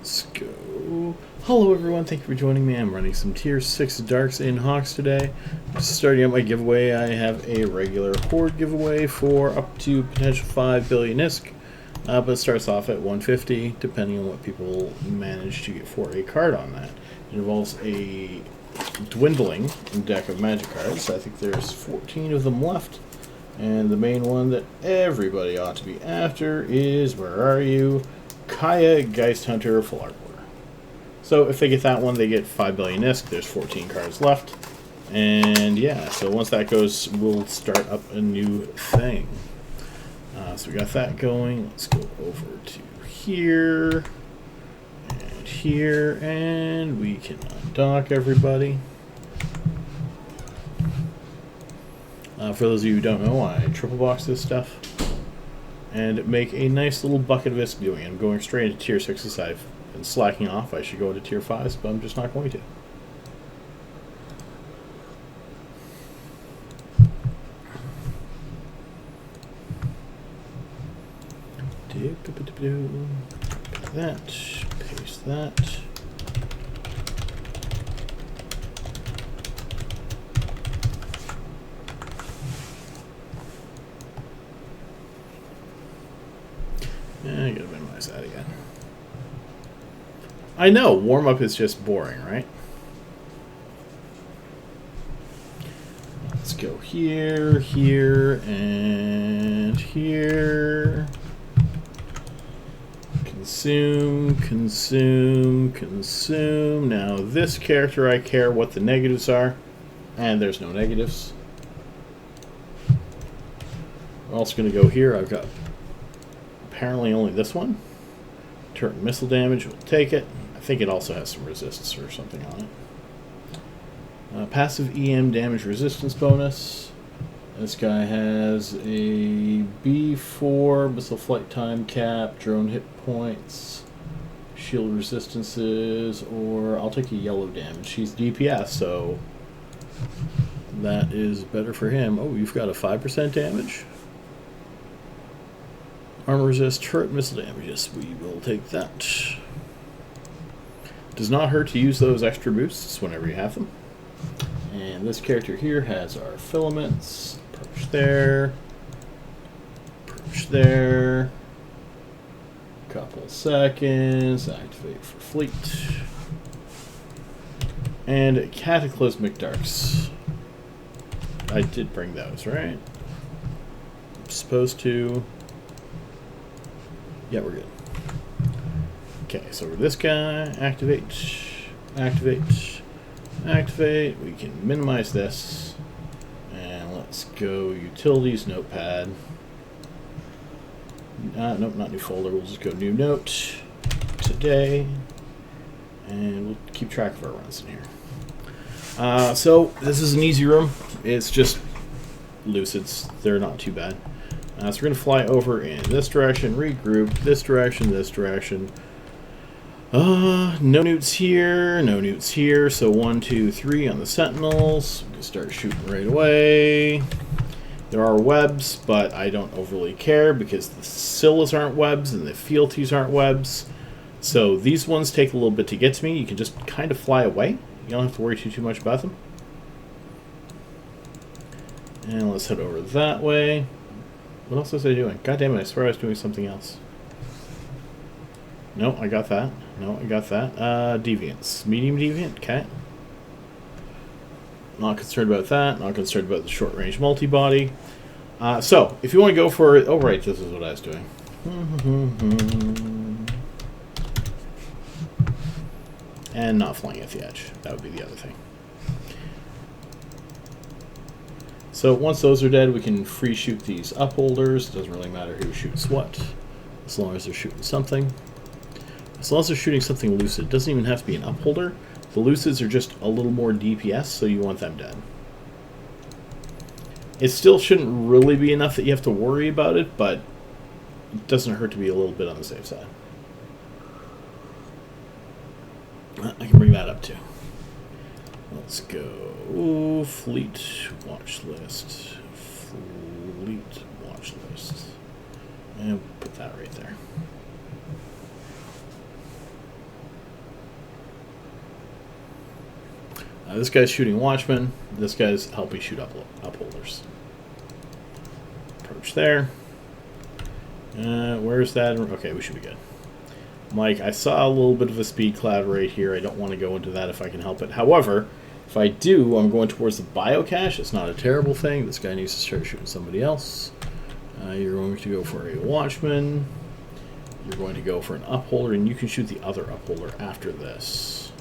Let's go. Hello everyone, thank you for joining me. I'm running some tier 6 Darks in Hawks today. Just starting out my giveaway, I have a regular Horde giveaway for up to potential 5 billion ISK. But it starts off at 150, depending on what people manage to get for a card on that. It involves a dwindling deck of magic cards. I think there's 14 of them left. And the main one that everybody ought to be after is, where are you? Kaya Geisthunter Full Art War. So if they get that one, they get 5 billion ISK. There's 14 cards left. And yeah, so once that goes, we'll start up a new thing. So we got that going. Let's go over to here. And here. And we can undock everybody. For those of you who don't know, I triple box this stuff and make a nice little bucket of ISK doing it. I'm going straight into tier 6s. I've been slacking off. I should go into tier 5s, but I'm just not going to. That, paste that. I gotta minimize that again. I know, warm-up is just boring, right? Let's go here, here, and here. Consume, consume, consume. Now this character I care what the negatives are, and there's no negatives. We're also going to go here. I've got apparently only this one. Turret missile damage, we'll take it. I think it also has some resistance or something on it. Passive EM damage resistance bonus. This guy has a B4, missile flight time cap, drone hit points, shield resistances, or I'll take a yellow damage. He's DPS, so that is better for him. Oh, you've got a 5% damage. Armor resist, turret missile damages. We will take that. Does not hurt to use those extra boosts whenever you have them. And this character here has our filaments. Approach there. Approach there. Couple seconds. Activate for fleet. And Cataclysmic Darks. I did bring those, right? I'm supposed to. Yeah, we're good. Okay, so we're this guy. Activate. Activate. Activate. We can minimize this. And let's go Utilities, Notepad. Nope, not new folder. We'll just go New Note. Today. And we'll keep track of our runs in here. So, this is an easy room. It's just Lucids. They're not too bad. So we're going to fly over in this direction, regroup, this direction, this direction. No newts here, no newts here. So 1, 2, 3 on the Sentinels. We can start shooting right away. There are webs, but I don't overly care because the Scyllas aren't webs and the fealties aren't webs. So these ones take a little bit to get to me. You can just kind of fly away. You don't have to worry too much about them. And let's head over that way. What else was I doing? God damn it, I swear I was doing something else. No, I got that. No, I got that. Deviants. Medium Deviant? Okay. Not concerned about that. Not concerned about the short-range multi-body. So, if you want to go for it... Oh, right, this is what I was doing. And not flying at the edge. That would be the other thing. So once those are dead, we can free shoot these upholders. Doesn't really matter who shoots what, as long as they're shooting something. As long as they're shooting something lucid. It doesn't even have to be an upholder. The lucids are just a little more DPS, so you want them dead. It still shouldn't really be enough that you have to worry about it, but it doesn't hurt to be a little bit on the safe side. I can bring that up too. Let's go. Fleet watch list. Fleet watch list. And put that right there. This guy's shooting Watchmen. This guy's helping shoot upholders. Approach there. Where's that? Okay, we should be good. Mike, I saw a little bit of a speed cloud right here. I don't want to go into that if I can help it. However, if I do, I'm going towards the biocache. It's not a terrible thing. This guy needs to start shooting somebody else. You're going to go for a Watchman. You're going to go for an upholder, and you can shoot the other upholder after this.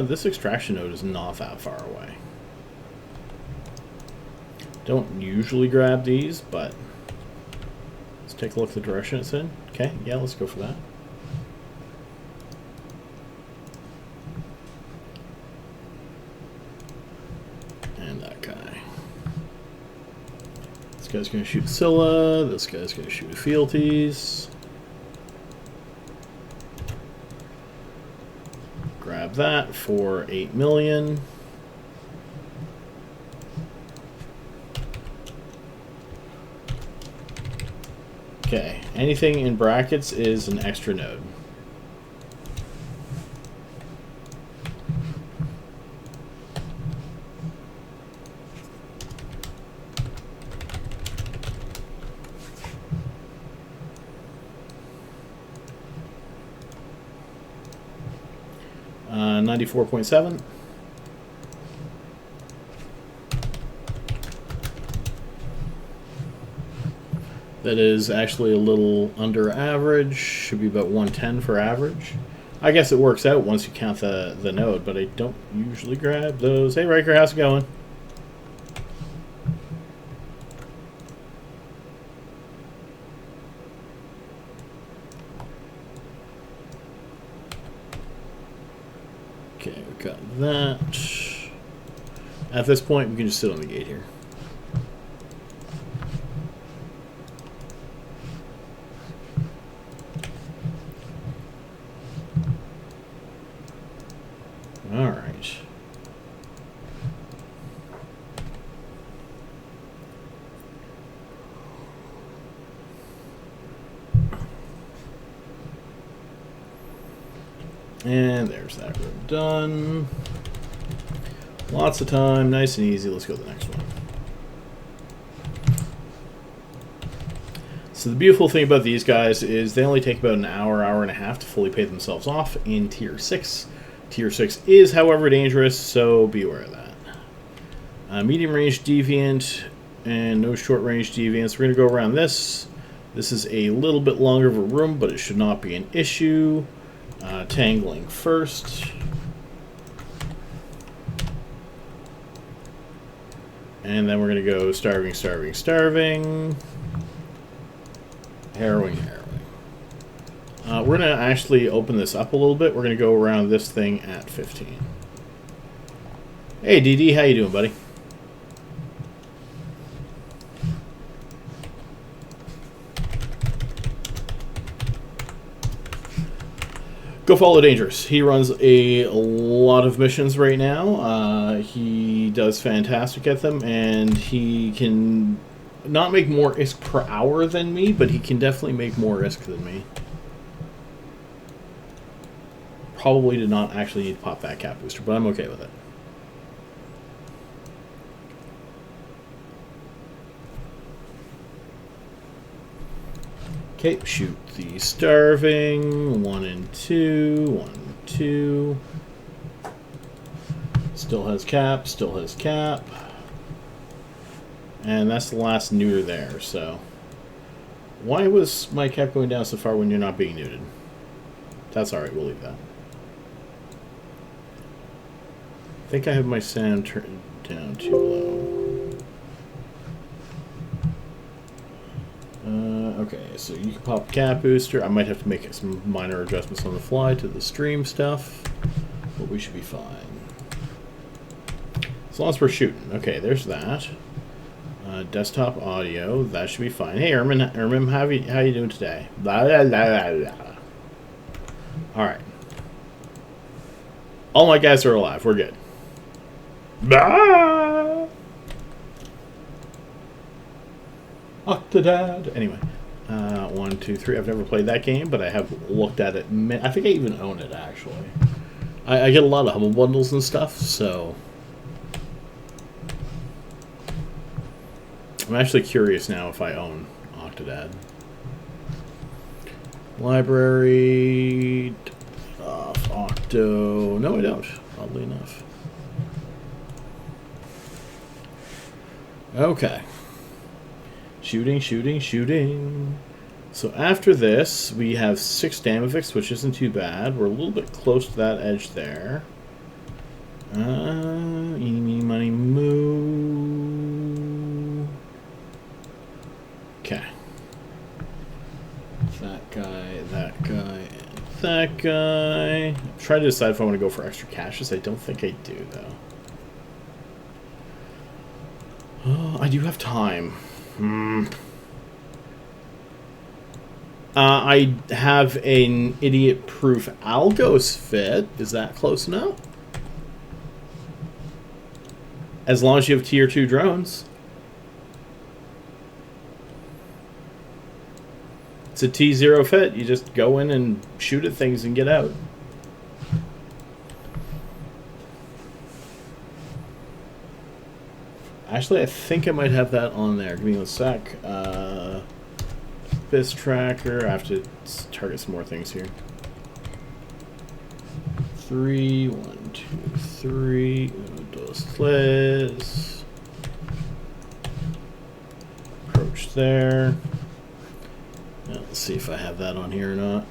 This extraction node is not that far away. Don't usually grab these, but let's take a look at the direction it's in. Okay, yeah, let's go for that. And that guy. This guy's going to shoot Scylla. This guy's going to shoot Fealties. Grab that for 8 million. Okay, anything in brackets is an extra node. Uh, 94.7. That is actually a little under average. Should be about 110 for average. I guess it works out once you count the node, but I don't usually grab those. Hey, Riker, how's it going? Okay, we've got that. At this point, we can just sit on the gate here. All right. And there's that room done. Lots of time, nice and easy. Let's go to the next one. So the beautiful thing about these guys is they only take about an hour, hour and a half to fully pay themselves off in Tier 6. Tier 6 is, however, dangerous, so be aware of that. Medium range deviant and no short range deviants. We're going to go around this. This is a little bit longer of a room, but it should not be an issue. Tangling first. And then we're going to go starving, starving, starving. Harrowing, harrowing. We're going to actually open this up a little bit. We're going to go around this thing at 15. Hey, DD, how you doing, buddy? Go follow Dangerous. He runs a lot of missions right now. He does fantastic at them, and he can not make more ISK per hour than me, but he can definitely make more ISK than me. Probably did not actually need to pop that cap booster, but I'm okay with it. Okay, shoot the starving. 1 and 2. 1 and 2. Still has cap. Still has cap. And that's the last neuter there, so. Why was my cap going down so far when you're not being neutered? That's alright, we'll leave that. I think I have my sound turned down too low. Okay, so you can pop a cap booster. I might have to make some minor adjustments on the fly to the stream stuff, but we should be fine. As long as we're shooting. Okay, there's that. Desktop audio, that should be fine. Hey, Ermin, how you doing today? Blah, blah, blah, blah, blah. All right. All my guys are alive. We're good. Blah! Octodad. Anyway. 1, 2, 3. I've never played that game, but I have looked at it. I think I even own it, actually. I get a lot of Humble Bundles and stuff, so... I'm actually curious now if I own Octodad. Library... Octo... No, I don't, oddly enough. Okay. Shooting, shooting, shooting. So after this, we have 6 Damavix, which isn't too bad. We're a little bit close to that edge there. Eeny, meeny, money, moo. Okay. That guy, that guy, and that guy. I'm trying to decide if I want to go for extra caches. I don't think I do, though. Oh, I do have time. I have an idiot-proof Algos fit. Is that close enough? As long as you have tier 2 drones. It's a T0 fit. You just go in and shoot at things and get out. Actually, I think I might have that on there. Give me a sec. This tracker. I have to target some more things here. 3, 1, 2, 3. Dos, tres. Approach there. Now, let's see if I have that on here or not.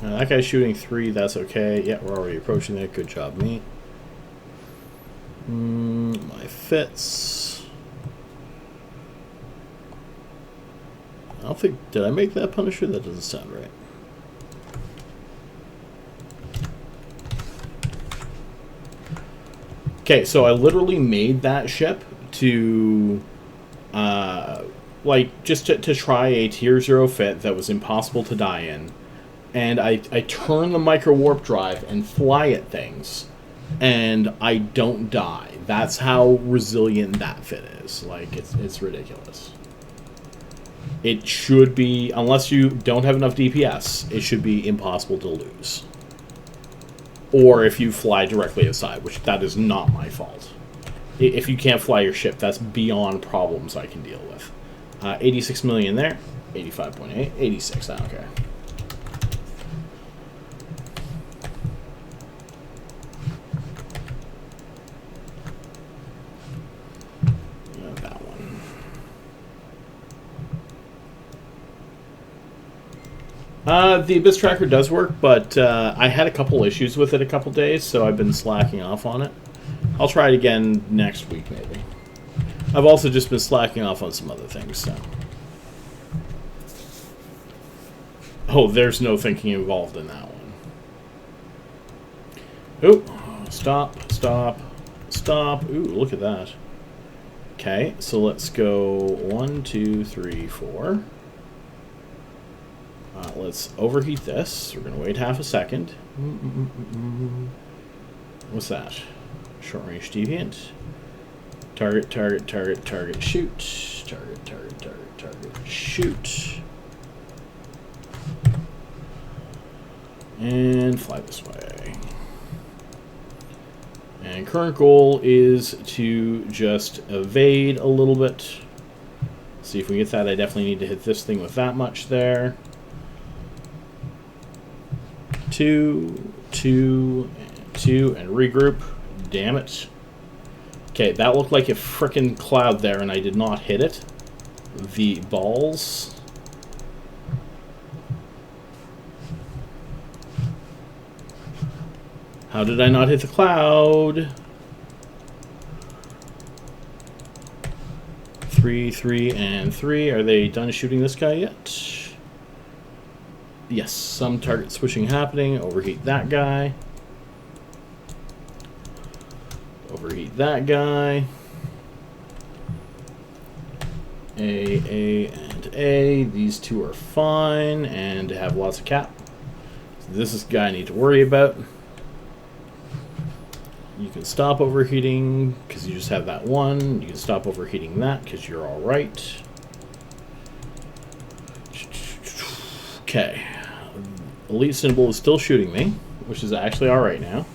That guy's shooting 3, that's okay. Yeah, we're already approaching that. Good job, me. My fits. I don't think... Did I make that Punisher? That doesn't sound right. Okay, so I literally made that ship to... like, just to try a tier 0 fit that was impossible to die in. And I turn the micro warp drive and fly at things, and I don't die. That's how resilient that fit is. Like, it's ridiculous. It should be, unless you don't have enough DPS, it should be impossible to lose. Or if you fly directly aside, which that is not my fault. If you can't fly your ship, that's beyond problems I can deal with. 86 million there, 85.8, 86, I don't care. The Abyss Tracker does work, but I had a couple issues with it a couple days, so I've been slacking off on it. I'll try it again next week, maybe. I've also just been slacking off on some other things, so... Oh, there's no thinking involved in that one. Ooh, stop, stop, stop. Ooh, look at that. Okay, so let's go 1, 2, 3, 4. Let's overheat this. We're going to wait half a second. What's that? Short range deviant. Target, target, target, target, shoot. Target, target, target, target, shoot. And fly this way. And current goal is to just evade a little bit. See if we get that. I definitely need to hit this thing with that much there. 2, 2, and 2, and regroup. Damn it. Okay, that looked like a frickin' cloud there, and I did not hit it. The balls. How did I not hit the cloud? 3, 3, and 3. Are they done shooting this guy yet? Yes, some target switching happening. Overheat that guy. Overheat that guy. A, and A. These two are fine and have lots of cap. So this is the guy I need to worry about. You can stop overheating because you just have that one. You can stop overheating that because you're all right. Okay. Elite Symbol is still shooting me, which is actually all right now.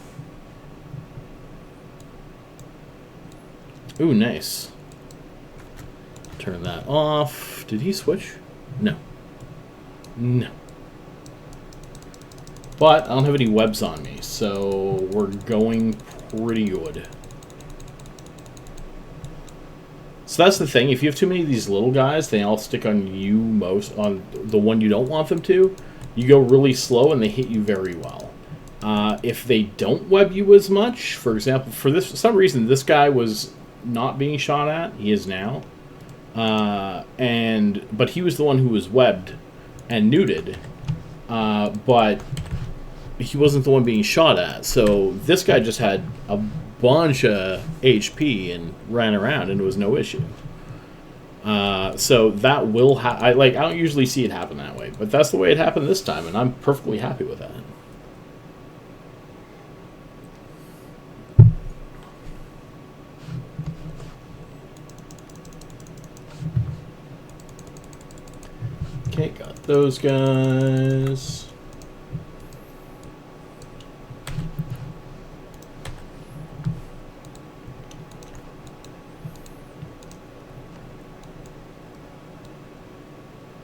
Ooh, nice. Turn that off. Did he switch? No. No. But I don't have any webs on me, so we're going pretty good. So that's the thing. If you have too many of these little guys, they all stick on you most, on the one you don't want them to. You go really slow and they hit you very well. If they don't web you as much, for example, for some reason, this guy was not being shot at. He is now. But he was the one who was webbed and neuted. But he wasn't the one being shot at. So this guy just had a bunch of HP and ran around, and it was no issue. So that will I don't usually see it happen that way, but that's the way it happened this time, and I'm perfectly happy with that. Okay, got those guys.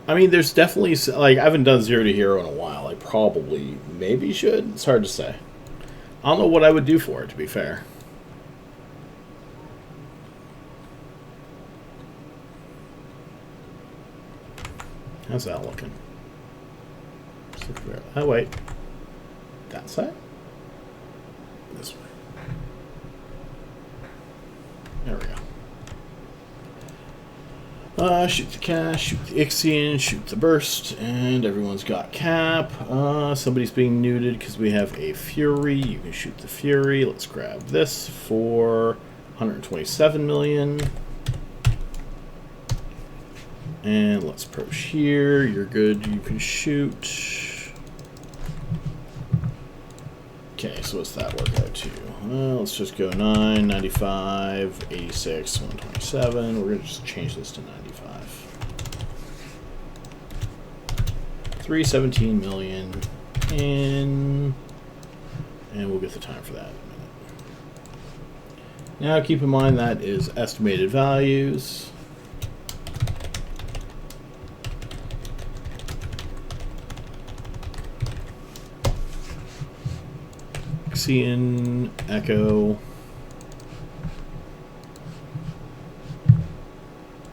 I mean, there's definitely, like, I haven't done Zero to Hero in a while. I probably, maybe should. It's hard to say. I don't know what I would do for it, to be fair. How's that looking? Oh, wait. That side? This way. There we go. Shoot the Cash, shoot the Ixion, shoot the Burst, and everyone's got cap. Somebody's being neuted because we have a Fury. You can shoot the Fury. Let's grab this for 127 million. And let's approach here. You're good. You can shoot. Okay, so what's that work out to? Well, let's just go 9, 95, 86, 127. We're going to just change this to 95. 317 million in. And we'll get the time for that in a minute. Now keep in mind that is estimated values. Ixion, Echo.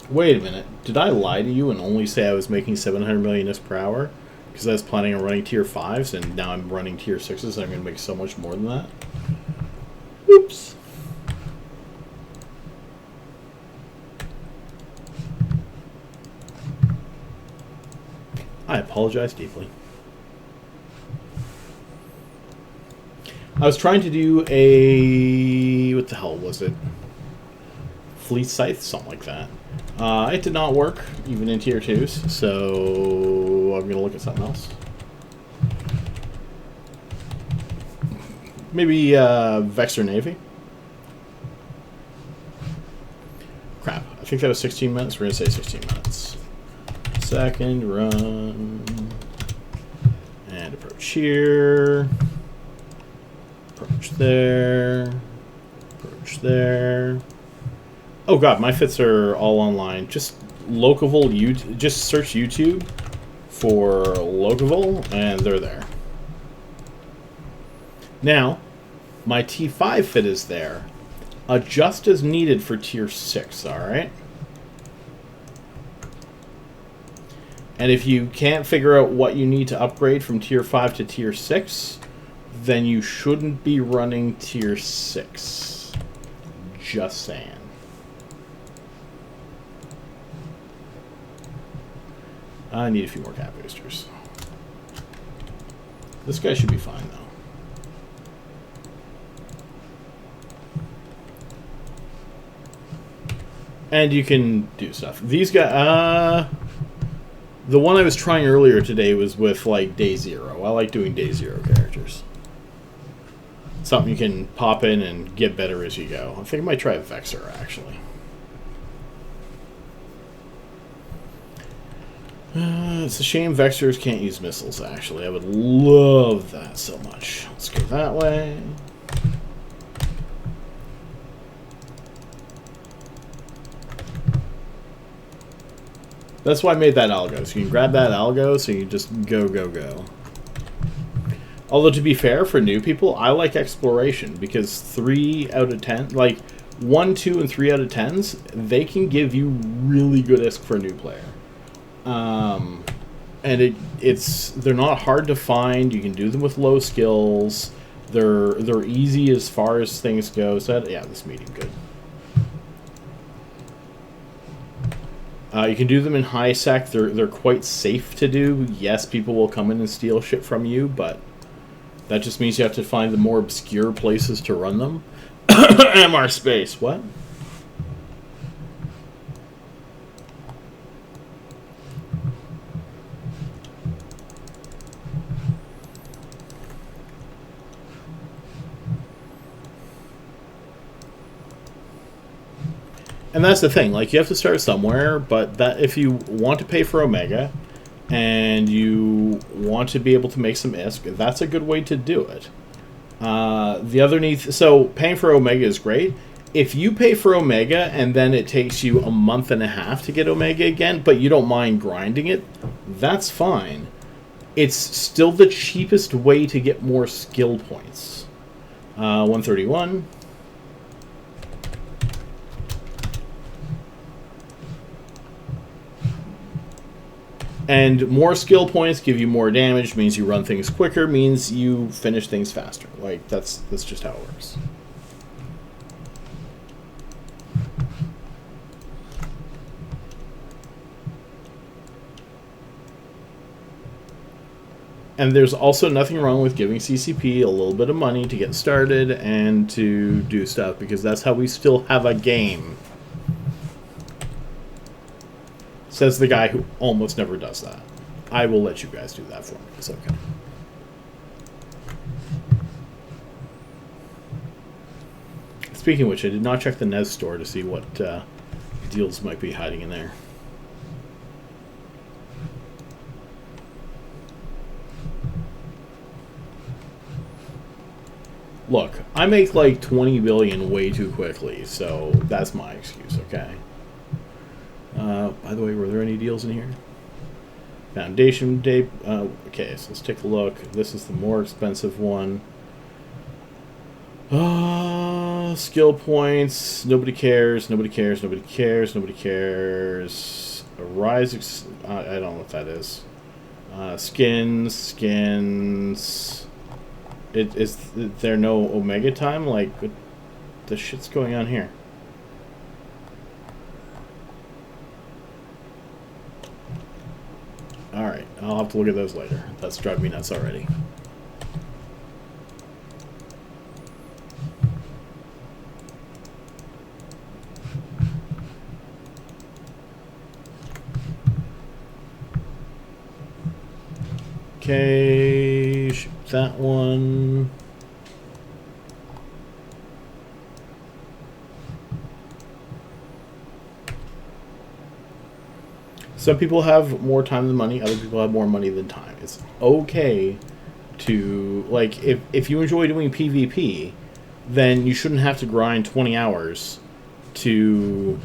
Wait a minute. Did I lie to you and only say I was making 700 million per hour? Because I was planning on running tier 5s and now I'm running tier 6s and I'm going to make so much more than that? Oops. I apologize deeply. I was trying to do a... what the hell was it? Fleet Scythe? Something like that. It did not work, even in tier 2s, so I'm going to look at something else. Maybe Vexor Navy? Crap, I think that was 16 minutes. We're going to say 16 minutes. Second run. And approach here. Approach there. Approach there. Oh god, my fits are all online. Just Locavol, just search YouTube for Locavol, and they're there. Now, my T5 fit is there. Adjust as needed for tier 6, alright? And if you can't figure out what you need to upgrade from tier 5 to tier 6, then you shouldn't be running tier 6. Just saying. I need a few more cap boosters. This guy should be fine, though. And you can do stuff. These guys, the one I was trying earlier today was with, like, Day 0. I like doing Day 0 characters. something you can pop in and get better as you go. I think I might try Vexor, actually. It's a shame Vexors can't use missiles, actually. I would love that so much. Let's go that way. That's why I made that algo. So you can grab that algo, so you just go, go, go. Although, to be fair, for new people, I like exploration, because 3 out of 10, like 1, 2, and 3 out of 10s, they can give you really good ISK for a new player. And they're not hard to find. You can do them with low skills. They're easy as far as things go. So yeah, this medium good. You can do them in high sec. They're quite safe to do. Yes, people will come in and steal shit from you, but that just means you have to find the more obscure places to run them. MR space. What? And that's the thing, like, you have to start somewhere, but that if you want to pay for Omega and you want to be able to make some ISK, that's a good way to do it. The other needs, so paying for Omega is great. If you pay for Omega and then it takes you a month and a half to get Omega again, but you don't mind grinding it, that's fine. It's still the cheapest way to get more skill points. 131. And more skill points give you more damage, means you run things quicker, means you finish things faster. Like, that's just how it works. And there's also nothing wrong with giving CCP a little bit of money to get started and to do stuff, because that's how we still have a game. Says the guy who almost never does that. I will let you guys do that for me. It's okay. Speaking of which, I did not check the NES store to see what deals might be hiding in there. Look, I make like 20 billion way too quickly, so that's my excuse, okay? By the way, were there any deals in here? Foundation Day. Okay, so let's take a look. This is the more expensive one. Skill points. Nobody cares. Nobody cares. Nobody cares. Nobody cares. Rise. I don't know what that is. Skins. Skins. Is there no Omega time? Like, what the shit's going on here? Alright, I'll have to look at those later. That's driving me nuts already. Okay, shoot that one. Some people have more time than money, other people have more money than time. It's okay to, like, if you enjoy doing PvP, then you shouldn't have to grind 20 hours to,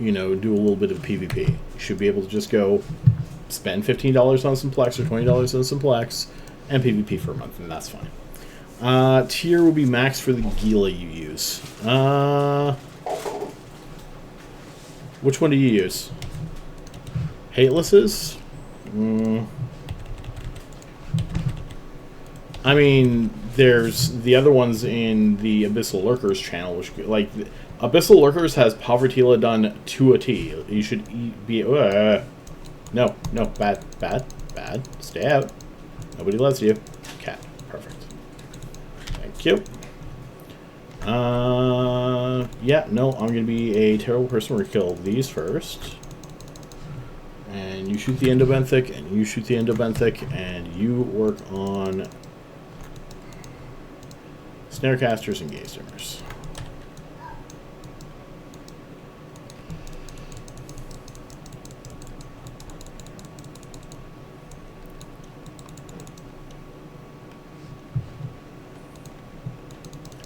you know, do a little bit of PvP. You should be able to just go spend $15 on some Plex or $20 on some Plex and PvP for a month, and that's fine. Tier will be max for the Gila you use. Which one do you use? Hatelesses? I mean, there's the other ones in the Abyssal Lurkers channel, which, like, Abyssal Lurkers has Povertila done to a T. You should be... no, bad. Stay out. Nobody loves you. Cat. Perfect. Thank you. Yeah, no, I'm going to be a terrible person. We're going to kill these first. And you shoot the Endobenthic, and you shoot the Endobenthic, and you work on Snarecasters and gaze dimmers.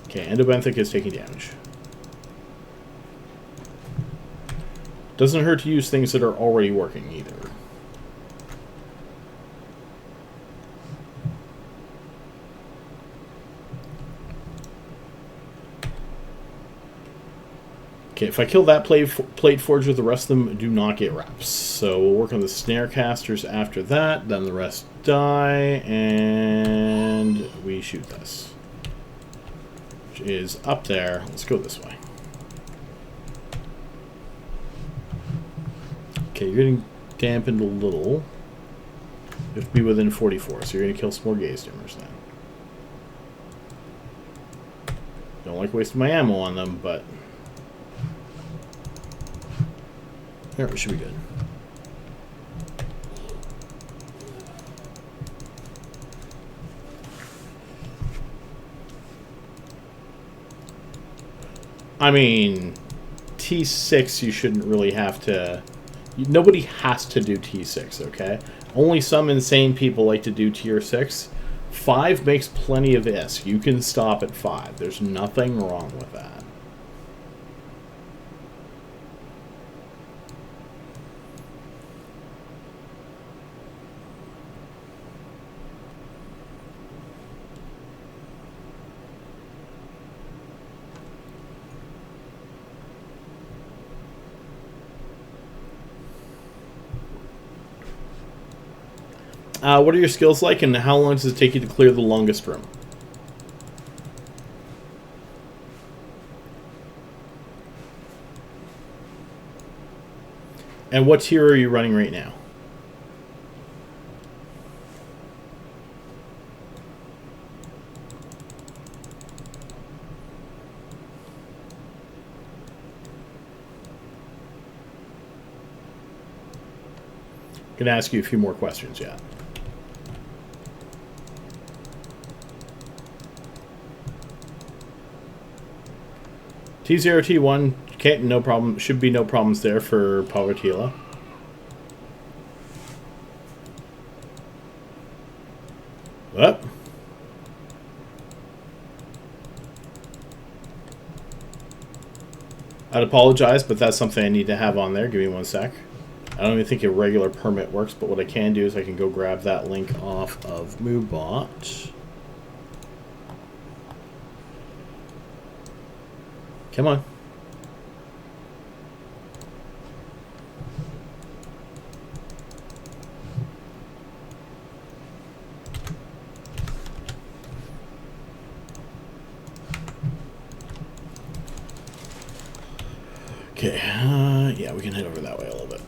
Okay, Endobenthic is taking damage. Doesn't hurt to use things that are already working either. Okay, if I kill that plate forger, the rest of them do not get reps. So we'll work on the Snarecasters after that, then the rest die, and we shoot this. Which is up there. Let's go this way. Okay, you're getting dampened a little. You have to be within 44, so you're going to kill some more gaze dimmers then. Don't like wasting my ammo on them, but... There, we should be good. I mean, T6 you shouldn't really have to... Nobody has to do T6, okay? Only some insane people like to do tier 6. 5 makes plenty of ISK. You can stop at 5. There's nothing wrong with that. What are your skills like, and how long does it take you to clear the longest room? And what tier are you running right now? I'm going to ask you a few more questions, yeah. T0, T1, okay, no problem. Should be no problems there for Palutila. Up. I'd apologize, but that's something I need to have on there. Give me one sec. I don't even think a regular permit works, but what I can do is I can go grab that link off of MooBot. Come on. Okay, yeah, we can head over that way a little bit.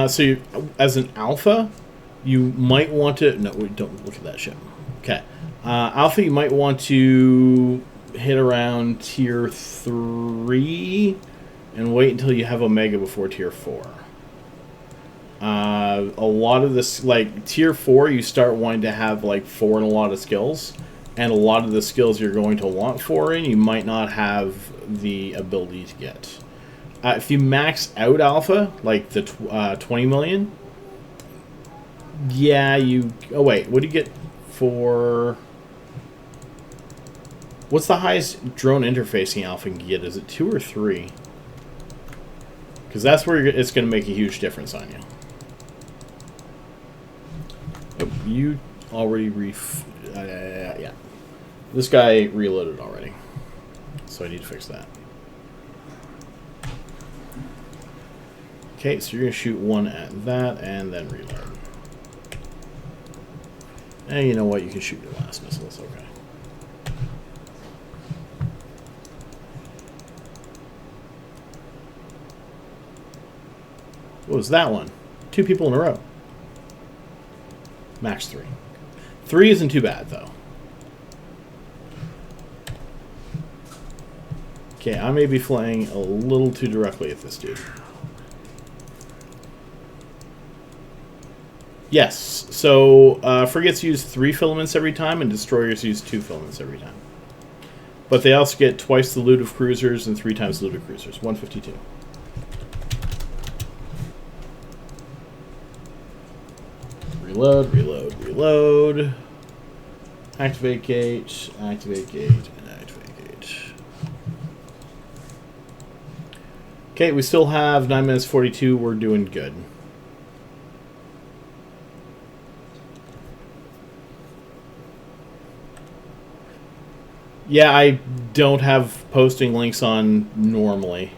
So you, as an alpha, you might want to... No, don't look at that ship. Okay. Alpha, you might want to hit around tier 3 and wait until you have Omega before tier 4. A lot of this, like, tier 4, you start wanting to have, like, 4 and a lot of skills. And a lot of the skills you're going to want 4 in, you might not have the ability to get. If you max out Alpha, like the 20 million, yeah, you... Oh, wait, what do you get for... What's the highest drone interfacing Alpha can get? Is it 2 or 3? Because that's where it's going to make a huge difference on you. Oh, you already yeah. This guy reloaded already. So I need to fix that. Okay, so you're going to shoot one at that and then reload. And you know what? You can shoot your last missile. It's okay. What was that one? 2 people in a row. Max 3. 3 isn't too bad, though. Okay, I may be flying a little too directly at this dude. Yes. So frigates use 3 filaments every time, and destroyers use 2 filaments every time. But they also get twice the loot of cruisers and 3 times the loot of cruisers. 152. Reload, reload, reload. Activate gate, and activate gate. Okay, we still have 9 minutes 42. We're doing good. Yeah, I don't have posting links on normally.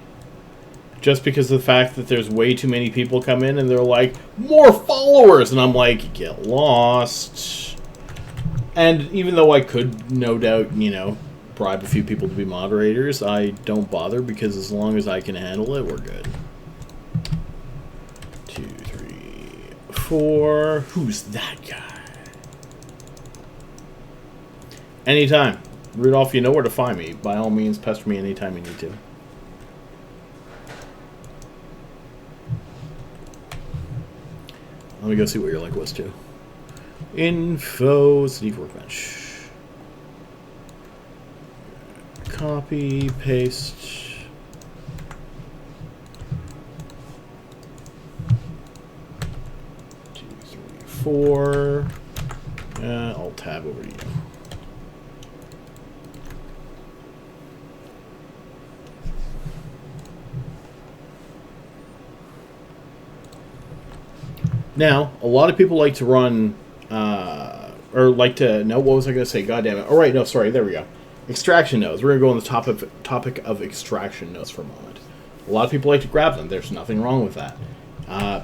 Just because of the fact that there's way too many people come in and they're like, more followers! And I'm like, get lost. And even though I could, no doubt, you know, bribe a few people to be moderators, I don't bother because as long as I can handle it, we're good. 2, 3, 4. Who's that guy? Anytime. Rudolph, you know where to find me. By all means, pester me anytime you need to. Let me go see what your link was to. Info, Steve Workbench. Copy, paste. Two, three, 4. I'll tab over to you. Now, a lot of people like to run, or like to, no, what was I going to say? God damn it. All right, no, sorry, there we go. Extraction nodes. We're going to go on the topic of extraction nodes for a moment. A lot of people like to grab them. There's nothing wrong with that.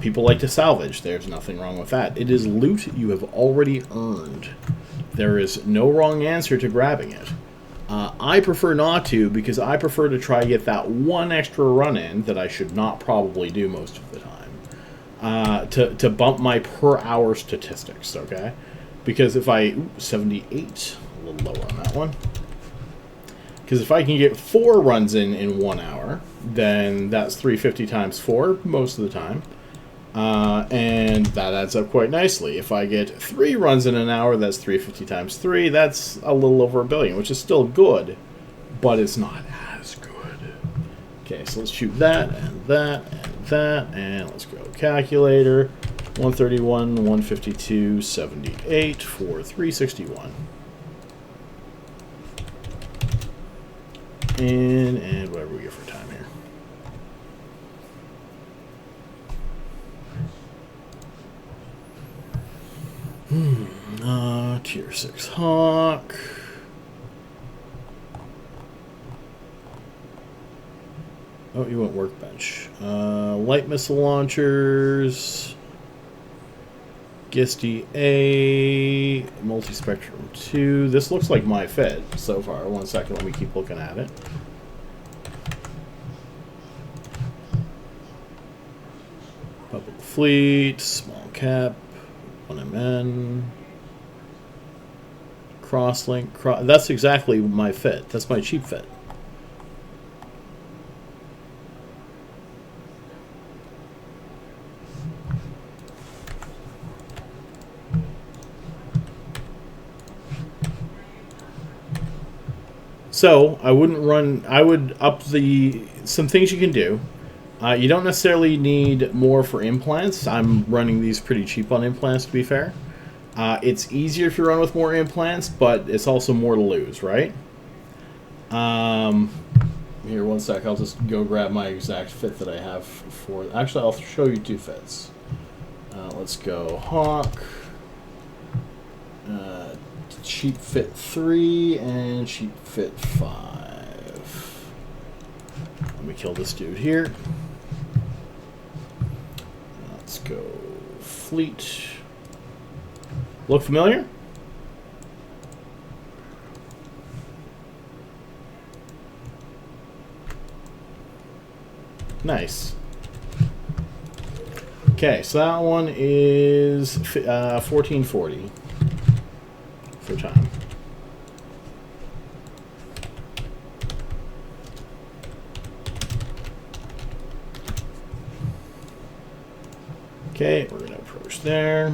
People like to salvage. There's nothing wrong with that. It is loot you have already earned. There is no wrong answer to grabbing it. I prefer not to because I prefer to try to get that one extra run in that I should not probably do most of the time. To bump my per hour statistics, okay? Because if I... 78, a little lower on that one. Because if I can get 4 runs in 1 hour, then that's 350 times 4 most of the time. And that adds up quite nicely. If I get 3 runs in an hour, that's 350 times 3. That's a little over 1 billion, which is still good, but it's not as good. Okay, so let's shoot that, and that, and that, and let's go calculator. 131, 152, 78, 4, 361. And whatever we get for time here. Tier 6 Hawk. Oh, you went workbench. Light missile launchers. GISTI A. Multi-spectrum 2. This looks like my fit so far. 1 second, let me keep looking at it. Public Fleet. Small cap. 1MN. Crosslink. That's exactly my fit. That's my cheap fit. So, I wouldn't run... I would up the... Some things you can do. You don't necessarily need more for implants. I'm running these pretty cheap on implants, to be fair. It's easier if you run with more implants, but it's also more to lose, right? Here, 1 sec. I'll just go grab my exact fit that I have for... Actually, I'll show you 2 fits. Let's go Hawk. Cheap fit 3 and cheap fit 5. Let me kill this dude here. Let's go Fleet. Look familiar? Nice. Okay, so that one is 1440 for time. Okay, we're going to approach there.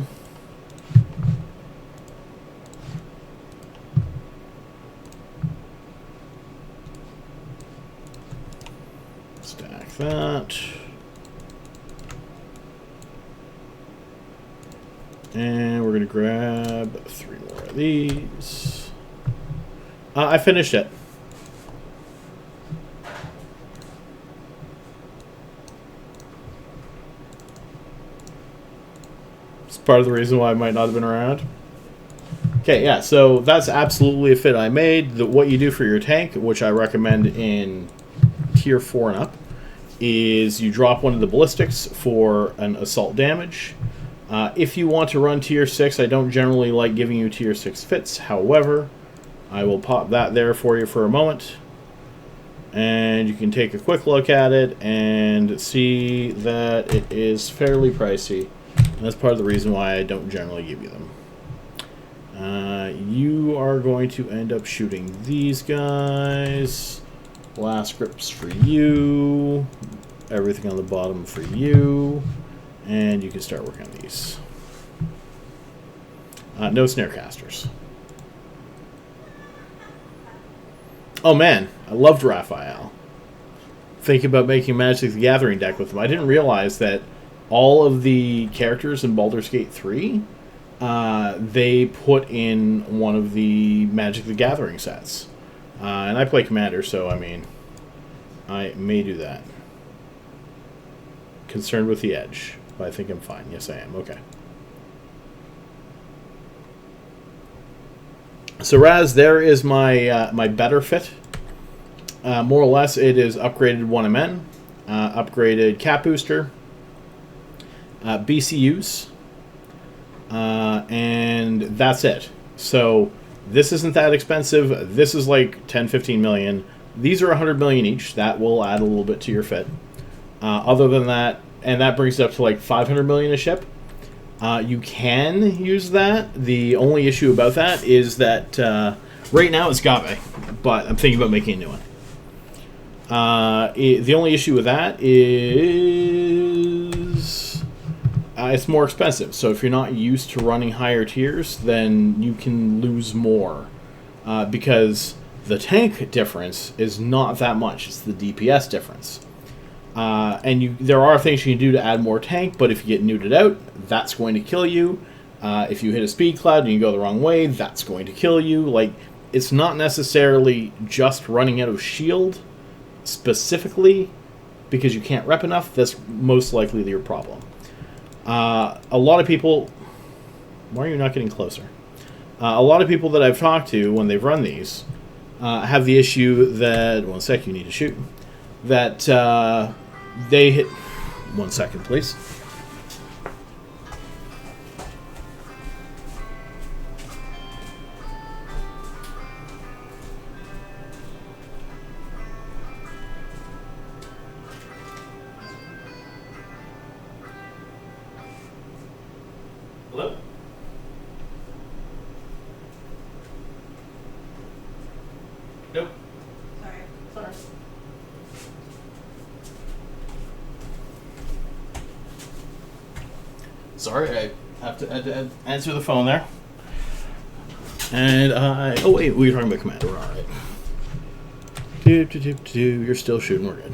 that. And we're going to grab 3 more of these. I finished it. It's part of the reason why I might not have been around. Okay, yeah, so that's absolutely a fit I made. What you do for your tank, which I recommend in tier 4 and up, is you drop one of the ballistics for an assault damage. If you want to run tier 6, I don't generally like giving you tier 6 fits. However, I will pop that there for you for a moment. And you can take a quick look at it and see that it is fairly pricey. And that's part of the reason why I don't generally give you them. You are going to end up shooting these guys. Blast grips for you. Everything on the bottom for you. And you can start working on these. No snare casters. Oh man, I loved Raphael. Thinking about making Magic the Gathering deck with him. I didn't realize that all of the characters in Baldur's Gate 3, they put in one of the Magic the Gathering sets. And I play Commander, so I mean, I may do that. Concerned with the edge, but I think I'm fine. Yes, I am. Okay. So Raz, there is my my better fit. More or less, it is upgraded 1MN, upgraded cap booster, BCUs, and that's it. So this isn't that expensive. This is like 10-15 million. These are 100 million each. That will add a little bit to your fit. Other than that, and that brings it up to like 500 million a ship. You can use that. The only issue about that is that right now it's Gave, but I'm thinking about making a new one. The only issue with that is it's more expensive. So if you're not used to running higher tiers, then you can lose more because the tank difference is not that much. It's the DPS difference. And there are things you can do to add more tank, but if you get neutered out, that's going to kill you. If you hit a speed cloud and you go the wrong way, that's going to kill you. Like, it's not necessarily just running out of shield specifically because you can't rep enough. That's most likely your problem. A lot of people... Why are you not getting closer? A lot of people that I've talked to when they've run these have the issue that... One sec, you need to shoot. That they hit... One second, please. Hello? Nope. Sorry. Sorry, I have to answer the phone there. And oh wait, we were talking about Commander. We're all right. You're still shooting. We're good.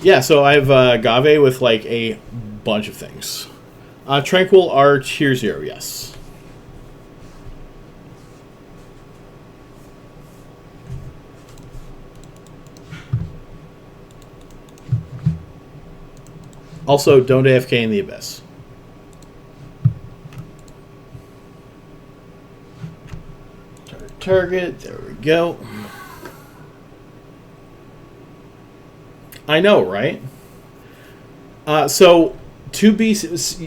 Yeah, so I have Gave with like a bunch of things. Tranquil are tier 0, yes. Also, don't AFK in the Abyss. Target, there we go. I know, right? So,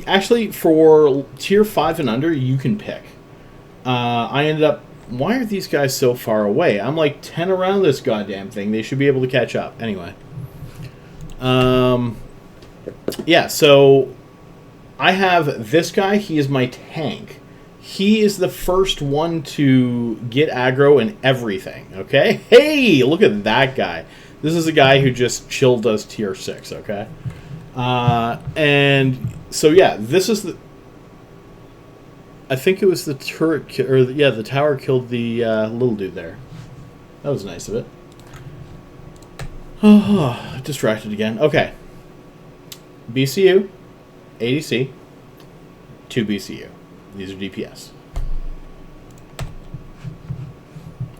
actually, for tier 5 and under, you can pick. I ended up... Why are these guys so far away? I'm like 10 around this goddamn thing. They should be able to catch up. Anyway. Yeah, so I have this guy. He is my tank. He is the first one to get aggro and everything, okay? Hey, look at that guy. This is a guy who just chill does tier 6, okay? And so, yeah, this is the... I think it was the turret... Or, yeah, the tower killed the little dude there. That was nice of it. Oh, distracted again. Okay. BCU, ADC, 2 BCU. These are DPS.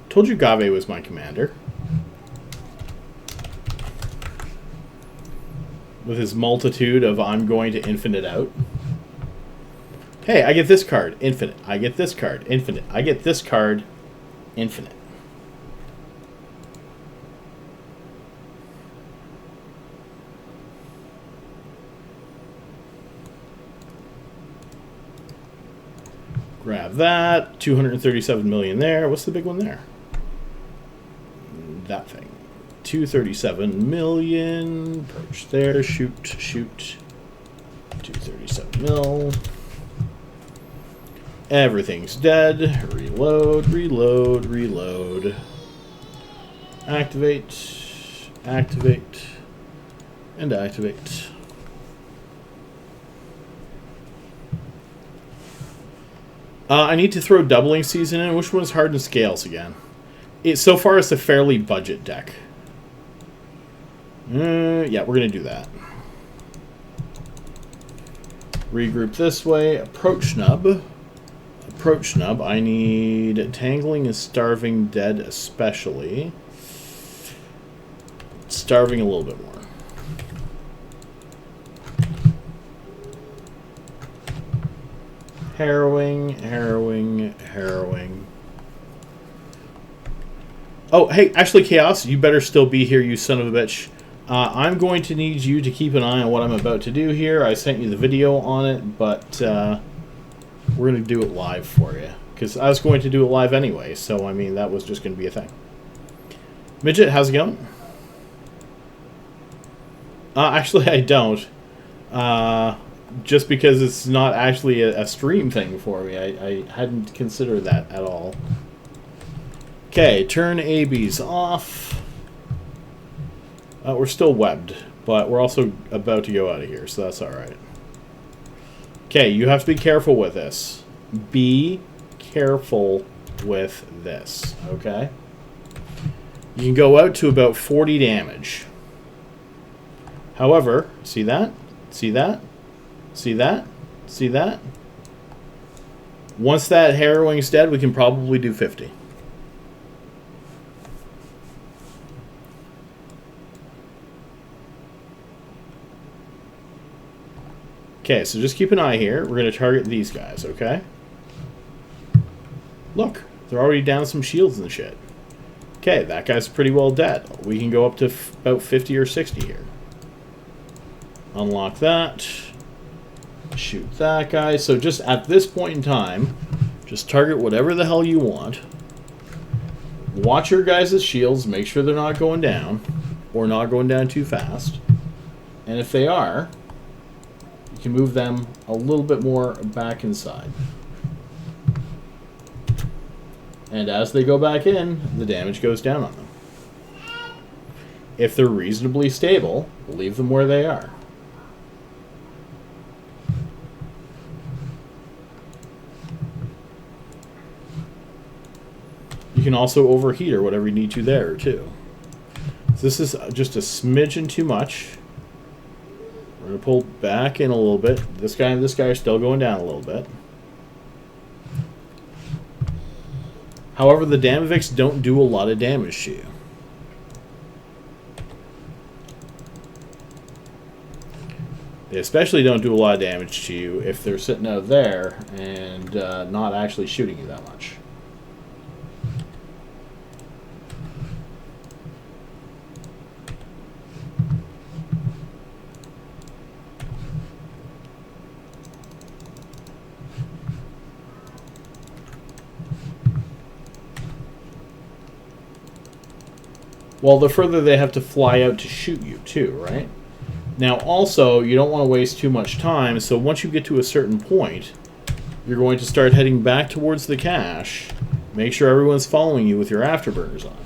Told you Gave was my commander. With his multitude of I'm going to infinite out. Hey, I get this card, infinite. I get this card, infinite. I get this card, infinite. Grab that. 237 million there. What's the big one there? That thing. 237 million. Approach there. Shoot. 237 mil. Everything's dead. Reload. Activate. And activate. I need to throw Doubling Season in. Which one's Hardened Scales again? So far, it's a fairly budget deck. Yeah, we're going to do that. Regroup this way. Approach Nub. I need Tangling and Starving Dead especially. Starving a little bit more. Harrowing. Oh, hey, actually, Chaos, you better still be here, you son of a bitch. I'm going to need you to keep an eye on what I'm about to do here. I sent you the video on it, but we're going to do it live for you. Because I was going to do it live anyway, so, I mean, that was just going to be a thing. Midget, how's it going? Actually, I don't. Just because it's not actually a stream thing for me. I hadn't considered that at all. Okay, turn ABs off. We're still webbed, but we're also about to go out of here, so that's alright. Okay, you have to be careful with this. Be careful with this, okay? You can go out to about 40 damage. However, see that? See that? See that? See that? Once that Harrowing's dead, we can probably do 50. Okay, so just keep an eye here. We're going to target these guys, okay? Look, they're already down some shields and shit. Okay, that guy's pretty well dead. We can go up to about 50 or 60 here. Unlock that. Shoot that guy. So just at this point in time, just target whatever the hell you want. Watch your guys' shields. Make sure they're not going down. Or not going down too fast. And if they are, you can move them a little bit more back inside. And as they go back in, the damage goes down on them. If they're reasonably stable, leave them where they are. You can also overheat or whatever you need to there, too. So this is just a smidgen too much. We're going to pull back in a little bit. This guy and this guy are still going down a little bit. However, the Damavix don't do a lot of damage to you. They especially don't do a lot of damage to you if they're sitting out there and not actually shooting you that much. Well, the further they have to fly out to shoot you, too, right? Now, also, you don't want to waste too much time, so once you get to a certain point, you're going to start heading back towards the cache. Make sure everyone's following you with your afterburners on.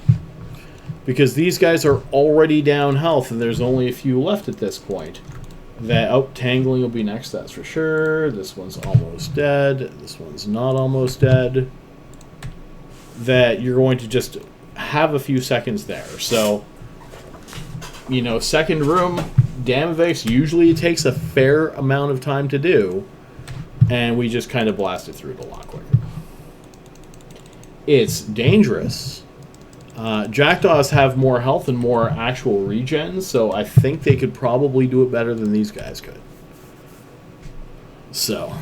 Because these guys are already down health, and there's only a few left at this point. Tangling will be next, that's for sure. This one's almost dead. This one's not almost dead. That you're going to just have a few seconds there. So you know, second room, Damavix usually takes a fair amount of time to do, and we just kind of blast it through it a lot quicker. It's dangerous. Jackdaws have more health and more actual regen, so I think they could probably do it better than these guys could. So,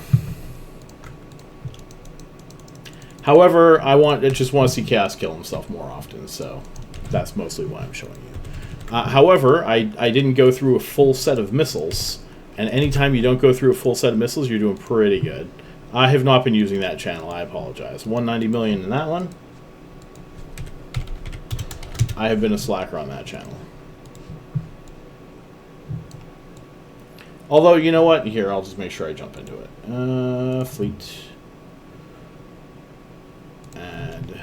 however, I just want to see Chaos kill himself more often, so that's mostly why I'm showing you. However, I didn't go through a full set of missiles, and anytime you don't go through a full set of missiles, you're doing pretty good. I have not been using that channel, I apologize. 190 million in that one. I have been a slacker on that channel. Although, you know what? Here, I'll just make sure I jump into it. Fleet. And...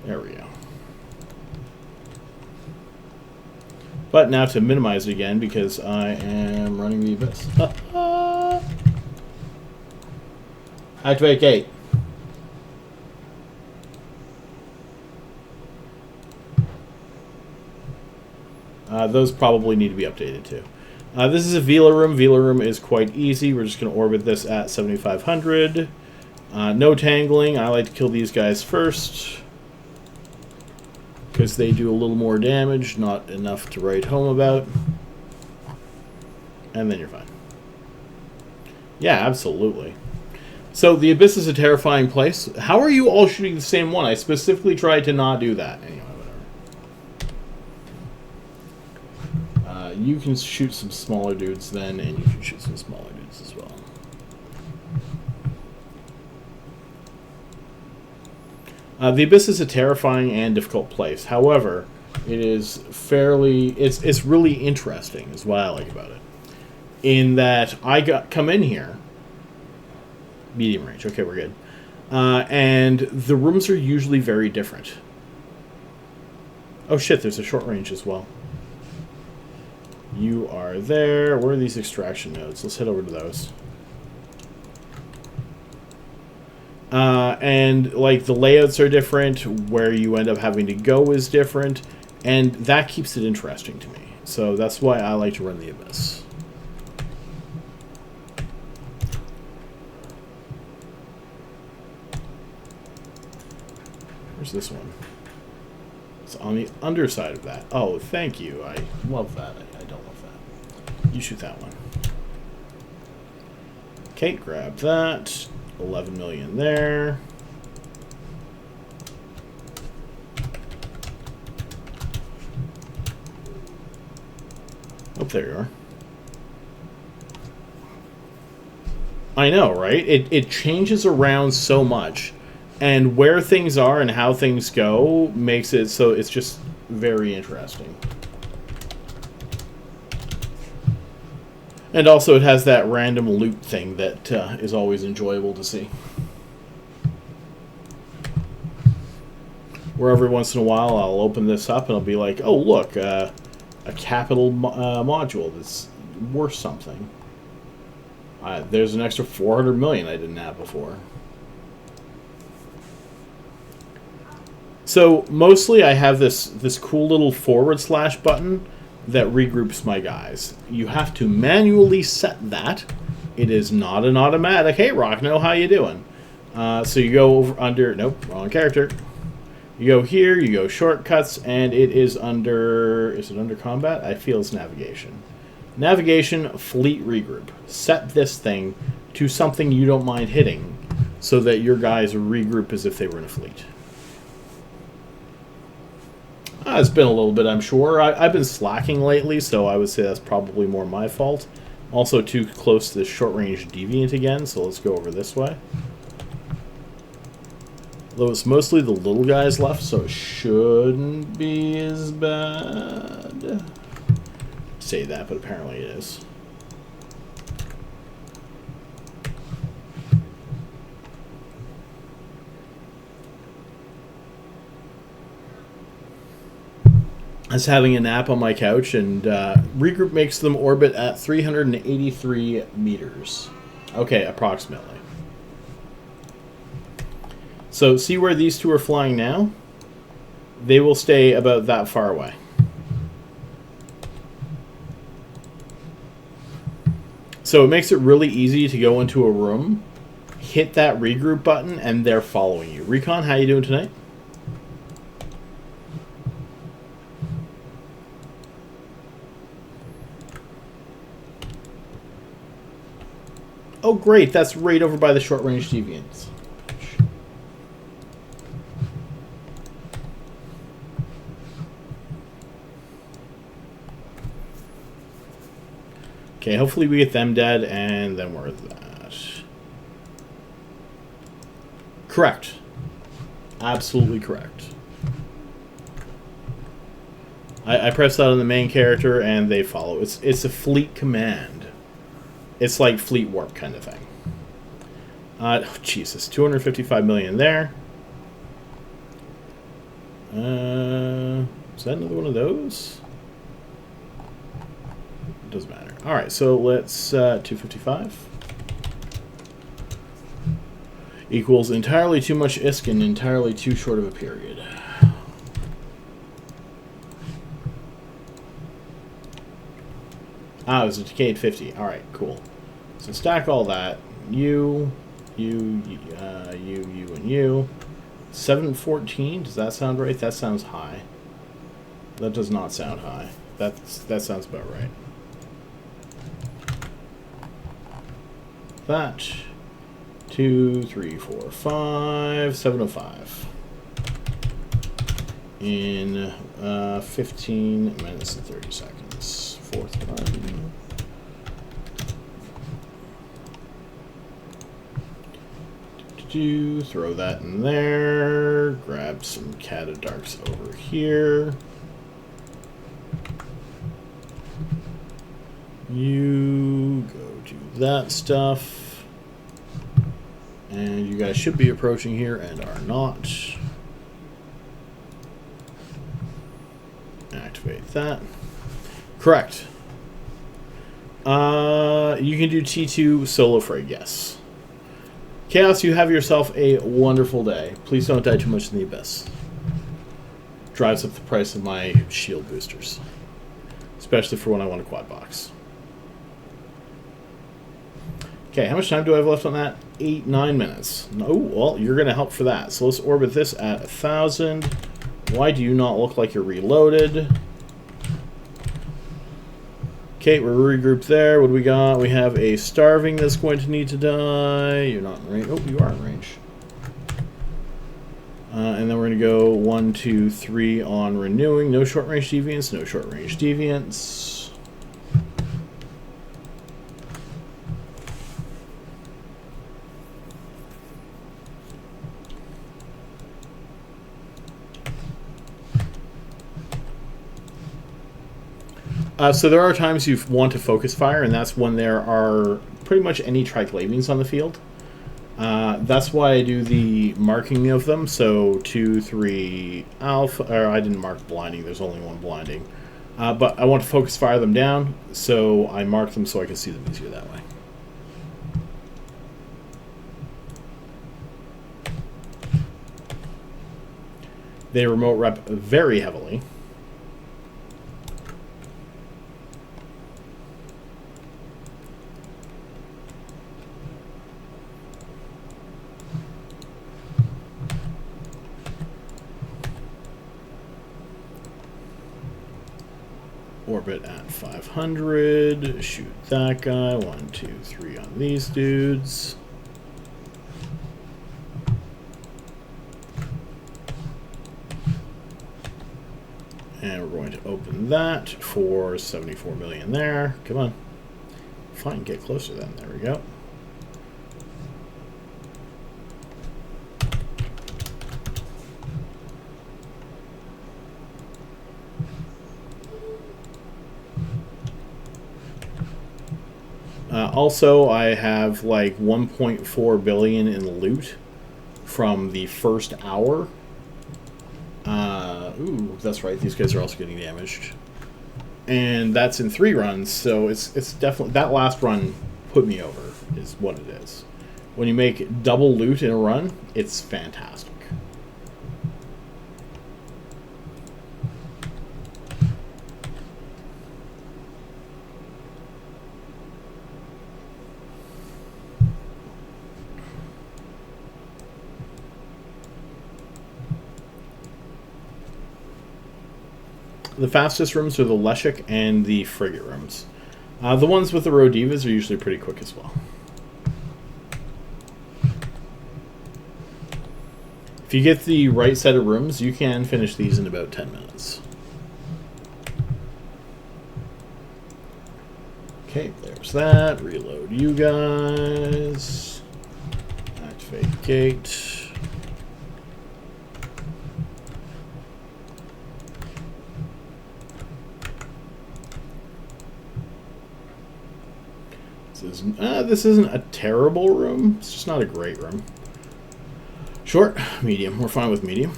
there we go. But now to minimize it again, because I am running the Abyss. Activate gate. Those probably need to be updated too. This is a Vila room. Vila room is quite easy. We're just going to orbit this at 7,500. No tangling. I like to kill these guys first, because they do a little more damage, not enough to write home about. And then you're fine. Yeah, absolutely. So the Abyss is a terrifying place. How are you all shooting the same one? I specifically tried to not do that. Anyway, whatever. You can shoot some smaller dudes then, and you can shoot some smaller dudes as well. The Abyss is a terrifying and difficult place. However, it is fairly... It's really interesting, is what I like about it. In that come in here... Medium range. Okay, we're good. And the rooms are usually very different. Oh shit, there's a short range as well. You are there. Where are these extraction nodes? Let's head over to those. And like the layouts are different, where you end up having to go is different, and that keeps it interesting to me. So that's why I like to run the Abyss. Where's this one? It's on the underside of that. Oh, thank you. I love that. I don't love that. You shoot that one. Okay, grab that. 11 million there. Oh, there you are. I know, right? It changes around so much. And where things are and how things go makes it so it's just very interesting. And also it has that random loot thing that is always enjoyable to see. Where every once in a while I'll open this up and I'll be like, oh look, a capital module that's worth something. There's an extra 400 million I didn't have before. So mostly I have this cool little / button that regroups my guys. You have to manually set that. It is not an automatic. Hey Rockno, how you doing? So you go over under, nope, wrong character. You go here, you go shortcuts, and it is under, is it under combat? I feel it's navigation. Navigation, fleet regroup. Set this thing to something you don't mind hitting so that your guys regroup as if they were in a fleet. It's been a little bit, I'm sure. I've been slacking lately, so I would say that's probably more my fault. Also too close to this short-range deviant again, so let's go over this way. Though it's mostly the little guys left, so it shouldn't be as bad. Say that, but apparently it is. I was having a nap on my couch, and regroup makes them orbit at 383 meters. Okay, approximately. So, see where these two are flying now? they will stay about that far away. So it makes it really easy to go into a room, hit that regroup button, and they're following you. Recon, how you doing tonight? Oh, great. That's right over by the short-range deviants. Okay, hopefully we get them dead, and then we're that. Correct. Absolutely correct. I press that on the main character, and they follow. It's a fleet command. It's like fleet warp kind of thing. Oh, Jesus, 255 million there. Is that another one of those? It doesn't matter. All right, so let's 255 equals entirely too much ISK in entirely too short of a period. Ah, it was a decayed 50. All right, cool. So stack all that. You, and you. 714. Does that sound right? That sounds high. That does not sound high. That sounds about right. That 2, 3, 4, 5, 705 in 15 minutes and 30 seconds. Fourth one. Throw that in there. Grab some Catadarks over here. You go do that stuff. And you guys should be approaching here and are not. Activate that. Correct. You can do T2 solo frag, yes. Chaos, you have yourself a wonderful day. Please don't die too much in the abyss. Drives up the price of my shield boosters. Especially for when I want a quad box. Okay, how much time do I have left on that? 9 minutes. Oh, well, you're going to help for that. So let's orbit this at 1,000. Why do you not look like you're reloaded? Okay, we're regrouped there. What do we got? We have a starving that's going to need to die. You're not in range. Oh, you are in range. And then we're going to go 1, 2, 3 on renewing. No short range deviants. No short range deviants. So there are times you want to focus fire, and that's when there are pretty much any triglavings on the field. That's why I do the marking of them. So 2, 3 alpha, or I didn't mark blinding. There's only one blinding. But I want to focus fire them down, so I mark them so I can see them easier that way. They remote rep very heavily. Orbit at 500. Shoot that guy. 1, 2, 3 on these dudes. And we're going to open that for 74 million there. Come on. Fine, get closer then. There we go. Also, I have like 1.4 billion in loot from the first hour. Ooh, that's right. These guys are also getting damaged, and that's in 3 runs. So it's definitely that last run put me over. Is what it is. When you make double loot in a run, it's fantastic. The fastest rooms are the Leshek and the Frigate rooms. The ones with the Row Divas are usually pretty quick as well. If you get the right set of rooms, you can finish these in about 10 minutes. Okay, there's that. Reload you guys. Activate gate. This isn't a terrible room. It's just not a great room. Short, medium. We're fine with medium.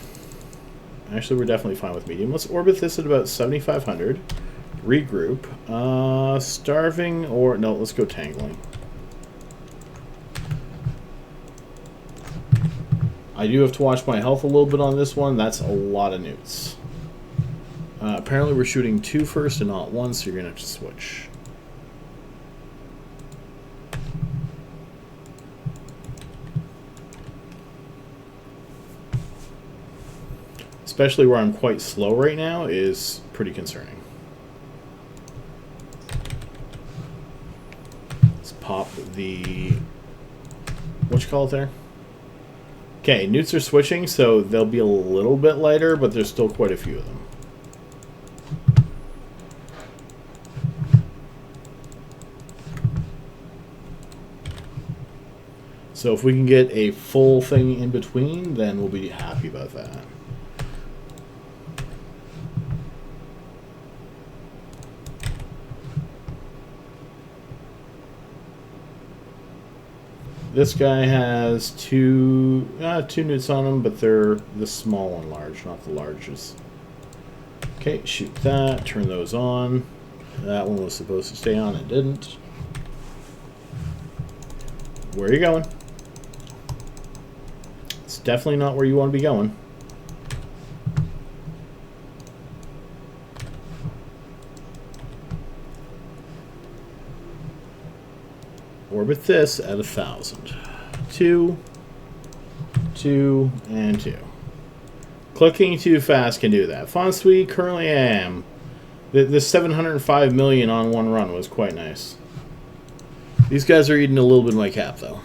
Actually, we're definitely fine with medium. Let's orbit this at about 7,500. Regroup. Starving or... No, let's go tangling. I do have to watch my health a little bit on this one. That's a lot of newts. Apparently we're shooting 2 first and not 1, so you're going to have to switch. Especially where I'm quite slow right now is pretty concerning. Let's pop the... What you call it there? Okay, newts are switching, so they'll be a little bit lighter, but there's still quite a few of them. So if we can get a full thing in between, then we'll be happy about that. This guy has two newts on him, but they're the small and large, not the larges. Okay, shoot that. Turn those on. That one was supposed to stay on. It didn't. Where are you going? It's definitely not where you want to be going. Orbit this at 1,000. 2, 2, and 2. Clicking too fast can do that. Fonsui, currently I am. The 705 million on one run was quite nice. These guys are eating a little bit of my cap, though.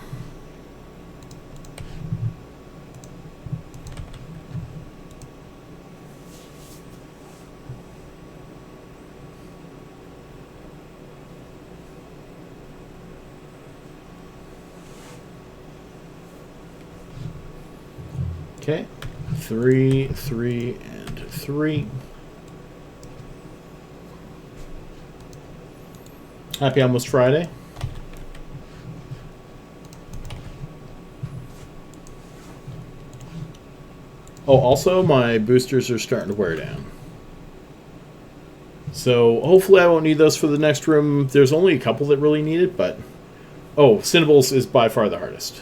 Okay, 3, 3, and 3. Happy almost Friday. Oh, also, my boosters are starting to wear down. So, hopefully I won't need those for the next room. There's only a couple that really need it, but... Oh, Cinnables is by far the hardest.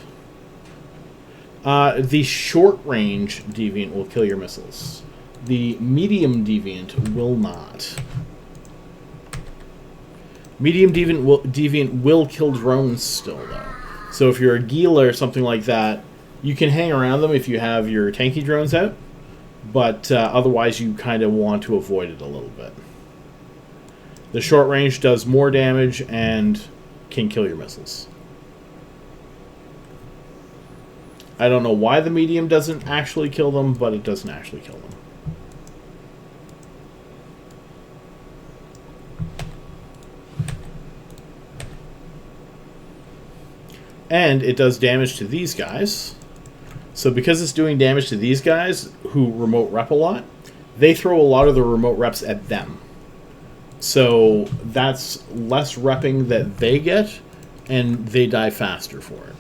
The short-range Deviant will kill your missiles. The medium Deviant will not. Medium Deviant will kill drones still, though. So if you're a Gila or something like that, you can hang around them if you have your tanky drones out. But otherwise, you kind of want to avoid it a little bit. The short range does more damage and can kill your missiles. I don't know why the medium doesn't actually kill them, but it doesn't actually kill them. And it does damage to these guys. So because it's doing damage to these guys who remote rep a lot, they throw a lot of the remote reps at them. So that's less repping that they get, and they die faster for it.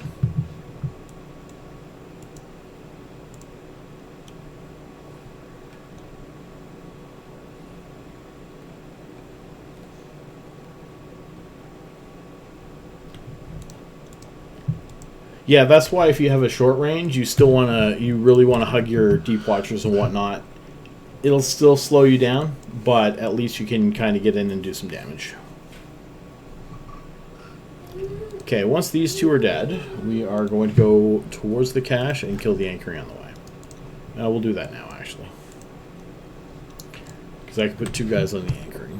Yeah, that's why if you have a short range, you really want to hug your deep watchers and whatnot. It'll still slow you down, but at least you can kind of get in and do some damage. Okay, once these two are dead, we are going to go towards the cache and kill the anchoring on the way. We'll do that now, actually. Because I can put 2 guys on the anchoring.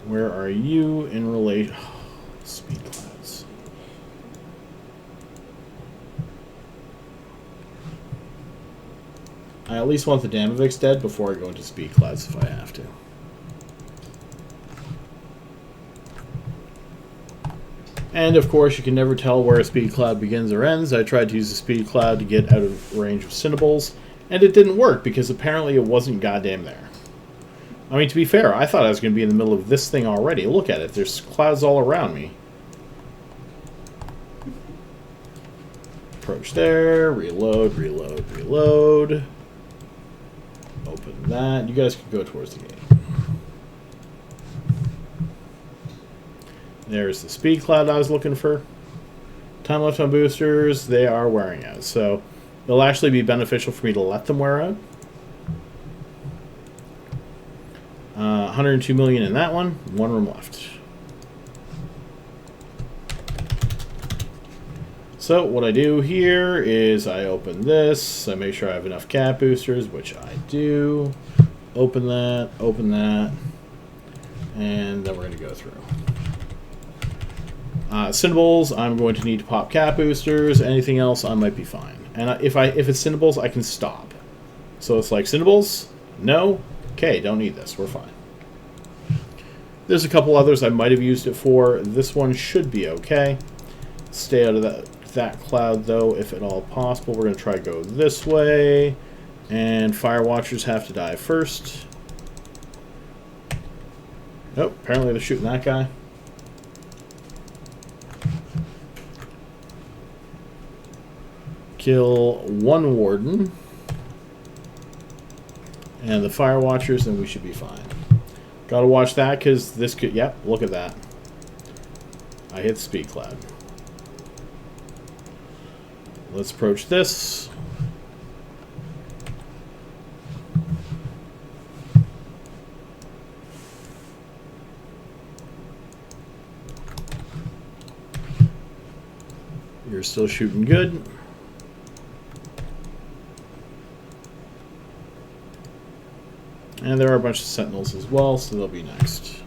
Where are you in relation? Oh, speed clouds. I at least want the Damavix dead before I go into speed clouds if I have to. And of course, you can never tell where a speed cloud begins or ends. I tried to use the speed cloud to get out of range of Cinnables, and it didn't work because apparently it wasn't goddamn there. I mean, to be fair, I thought I was going to be in the middle of this thing already. Look at it. There's clouds all around me. Approach there. Reload, reload, reload. Open that. You guys can go towards the gate. There's the speed cloud I was looking for. Time left on boosters. They are wearing out. So it'll actually be beneficial for me to let them wear out. 102 million in that one. 1 room left. So what I do here is I open this. I make sure I have enough cap boosters, which I do. Open that, and then we're going to go through. Cinnables, I'm going to need to pop cap boosters. Anything else, I might be fine. And if it's Cinnables, I can stop. So it's like Cinnables, no, okay, don't need this. We're fine. There's a couple others I might have used it for. This one should be okay. Stay out of that cloud, though, if at all possible. We're going to try to go this way. And Fire Watchers have to die first. Nope, apparently they're shooting that guy. Kill 1 Warden. And the Fire Watchers, and we should be fine. Gotta watch that, because this could... Yep, look at that. I hit Speed Cloud. Let's approach this. You're still shooting good. And there are a bunch of Sentinels as well, so they'll be next.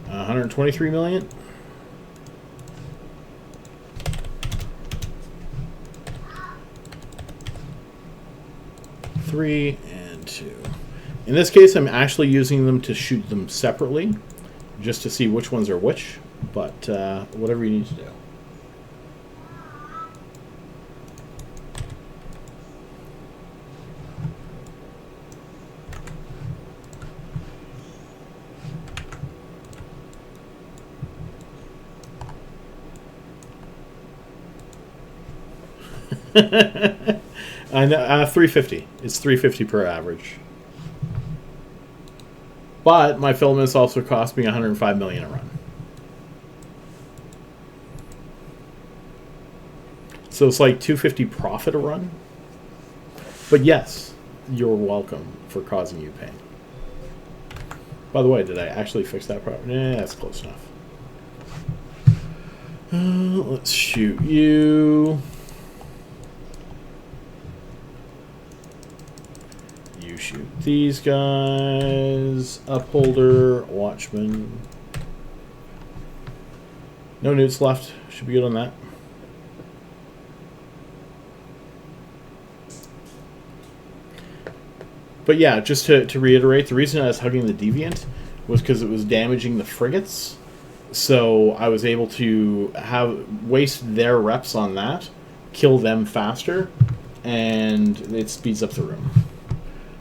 $123 million. Three and 2. In this case, I'm actually using them to shoot them separately, just to see which ones are which, but whatever you need to do. I know, 350. It's 350 per average. But my filaments also cost me 105 million a run. So it's like 250 profit a run. But yes, you're welcome for causing you pain. By the way, did I actually fix that problem? Yeah, that's close enough. Let's shoot you. Shoot these guys. Upholder, Watchman. No newts left. Should be good on that. But yeah, just to reiterate, the reason I was hugging the Deviant was because it was damaging the frigates. So I was able to waste their reps on that, kill them faster, and it speeds up the room.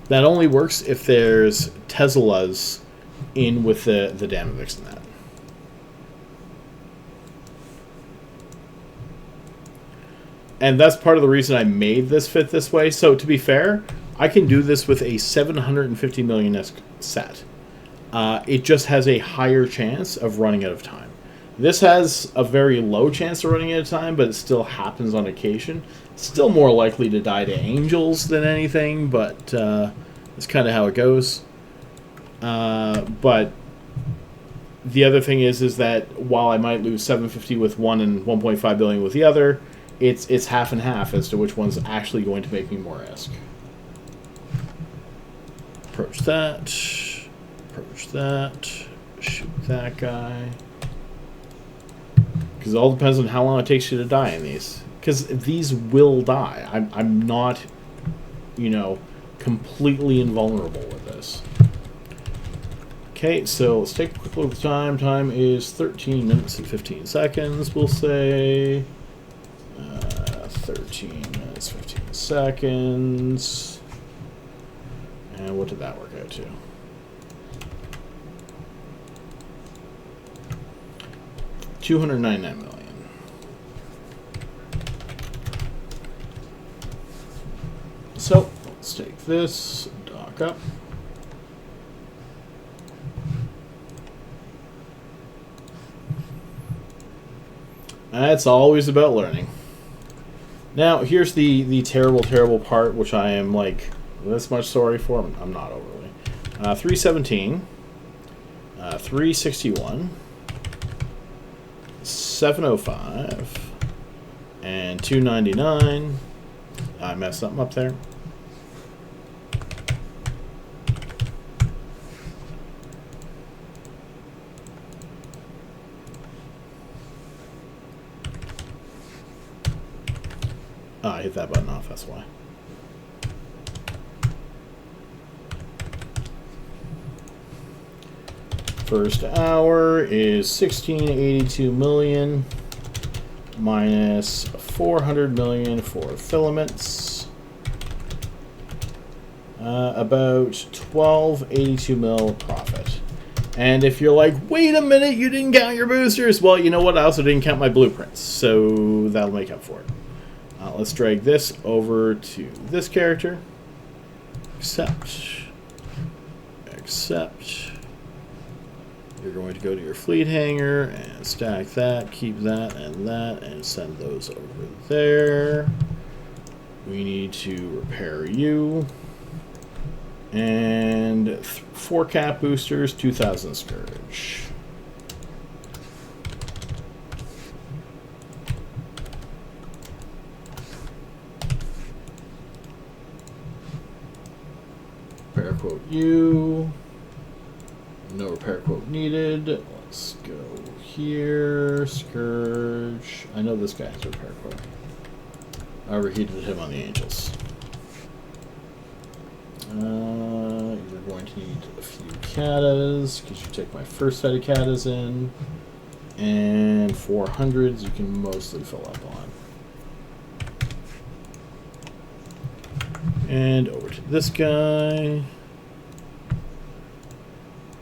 That only works if there's Teslas in with the Damavix in that. And that's part of the reason I made this fit this way. So to be fair, I can do this with a 750 million-esque set. It just has a higher chance of running out of time. This has a very low chance of running out of time, but it still happens on occasion. Still more likely to die to angels than anything, but that's kind of how it goes. But the other thing is that while I might lose 750 with one and 1.5 billion with the other, it's half and half as to which one's actually going to make me more risk. Approach that. Approach that. Shoot that guy. Because it all depends on how long it takes you to die in these. Because these will die. I'm not, you know, completely invulnerable with this. Okay, so let's take a quick look at the time. Time is 13 minutes and 15 seconds, we'll say. 13 minutes, 15 seconds. And what did that work out to? $299 million. So, let's take this, dock up. That's always about learning. Now, here's the terrible, terrible part, which I am, like, this much sorry for. I'm not overly. 317, 361, 705, and 299. I messed something up there. I hit that button off, that's why. First hour is 1682 million minus 400 million for filaments. About 1282 mil profit. And if you're like, wait a minute, you didn't count your boosters. Well, you know what? I also didn't count my blueprints, so that'll make up for it. Let's drag this over to this character. Accept. Accept. You're going to go to your fleet hangar and stack that, keep that, and send those over there. We need to repair you. And 4 cap boosters, 2000 Scourge. Repair quote you. No repair quote needed. Let's go here. Scourge. I know this guy has a repair quote. I overheated him on the Angels. You're going to need a few katas, because you take my first set of katas in. And 400s you can mostly fill up on. And over to this guy.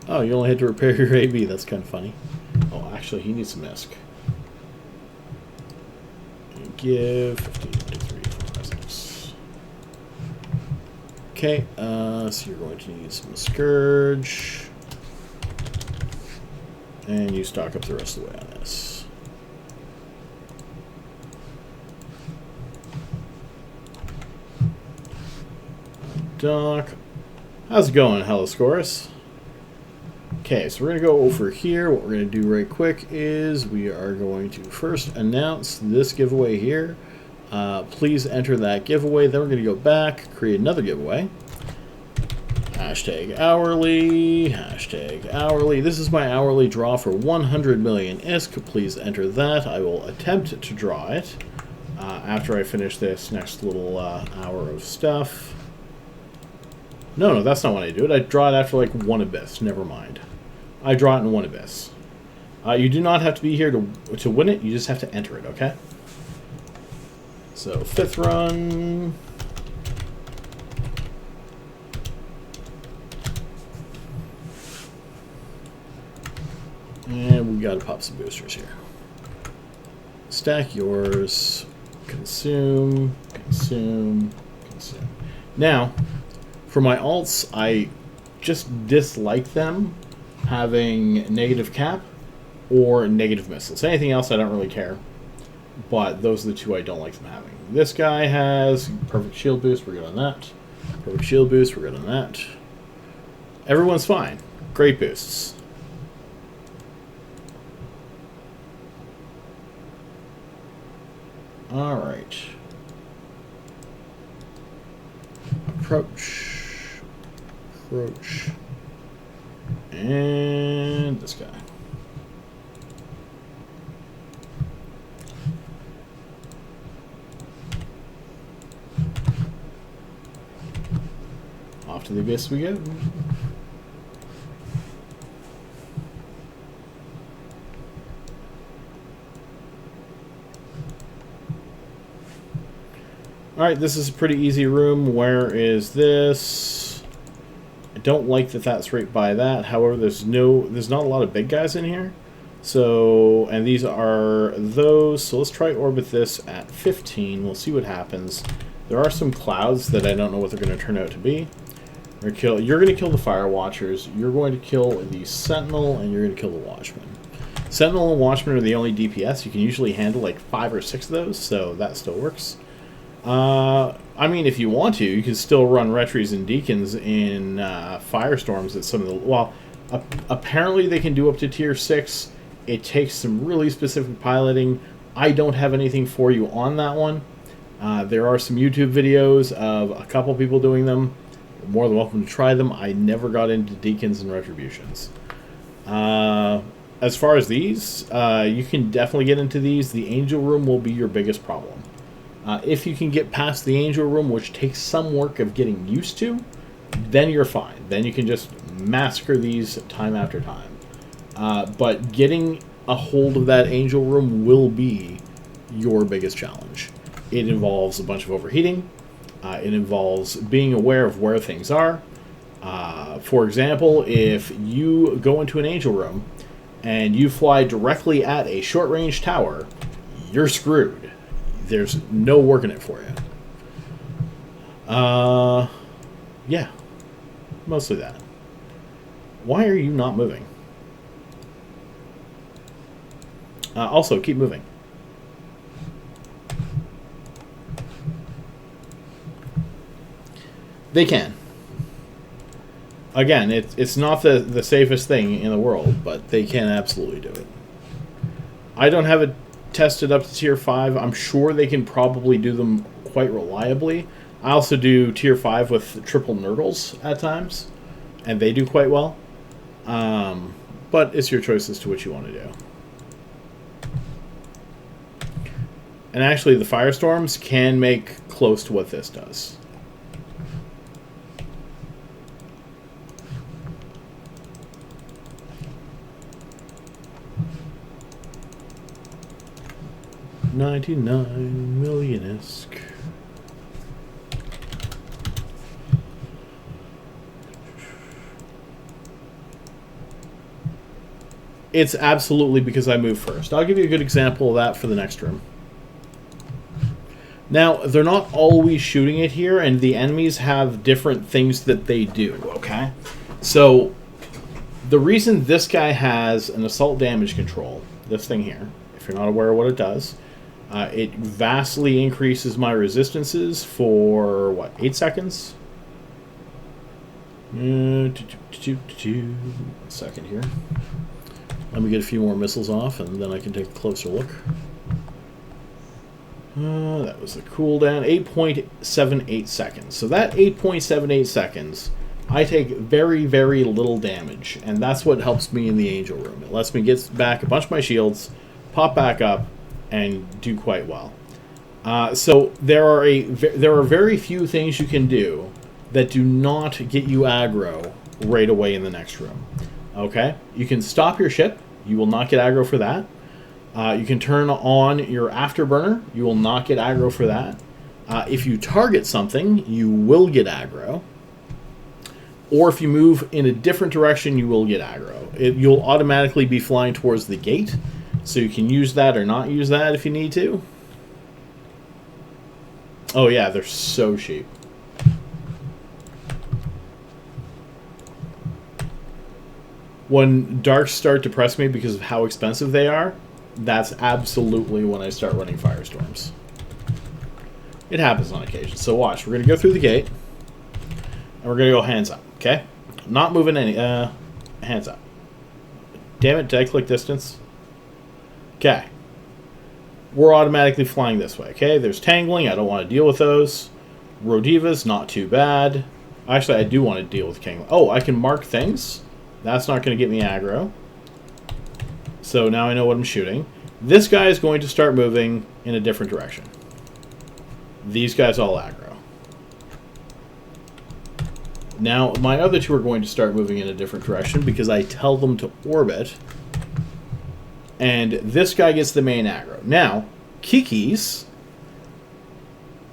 Oh, you only had to repair your AB. That's kind of funny. Oh, actually, he needs some misc. And give 15 to 3, 4, 5, 6. Okay, so you're going to need some Scourge. And you stock up the rest of the way on this. Doc. How's it going, Heloscorus? Okay, so we're going to go over here. What we're going to do right quick is we are going to first announce this giveaway here. Please enter that giveaway. Then we're going to go back, create another giveaway. Hashtag hourly. Hashtag hourly. This is my hourly draw for 100 million ISK. Please enter that. I will attempt to draw it after I finish this next little hour of stuff. No, that's not when I do it. I draw it after like one abyss. Never mind. I draw it in one abyss. You do not have to be here to win it. You just have to enter it, okay? So, 5th run. And we gotta pop some boosters here. Stack yours. Consume. Consume. Consume. Now, for my alts, I just dislike them having negative cap or negative missiles. Anything else, I don't really care. But those are the two I don't like them having. This guy has perfect shield boost. We're good on that. Perfect shield boost. We're good on that. Everyone's fine. Great boosts. All right. Approach. Approach. And this guy. Off to the abyss we go. Alright, this is a pretty easy room. Where is this? I don't like that that's right by that. However, there's not a lot of big guys in here. So, and these are those. So let's try orbit this at 15. We'll see what happens. There are some clouds that I don't know what they're going to turn out to be. You're going to kill the Fire Watchers. You're going to kill the Sentinel, and you're going to kill the Watchman. Sentinel and Watchman are the only DPS. You can usually handle like 5 or 6 of those, so that still works. I mean, if you want to, you can still run Retries and Deacons in Firestorms at some of the... Well, apparently they can do up to Tier 6. It takes some really specific piloting. I don't have anything for you on that one. There are some YouTube videos of a couple people doing them. You're more than welcome to try them. I never got into Deacons and Retributions. As far as these, you can definitely get into these. The Angel Room will be your biggest problem. If you can get past the Angel Room, which takes some work of getting used to, then you're fine. Then you can just massacre these time after time. But getting a hold of that Angel Room will be your biggest challenge. It involves a bunch of overheating. It involves being aware of where things are. For example, if you go into an Angel Room and you fly directly at a short-range tower, you're screwed. There's no working it for you. Yeah. Mostly that. Why are you not moving? Also, keep moving. They can. Again, it's not the safest thing in the world, but they can absolutely do it. I don't have it tested up to Tier 5. I'm sure they can probably do them quite reliably. I also do Tier 5 with triple Nurgles at times, and they do quite well. But it's your choice as to what you want to do. And actually, the Firestorms can make close to what this does. $99 million-esque. It's absolutely because I move first. I'll give you a good example of that for the next room. Now, they're not always shooting it here, and the enemies have different things that they do, okay? So, the reason this guy has an assault damage control, this thing here, if you're not aware of what it does, it vastly increases my resistances for, what, 8 seconds? 1 second here. Let me get a few more missiles off, and then I can take a closer look. That was the cooldown. 8.78 seconds. So that 8.78 seconds, I take very, very little damage, and that's what helps me in the Angel Room. It lets me get back a bunch of my shields, pop back up, and do quite well. So there are very few things you can do that do not get you aggro right away in the next room. Okay? You can stop your ship. You will not get aggro for that. You can turn on your afterburner. You will not get aggro for that. If you target something, you will get aggro. Or if you move in a different direction, you will get aggro. You'll automatically be flying towards the gate, so you can use that or not use that if you need to. Oh yeah, they're so cheap. When darks start to press me because of how expensive they are, that's absolutely when I start running Firestorms. It happens on occasion. So watch, we're going to go through the gate, and we're going to go hands up, okay? Not moving any, hands up. Damn it, did I click distance? Okay. we're automatically flying this way. Okay, there's Tangling. I don't want to deal with those. Rodivas, not too bad. Actually, I do want to deal with Tangling. Oh, I can mark things. That's not going to get me aggro. So now I know what I'm shooting. This guy is going to start moving in a different direction. These guys all aggro. Now, my other two are going to start moving in a different direction because I tell them to orbit. And this guy gets the main aggro. Now, Kikis.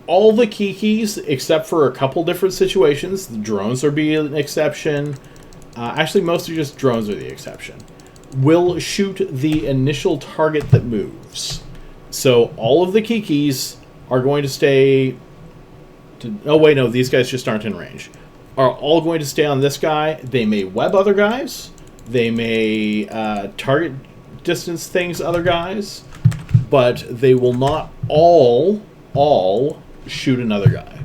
All the Kikis, except for a couple different situations. The drones are be an exception. Actually, mostly just drones are the exception. Will shoot the initial target that moves. So, all of the Kikis are going to stay... oh, wait, no. These guys just aren't in range. Are all going to stay on this guy. They may web other guys. They may target distance things other guys. But they will not all shoot another guy.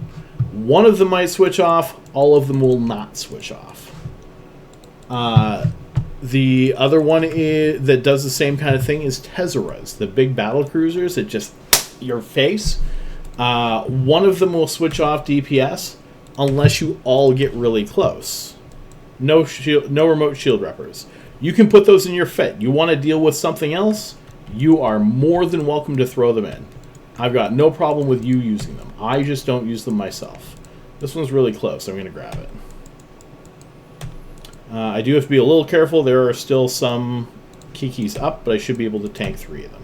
One of them might switch off. All of them will not switch off. The other one that does the same kind of thing is Tezzeras, the big battle cruisers that just your face. One of them will switch off DPS unless you all get really close. No remote shield reppers. You can put those in your fit. You want to deal with something else? You are more than welcome to throw them in. I've got no problem with you using them. I just don't use them myself. This one's really close. I'm going to grab it. I do have to be a little careful. There are still some Kikis up, but I should be able to tank 3 of them.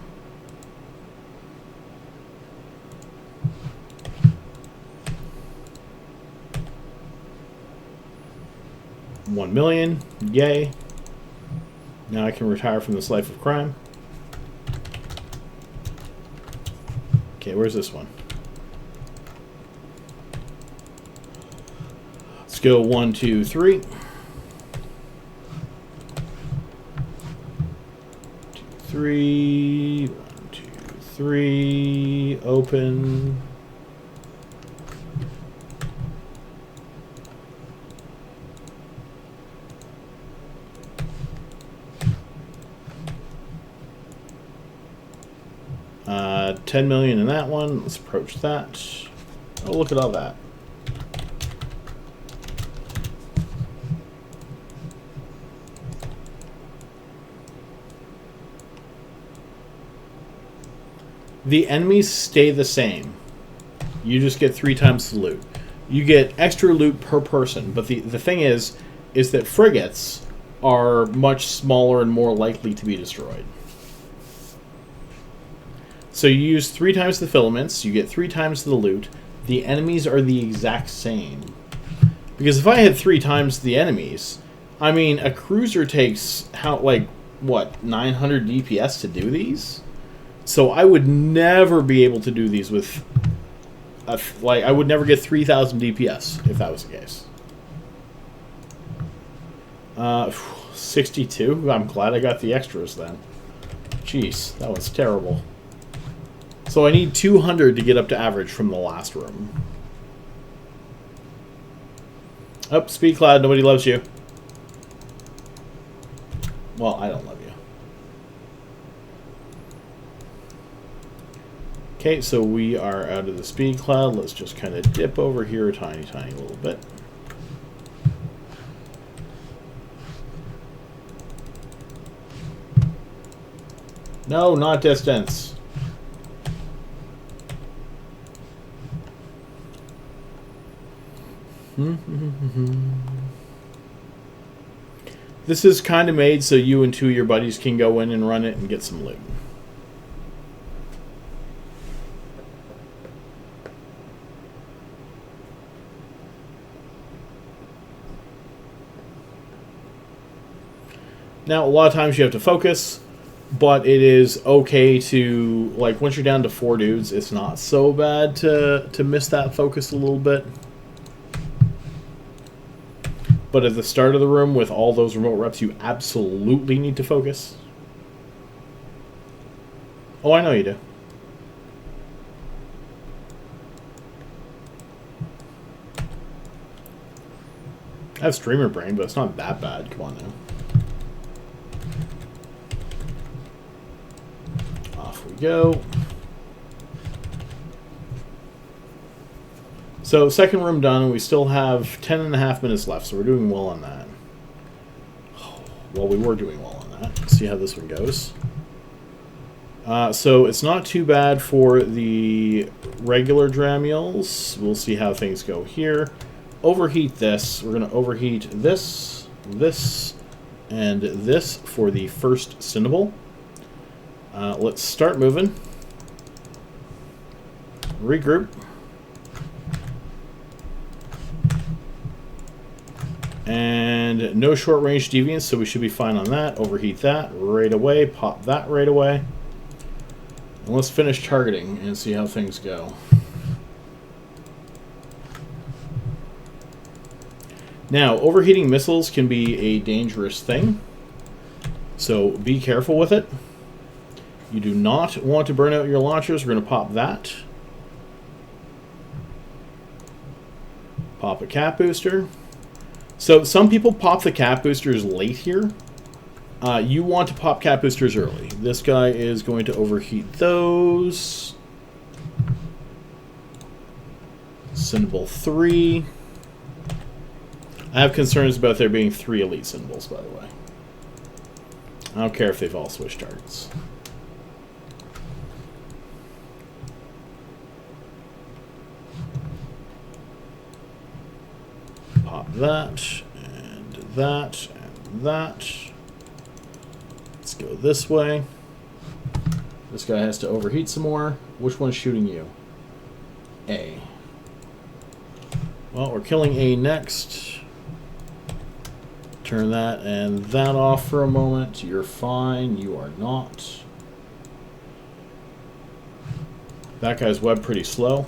$1 million. Yay. Now I can retire from this life of crime. Okay, where's this one? Let's go 1, 2, 3. 2, 3. 1, 2, 3. Open. $10 million in that one. Let's approach that. Oh, look at all that. The enemies stay the same. You just get 3 times the loot. You get extra loot per person, but the thing is that frigates are much smaller and more likely to be destroyed. So you use 3 times the filaments, you get 3 times the loot. The enemies are the exact same. Because if I had 3 times the enemies, I mean, a cruiser takes, 900 DPS to do these? So I would never be able to do these with, I would never get 3,000 DPS if that was the case. 62? I'm glad I got the extras then. Jeez, that was terrible. So I need 200 to get up to average from the last room. Oh, Speed Cloud, nobody loves you. Well, I don't love you. Okay, so we are out of the Speed Cloud. Let's just kind of dip over here a tiny little bit. No, not distance. This is kind of made so you and 2 of your buddies can go in and run it and get some loot. Now, a lot of times you have to focus, but it is okay to, like, once you're down to 4 dudes, it's not so bad to miss that focus a little bit. But at the start of the room, with all those remote reps, you absolutely need to focus. Oh, I know you do. I have streamer brain, but it's not that bad. Come on now. Off we go. So second room done, and we still have 10.5 minutes left, so we're doing well on that. Well, we were doing well on that. Let's see how this one goes. So it's not too bad for the regular Dramiels. We'll see how things go here. Overheat this. We're going to overheat this, this, and this for the first Cinnabal. Let's start moving. Regroup. And no short-range deviants, so we should be fine on that. Overheat that right away. Pop that right away. And let's finish targeting and see how things go. Now, overheating missiles can be a dangerous thing, so be careful with it. You do not want to burn out your launchers. We're going to pop that. Pop a cap booster. So some people pop the cap boosters late here. You want to pop cap boosters early. This guy is going to overheat those. Cinnabal 3. I have concerns about there being 3 elite Cinnabals, by the way. I don't care if they've all switched targets. Pop that, and that, and that. Let's go this way. This guy has to overheat some more. Which one's shooting you? A. Well, we're killing A next. Turn that and that off for a moment. You're fine. You are not. That guy's web pretty slow.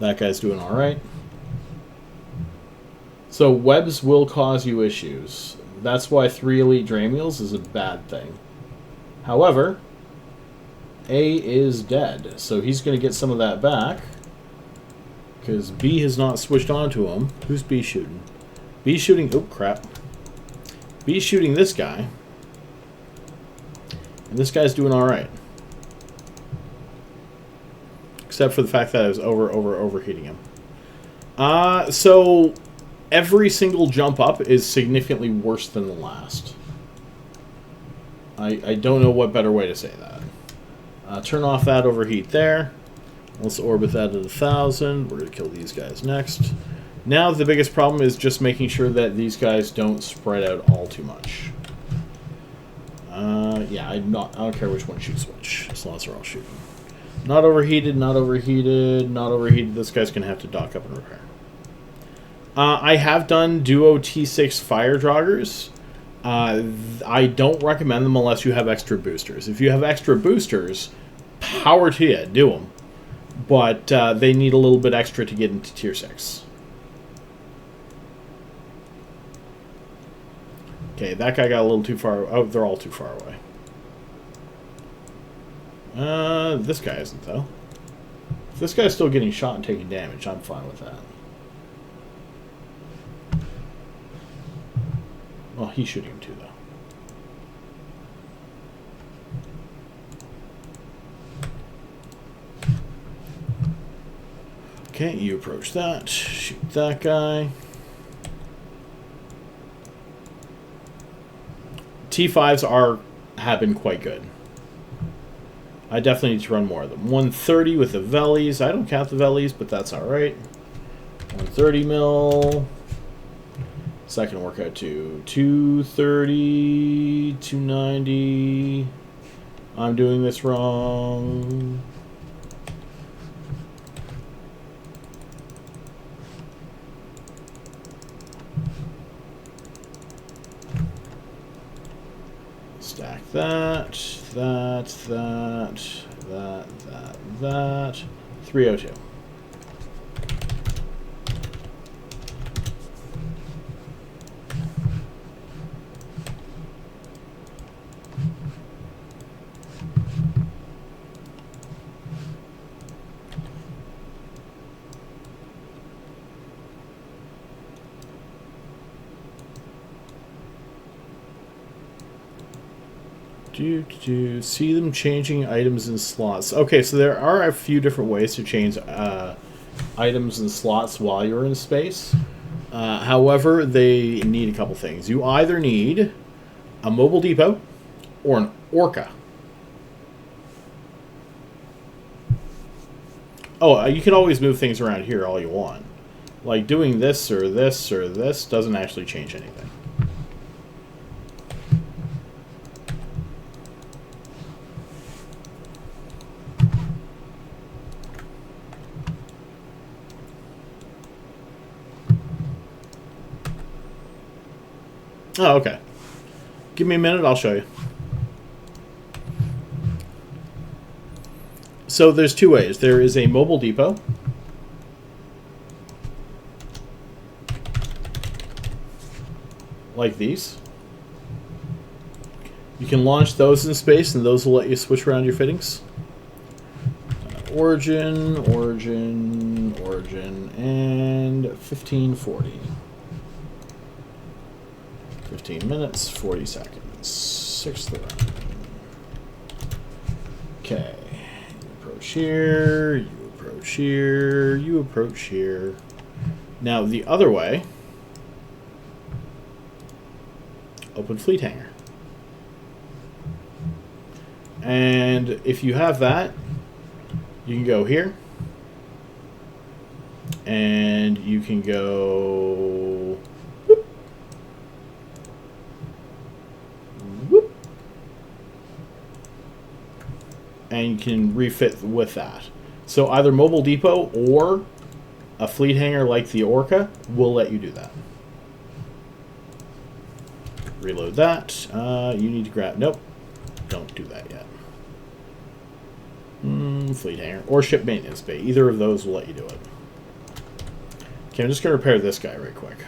That guy's doing all right. So webs will cause you issues. That's why 3 elite Dramiels is a bad thing. However, A is dead, so he's going to get some of that back. Because B has not switched onto him. Who's B shooting? B shooting... Oh, crap. B shooting this guy. And this guy's doing alright. Except for the fact that I was overheating him. So every single jump up is significantly worse than the last. I don't know what better way to say that. Turn off that overheat there. Let's orbit that at 1,000. We're going to kill these guys next. Now the biggest problem is just making sure that these guys don't spread out all too much. Yeah, I don't care which one shoots which, as long as they're all shooting. Not overheated, not overheated, not overheated. This guy's going to have to dock up and repair. I have done duo T6 fire joggers. I don't recommend them unless you have extra boosters. If you have extra boosters, power to you, do them. But they need a little bit extra to get into tier 6. Okay, that guy got a little too far. Oh, they're all too far away. This guy isn't, though. If this guy's still getting shot and taking damage, I'm fine with that. Well, he's shooting him too, though. Okay, you approach that. Shoot that guy. T5s have been quite good. I definitely need to run more of them. 130 with the Velis. I don't count the Velis, but that's alright. 130 mil. Second workout to 230, 290. I'm doing this wrong. Stack that, that, that, that, that, that. 302. See them changing items in slots. Okay, so there are a few different ways to change items and slots while you're in space. However, they need a couple things. You either need a mobile depot or an orca. Oh, you can always move things around here all you want. Like doing this or this or this doesn't actually change anything. Oh, okay. Give me a minute, I'll show you. So there's two ways. There is a mobile depot. Like these. You can launch those in space, and those will let you switch around your fittings. Origin, and 1540. 15 minutes, 40 seconds. Sixth round. Okay. You approach here, you approach here, you approach here. Now, the other way, open fleet hangar. And if you have that, you can go here. And you can go... and you can refit with that. So either mobile depot or a fleet hangar like the Orca will let you do that. Reload that. You need to grab... Nope. Don't do that yet. Fleet hangar. Or ship maintenance bay. Either of those will let you do it. Okay, I'm just going to repair this guy right quick.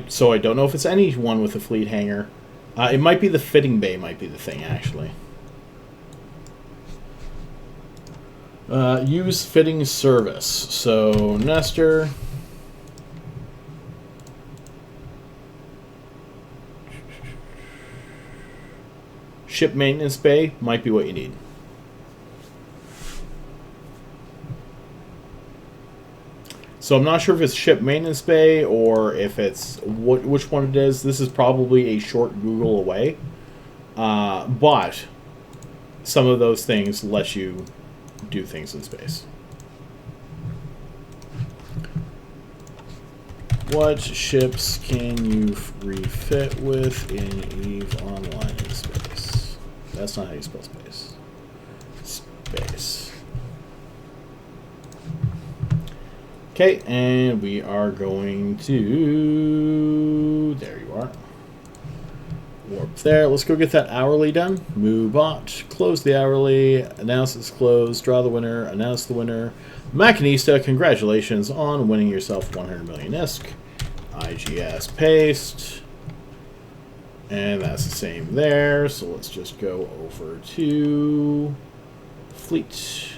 So I don't know if it's anyone with a fleet hangar. It might be the fitting bay might be the thing, actually. Use fitting service. So, Nestor. Ship maintenance bay might be what you need. So I'm not sure if it's ship maintenance bay or if it's which one it is. This is probably a short Google away. But some of those things let you do things in space. What ships can you refit with in EVE Online in space? That's not how you spell space. Space. Okay, and we are going to... There you are. Warp there. Let's go get that hourly done. Move bot. Close the hourly. Announce it's closed. Draw the winner. Announce the winner. Machinista, congratulations on winning yourself 100 million ISK. IGS paste. And that's the same there. So let's just go over to fleet.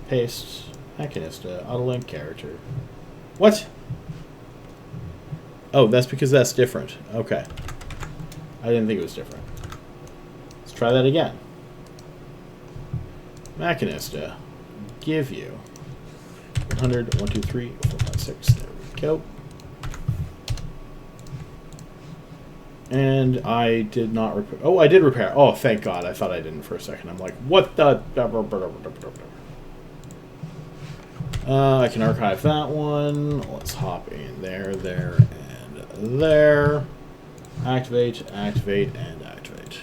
Paste. Machinista, autolink character. What? Oh, that's because that's different. Okay. I didn't think it was different. Let's try that again. Machinista, give you 100, 1, 2, 3, 4, 5, 6. There we go. And I did not repair. Oh, I did repair. Oh, thank God. I thought I didn't for a second. I'm like, what the... I can archive that one. Let's hop in there, and there. Activate, activate, and activate.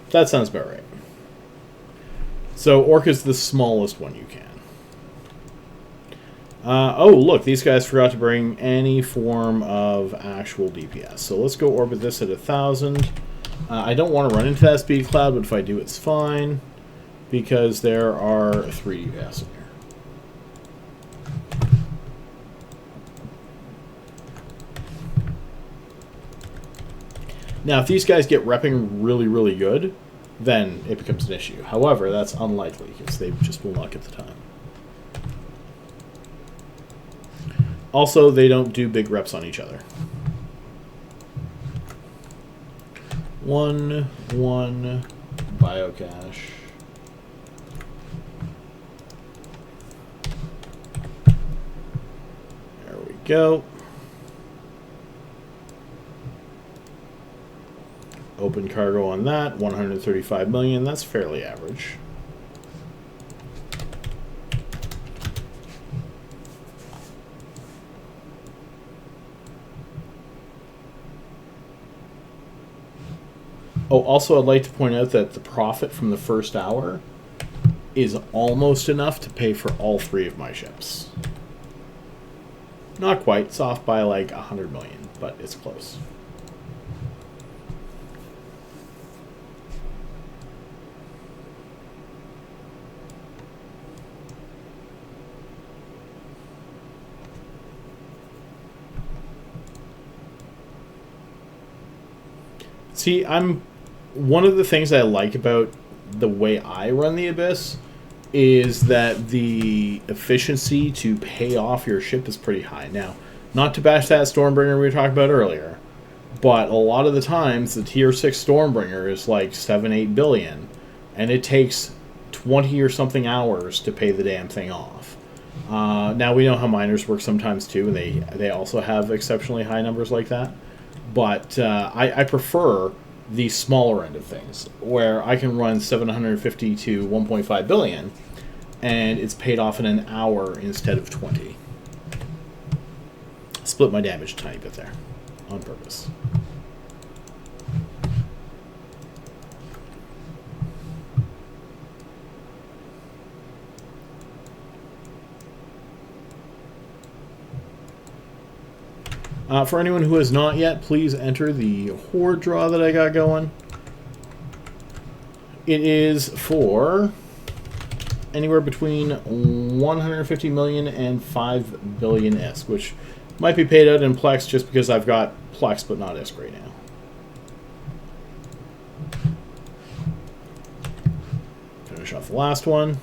That sounds about right. So Orca's the smallest one you can. Oh, look, these guys forgot to bring any form of actual DPS. So let's go orbit this at 1,000. I don't want to run into that speed cloud, but if I do, it's fine. Because there are 3 DPS in here. Now, if these guys get repping really, really good, then it becomes an issue. However, that's unlikely, because they just will not get the time. Also, they don't do big reps on each other. 1, Biocash. There we go. Open cargo on that, 135 million. That's fairly average. Oh, also, I'd like to point out that the profit from the first hour is almost enough to pay for all 3 of my ships. Not quite. It's off by like 100 million, but it's close. See, one of the things I like about the way I run the Abyss is that the efficiency to pay off your ship is pretty high. Now, not to bash that Stormbringer we were talking about earlier, but a lot of the times the tier 6 Stormbringer is like 7-8 billion, and it takes 20 or something hours to pay the damn thing off. Now, we know how miners work sometimes too, and they also have exceptionally high numbers like that. But I prefer the smaller end of things, where I can run 750 to 1.5 billion, and it's paid off in an hour instead of 20. Split my damage a tiny bit there, on purpose. For anyone who has not yet, please enter the Horde draw that I got going. It is for anywhere between 150 million and 5 billion ISK, which might be paid out in Plex just because I've got Plex but not ISK right now. Finish off the last one.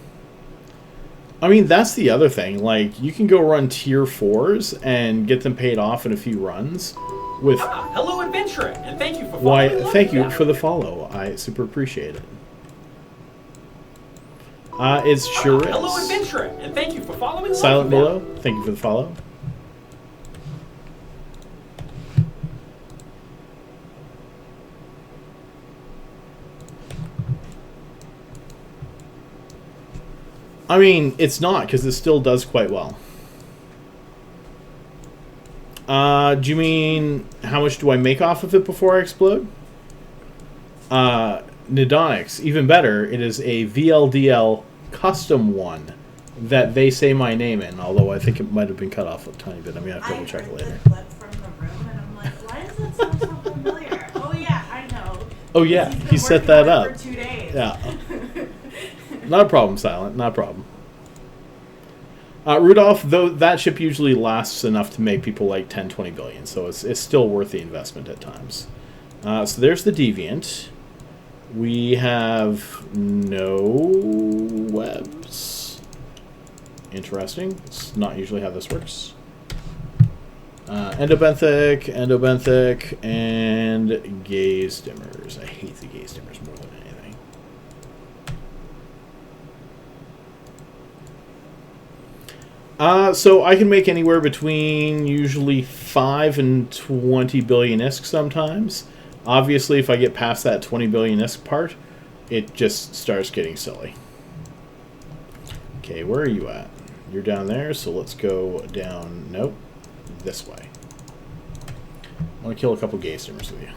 I mean, that's the other thing. Like, you can go run tier 4s and get them paid off in a few runs with... hello, adventurer, and thank you for following. Why, thank you for the follow. I super appreciate it. It sure is. Hello, adventurer, and thank you for following. Silent Willow, thank you for the follow. I mean, it's not, because it still does quite well. Do you mean, how much do I make off of it before I explode? Nidonics, even better, it is a VLDL custom one that they say my name in, although I think it might have been cut off a tiny bit. I'm going to have to double check it later. I heard the clip from the room, and I'm like, why does that sound so familiar? Oh, yeah, I know. Oh, yeah, he set that up. For 2 days. Yeah. Not a problem, Silent, not a problem. Rudolph, though, that ship usually lasts enough to make people like 10, 20 billion, so it's still worth the investment at times. So there's the Deviant. We have no webs. Interesting. It's not usually how this works. Endobenthic, and gaze dimmers. I hate the gaze dimmers more than anything. So I can make anywhere between usually 5 and 20 billion ISK sometimes. Obviously, if I get past that 20 billion ISK part, it just starts getting silly. Okay, where are you at? You're down there, so let's go down, nope, this way. I want to kill a couple gaze dimmers with you.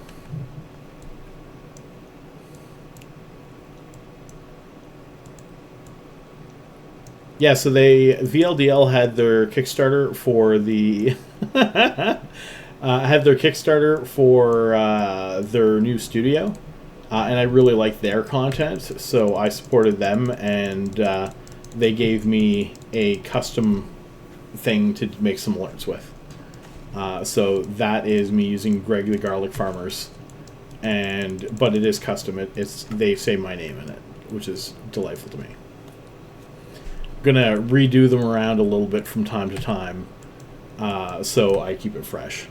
Yeah, so VLDL had their Kickstarter for the their new studio, and I really liked their content, so I supported them, and they gave me a custom thing to make some alerts with. So that is me using Greg the Garlic Farmers, but it is custom. They say my name in it, which is delightful to me. Gonna redo them around a little bit from time to time, So I keep it fresh.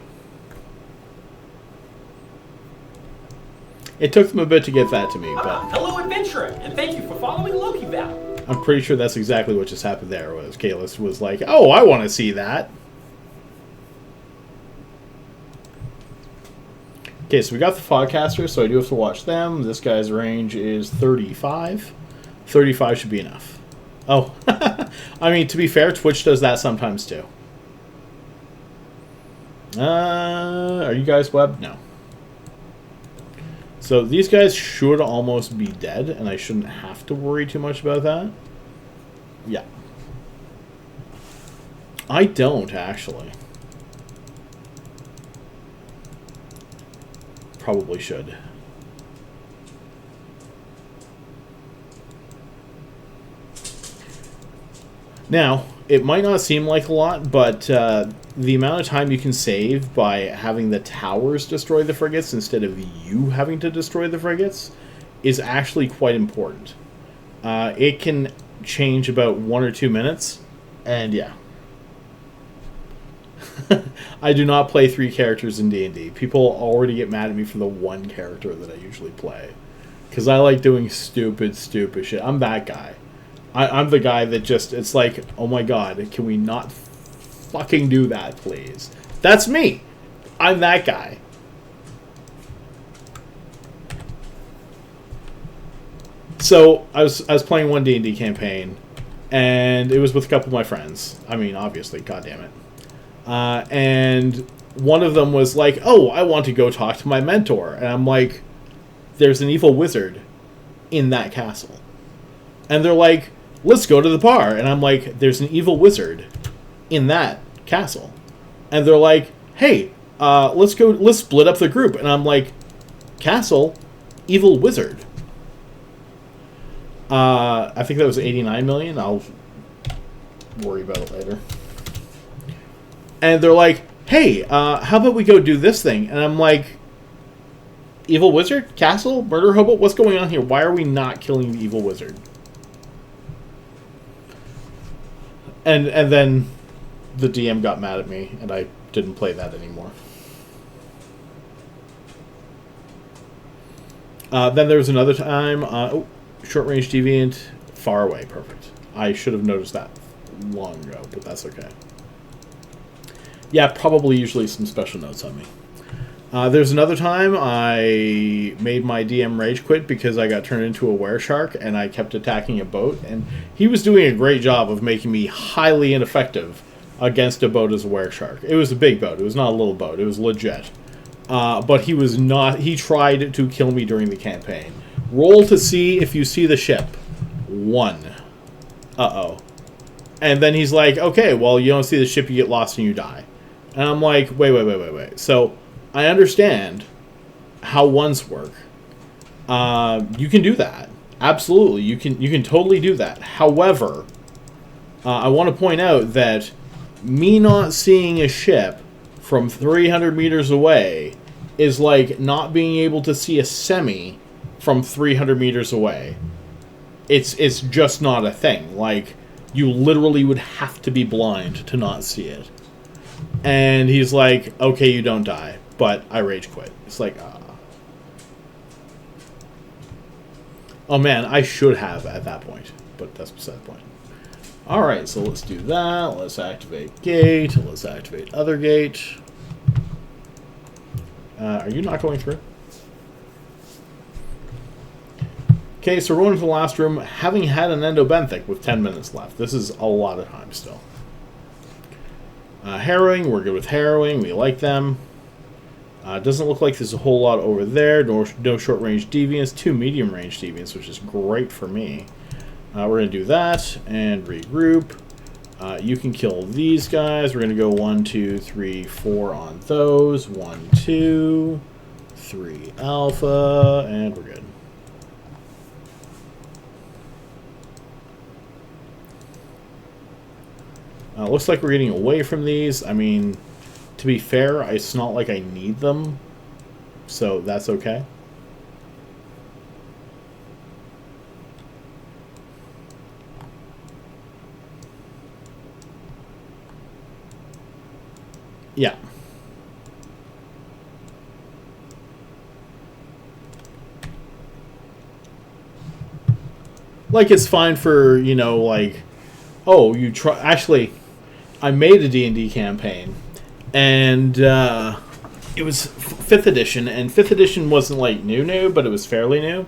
It took them a bit to get that to me, but Hello, adventurer, and thank you for following Loki Val. I'm pretty sure that's exactly what just happened there. Was Kalis was like, "Oh, I want to see that." Okay, so we got the Fogcasters, so I do have to watch them. This guy's range is 35. 35 should be enough. Oh, I mean, to be fair, Twitch does that sometimes too. Are you guys web? No. So these guys should almost be dead, and I shouldn't have to worry too much about that. Yeah. I don't, actually. Probably should. Now, it might not seem like a lot, but the amount of time you can save by having the towers destroy the frigates instead of you having to destroy the frigates is actually quite important. It can change about 1 or 2 minutes, and yeah. I do not play 3 characters in D&D. People already get mad at me for the 1 character that I usually play. Because I like doing stupid shit. I'm that guy. I'm the guy that just, it's like, oh my god, can we not fucking do that, please? That's me! I'm that guy. So, I was playing one D&D campaign, and it was with a couple of my friends. I mean, obviously, goddammit. And one of them was like, oh, I want to go talk to my mentor. And I'm like, there's an evil wizard in that castle. And they're like, let's go to the bar. And I'm like, there's an evil wizard in that castle. And they're like, hey, let's split up the group. And I'm like, castle, evil wizard. I think that was 89 million. I'll worry about it later. And they're like, hey, how about we go do this thing? And I'm like, evil wizard? Castle? Murder hobo? What's going on here? Why are we not killing the evil wizard? And then the DM got mad at me, and I didn't play that anymore. Then there was another time, short-range deviant, far away, perfect. I should have noticed that long ago, but that's okay. Yeah, probably usually some special notes on me. There's another time I made my DM rage quit because I got turned into a wereshark and I kept attacking a boat, and he was doing a great job of making me highly ineffective against a boat as a wereshark. It was a big boat. It was not a little boat. It was legit. But he was not... He tried to kill me during the campaign. Roll to see if you see the ship. 1. Uh-oh. And then he's like, okay, well, you don't see the ship, you get lost and you die. And I'm like, wait. So, I understand how ones work. You can do that. Absolutely. You can totally do that. However, I want to point out that me not seeing a ship from 300 meters away is like not being able to see a semi from 300 meters away. It's just not a thing. Like, you literally would have to be blind to not see it. And he's like, okay, you don't die, but I rage quit. It's like, oh man, I should have at that point, but that's beside the point. Alright, so let's do that. Let's activate gate. Let's activate other gate. Are you not going through? Okay, so we're going to the last room, having had an endobenthic with 10 minutes left. This is a lot of time still. Harrowing, we're good with harrowing. We like them. Doesn't look like there's a whole lot over there. No short-range deviants. 2 medium-range deviants, which is great for me. We're going to do that and regroup. You can kill these guys. We're going to go 1, 2, 3, 4 on those. 1, 2, 3 alpha, and we're good. Looks like we're getting away from these. I mean, to be fair, it's not like I need them, so that's okay. Yeah. Like, it's fine for, you know, like, oh, you try. Actually, I made a D&D campaign, and it was 5th edition, and 5th edition wasn't, like, new, but it was fairly new.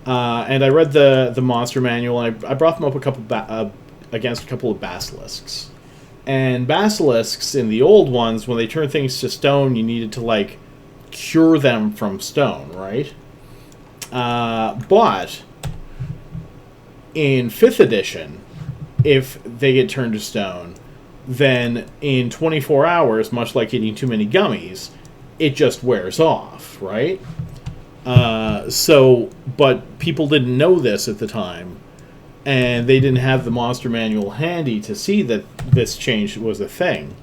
And I read the monster manual, and I brought them up against a couple of basilisks. And basilisks, in the old ones, when they turn things to stone, you needed to, like, cure them from stone, right? But in 5th edition, if they get turned to stone, then in 24 hours, much like eating too many gummies, it just wears off, right? But people didn't know this at the time, and they didn't have the monster manual handy to see that this change was a thing.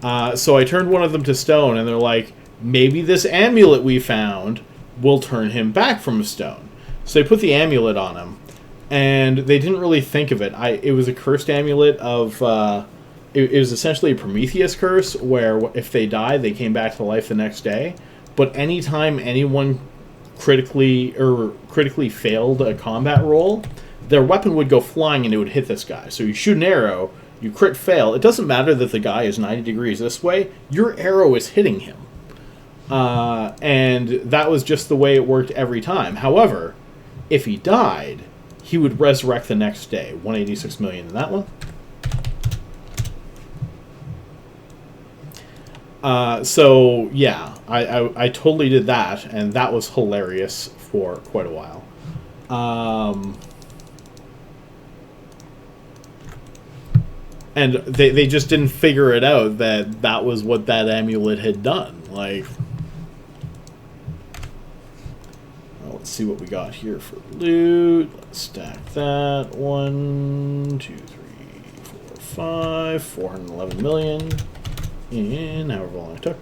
So I turned one of them to stone, and they're like, maybe this amulet we found will turn him back from stone. So they put the amulet on him, and they didn't really think of it. It was a cursed amulet of... it was essentially a Prometheus curse, where if they died, they came back to life the next day. But anytime anyone critically failed a combat roll, their weapon would go flying and it would hit this guy. So you shoot an arrow, you crit fail. It doesn't matter that the guy is 90 degrees this way. Your arrow is hitting him. And that was just the way it worked every time. However, if he died, he would resurrect the next day. 186 million in that one. So yeah, I totally did that, and that was hilarious for quite a while. And they just didn't figure it out that was what that amulet had done. Like, well, let's see what we got here for loot. Let's stack that. 1, 2, 3, 4, 5, 411 million. And however long it took.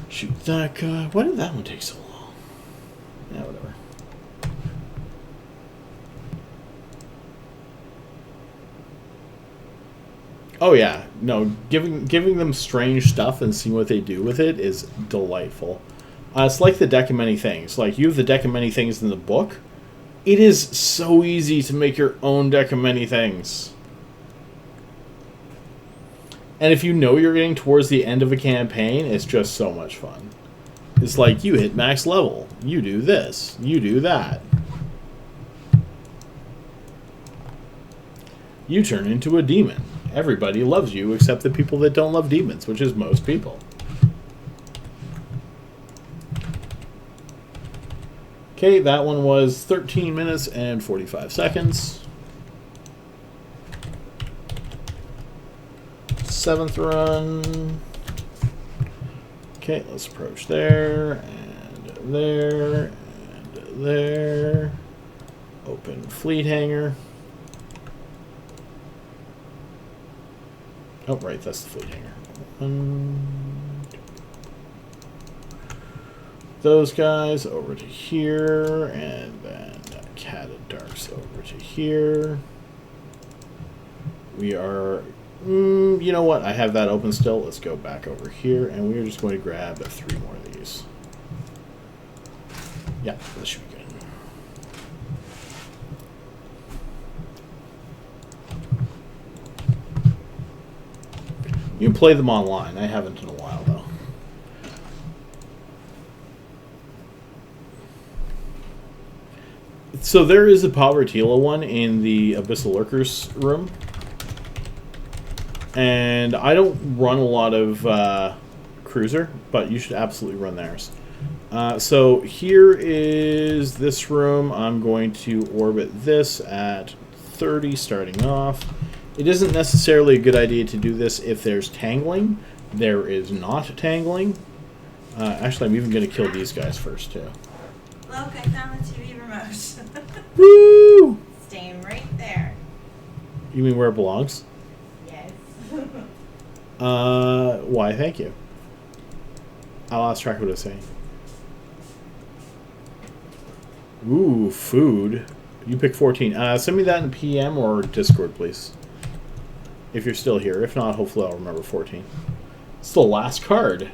Shoot that guy. Why did that one take so long? Yeah, whatever. Oh yeah, no, giving them strange stuff and seeing what they do with it is delightful. It's like the deck of many things. Like, you have the deck of many things in the book. It is so easy to make your own deck of many things. And if you know you're getting towards the end of a campaign, it's just so much fun. It's like, you hit max level. You do this. You do that. You turn into a demon. Everybody loves you except the people that don't love demons, which is most people. Okay, that one was 13 minutes and 45 seconds. 7th run. Okay, let's approach there, and there, and there. Open fleet hangar. Oh, right, that's the fleet hangar. Those guys over to here, and then Cat of Darks over to here. We are... you know what? I have that open still. Let's go back over here, and we're just going to grab 3 more of these. Yeah, this should be good. You can play them online. I haven't in a while, though. So there is a Palvertila one in the Abyssal Lurkers room. And I don't run a lot of Cruiser, but you should absolutely run theirs. So here is this room. I'm going to orbit this at 30 starting off. It isn't necessarily a good idea to do this if there's tangling. There is not tangling. Actually, I'm even going to kill these guys first, too. Look, I found the TV remote. Woo! Staying right there. You mean where it belongs? Yes. Why, thank you. I lost track of what I was saying. Ooh, food. You pick 14. Send me that in PM or Discord, please. if you're still here. If not, hopefully I'll remember 14. It's the last card.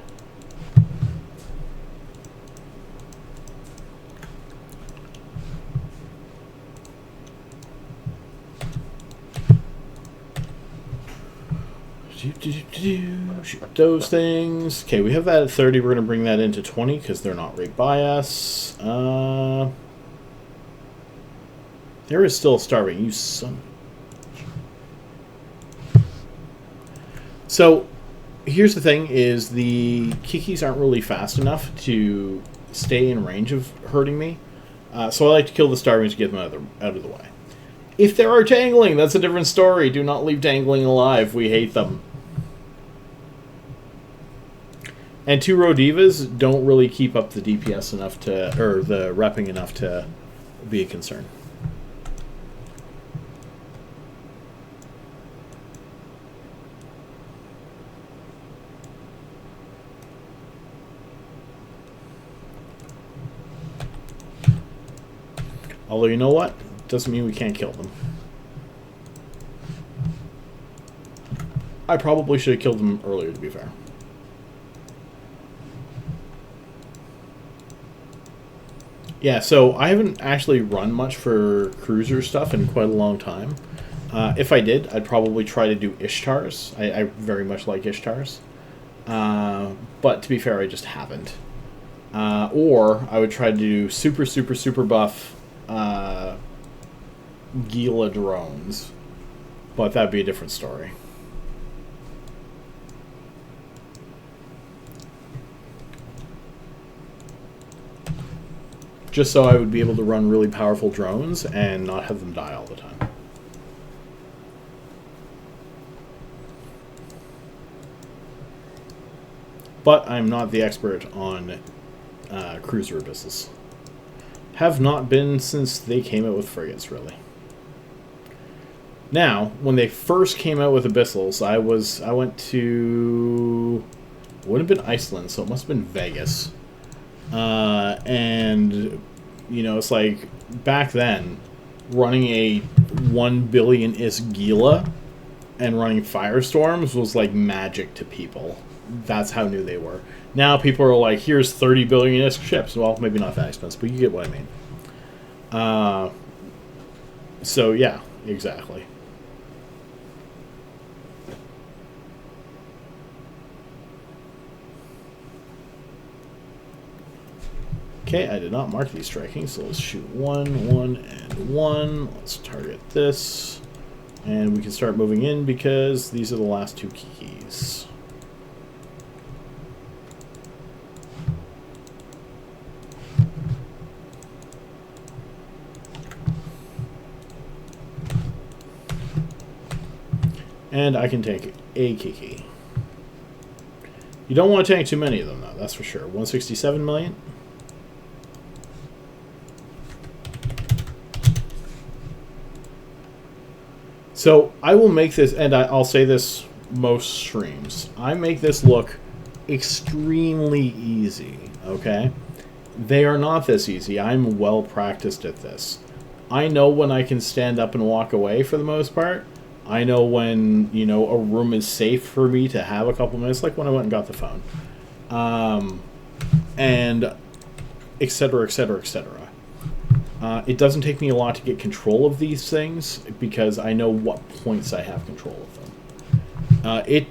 Shoot those things. Okay, we have that at 30. We're going to bring that into 20 because they're not right by us. There is still starving. You son. So, here's the thing: is the Kikis aren't really fast enough to stay in range of hurting me. So I like to kill the starving to get them out of the way. If there are tangling, that's a different story. Do not leave tangling alive. We hate them. And 2-row divas don't really keep up the DPS enough to, or the repping enough to be a concern. Although, you know what? Doesn't mean we can't kill them. I probably should have killed them earlier, to be fair. Yeah, so I haven't actually run much for cruiser stuff in quite a long time. If I did, I'd probably try to do Ishtars. I very much like Ishtars. But to be fair, I just haven't. Or I would try to do super, super, super buff Gila drones. But that'd be a different story. Just so I would be able to run really powerful drones and not have them die all the time. But I'm not the expert on cruiser abysses. Have not been since they came out with frigates, really. Now, when they first came out with abyssals, I went to... It would have been Iceland, so it must have been Vegas. And, you know, it's like, back then, running a 1 billion ISK Gila and running Firestorms was like magic to people. That's how new they were. Now people are like, here's 30 billion ISK ships. Well, maybe not that expensive, but you get what I mean. So, yeah, exactly. Okay, I did not mark these striking, so let's shoot 1, 1, and 1. Let's target this. And we can start moving in because these are the last 2 keys. And I can tank a Kiki. You don't want to tank too many of them, though, that's for sure. 167 million. So I will make this, and I'll say this most streams, I make this look extremely easy, okay? They are not this easy. I'm well practiced at this. I know when I can stand up and walk away for the most part. I know when, you know, a room is safe for me to have a couple minutes, like when I went and got the phone. And et cetera, et cetera, et cetera. It doesn't take me a lot to get control of these things because I know what points I have control of them. It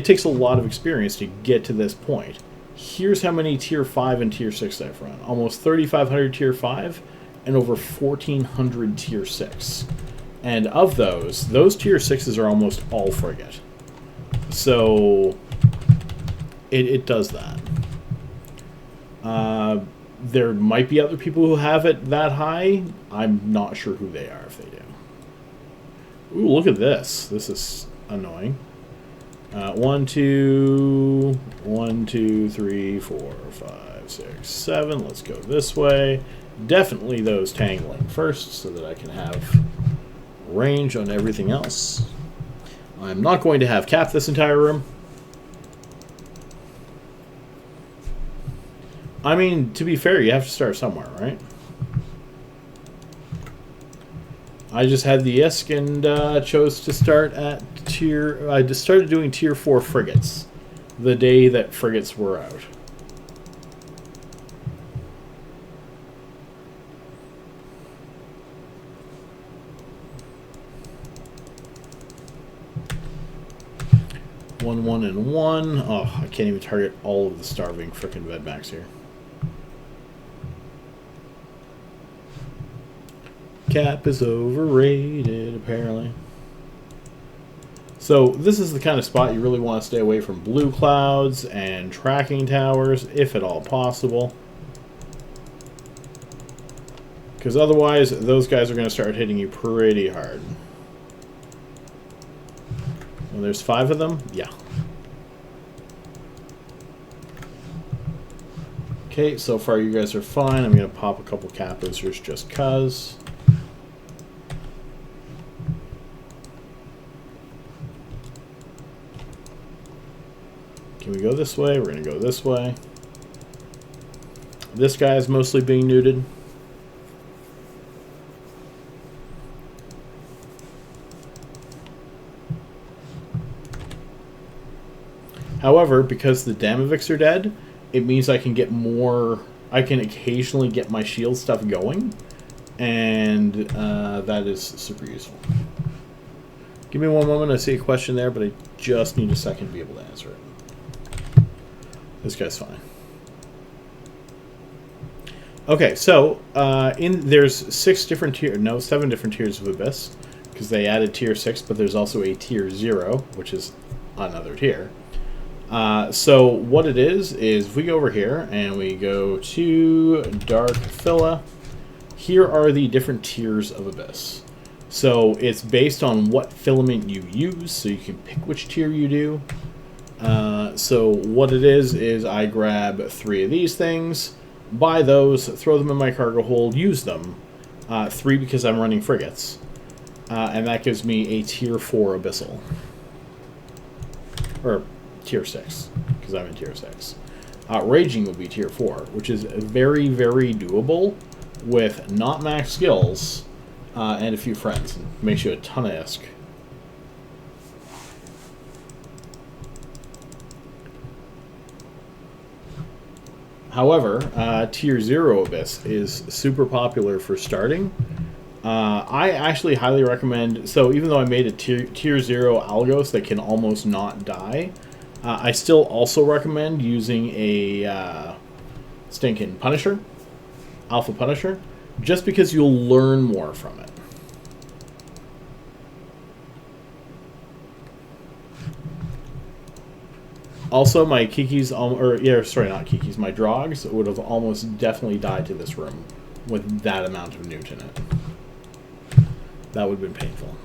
takes a lot of experience to get to this point. Here's how many Tier 5 and Tier 6 I've run. Almost 3,500 Tier 5 and over 1,400 Tier 6. And of those Tier 6s are almost all frigate. So it does that. There might be other people who have it that high. I'm not sure who they are if they do. Ooh, look at this. This is annoying. 1, 2, 3, 4, 5, 6, 7. Let's go this way. Definitely those tangling first so that I can have range on everything else. I'm not going to have cap this entire room. I mean, to be fair, you have to start somewhere, right? I just had the ISK and chose to start at tier... I just started doing tier 4 frigates the day that frigates were out. One, and 1. Oh, I can't even target all of the starving frickin' Vedmax here. Cap is overrated, apparently. So, this is the kind of spot you really want to stay away from blue clouds and tracking towers, if at all possible. Because otherwise, those guys are going to start hitting you pretty hard. Well, there's 5 of them? Yeah. Okay, so far you guys are fine. I'm going to pop a couple cap boosters just cuz. Can we go this way? We're going to go this way. This guy is mostly being neuted. However, because the Damaviks are dead, it means I can get more... I can occasionally get my shield stuff going. And that is super useful. Give me one moment. I see a question there, but I just need a second to be able to answer it. This guy's fine. Okay, so there's 7 different tiers of Abyss, because they added tier 6, but there's also a tier 0, which is another tier. So what it is if we go over here and we go to Dark Phila, here are the different tiers of Abyss. So it's based on what filament you use, so you can pick which tier you do. So what it is I grab 3 of these things, buy those, throw them in my cargo hold, use them. 3 because I'm running frigates. And that gives me a tier 4 Abyssal. Or tier 6, because I'm in tier 6. Raging will be tier 4, which is very, very doable with not max skills and a few friends. And makes you a ton of ISK. However, tier 0 Abyss is super popular for starting. I actually highly recommend... So even though I made a tier 0 Algos that can almost not die, I still also recommend using a stinking Punisher, Alpha Punisher, just because you'll learn more from it. Also, my Kikis, not Kikis, my Drogs would have almost definitely died to this room with that amount of newt in it. That would have been painful.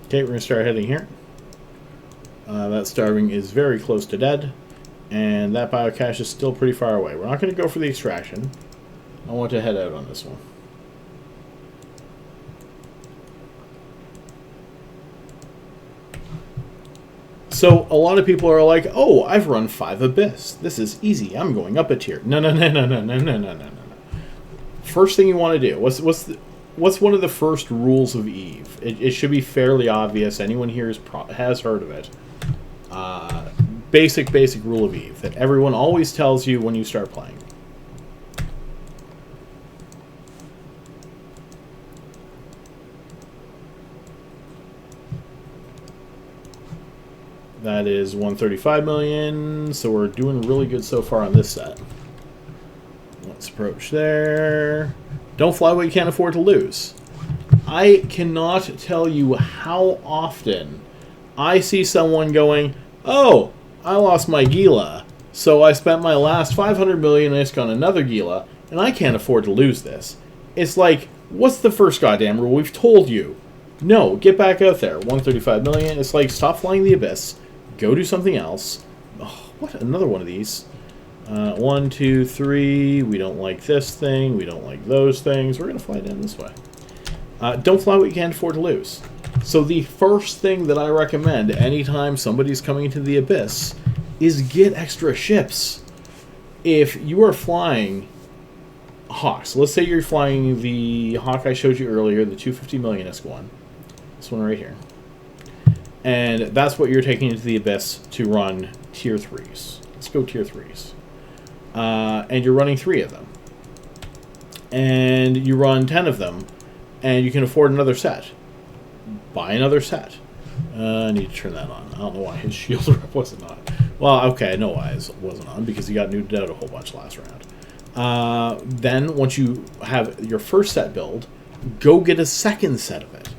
Okay, we're going to start heading here. That starving is very close to dead, and that biocache is still pretty far away. We're not going to go for the extraction. I want to head out on this one. So, a lot of people are like, oh, I've run 5 Abyss. This is easy. I'm going up a tier. No. First thing you want to do, what's one of the first rules of Eve? It should be fairly obvious. Anyone here has heard of it. Basic rule of Eve that everyone always tells you when you start playing. That is 135 million, so we're doing really good so far on this set. Let's approach there. Don't fly what you can't afford to lose. I cannot tell you how often I see someone going, oh, I lost my Gila, so I spent my last 500 million ISK on another Gila, and I can't afford to lose this. It's like, what's the first goddamn rule? We've told you. No, get back out there. 135 million. It's like, stop flying the Abyss. Go do something else. Oh, what? Another one of these. 1, 2, 3. We don't like this thing. We don't like those things. We're going to fly down this way. Don't fly what you can't afford to lose. So the first thing that I recommend anytime somebody's coming into the Abyss is get extra ships. If you are flying Hawks, let's say you're flying the Hawk I showed you earlier, the 250 millionist one, this one right here, and that's what you're taking into the Abyss to run tier 3s. Let's go tier 3s. And you're running 3 of them. And you run 10 of them, and you can afford another set. Buy another set. I need to turn that on. I don't know why his shield rep wasn't on. Well, okay, I know why it wasn't on, because he got nuked out a whole bunch last round. Then, once you have your first set build, go get a second set of it.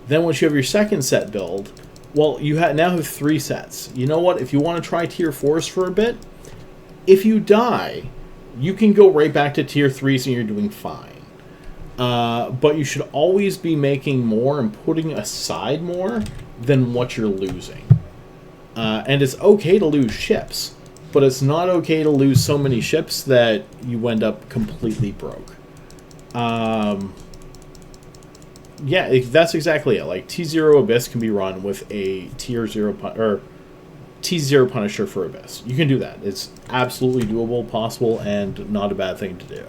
Then, once you have your second set build, well, you now have 3 sets. You know what? If you want to try tier 4s for a bit, if you die, you can go right back to tier 3s and you're doing fine. But you should always be making more and putting aside more than what you're losing. And it's okay to lose ships, but it's not okay to lose so many ships that you end up completely broke. Yeah, that's exactly it. Like, T0 Abyss can be run with a tier 0 or T0 Punisher for Abyss. You can do that. It's absolutely doable, possible, and not a bad thing to do.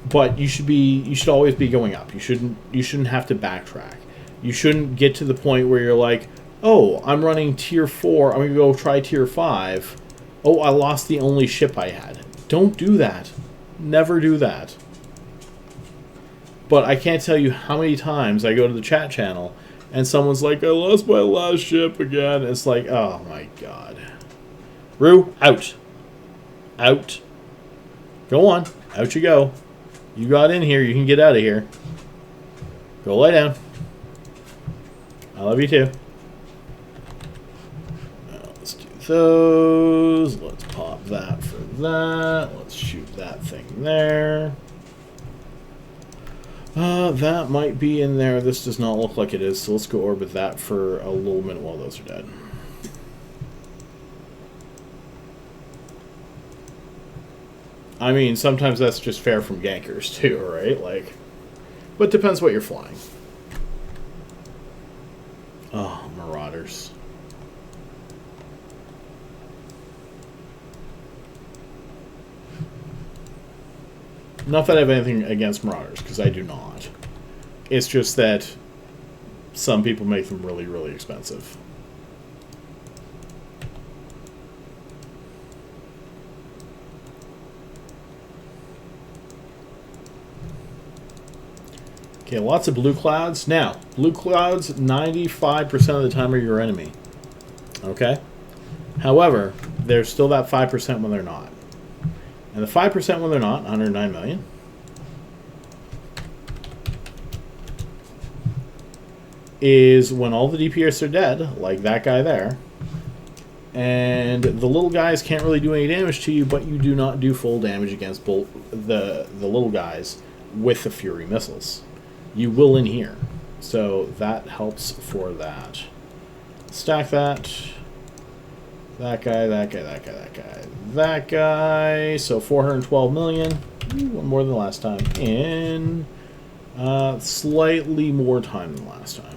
But you should always be going up. You shouldn't have to backtrack. You shouldn't get to the point where you're like, oh, I'm running tier 4, I'm going to go try tier 5. Oh, I lost the only ship I had. Don't do that. Never do that. But I can't tell you how many times I go to the chat channel and someone's like, I lost my last ship again. It's like, oh my god. Rue, out. Out. Go on. Out you go. You got in here. You can get out of here. Go lay down. I love you too. Let's do those. Let's pop that for that. Let's shoot that thing there. That might be in there. This does not look like it is, so let's go orbit that for a little minute while those are dead. I mean, sometimes that's just fair from gankers too, right? Like, but it depends what you're flying. Oh, Marauders. Not that I have anything against Marauders, because I do not. It's just that some people make them really, really expensive. Okay, lots of blue clouds. Now, blue clouds, 95% of the time are your enemy. Okay? However, there's still that 5% when they're not. And the 5% when they're not, 109 million, is when all the DPS are dead, like that guy there, and the little guys can't really do any damage to you, but you do not do full damage against the little guys with the Fury missiles. You will in here. So that helps for that. Stack that. That guy, that guy, that guy, that guy, that guy. So 412 million. One more than last time. In slightly more time than last time.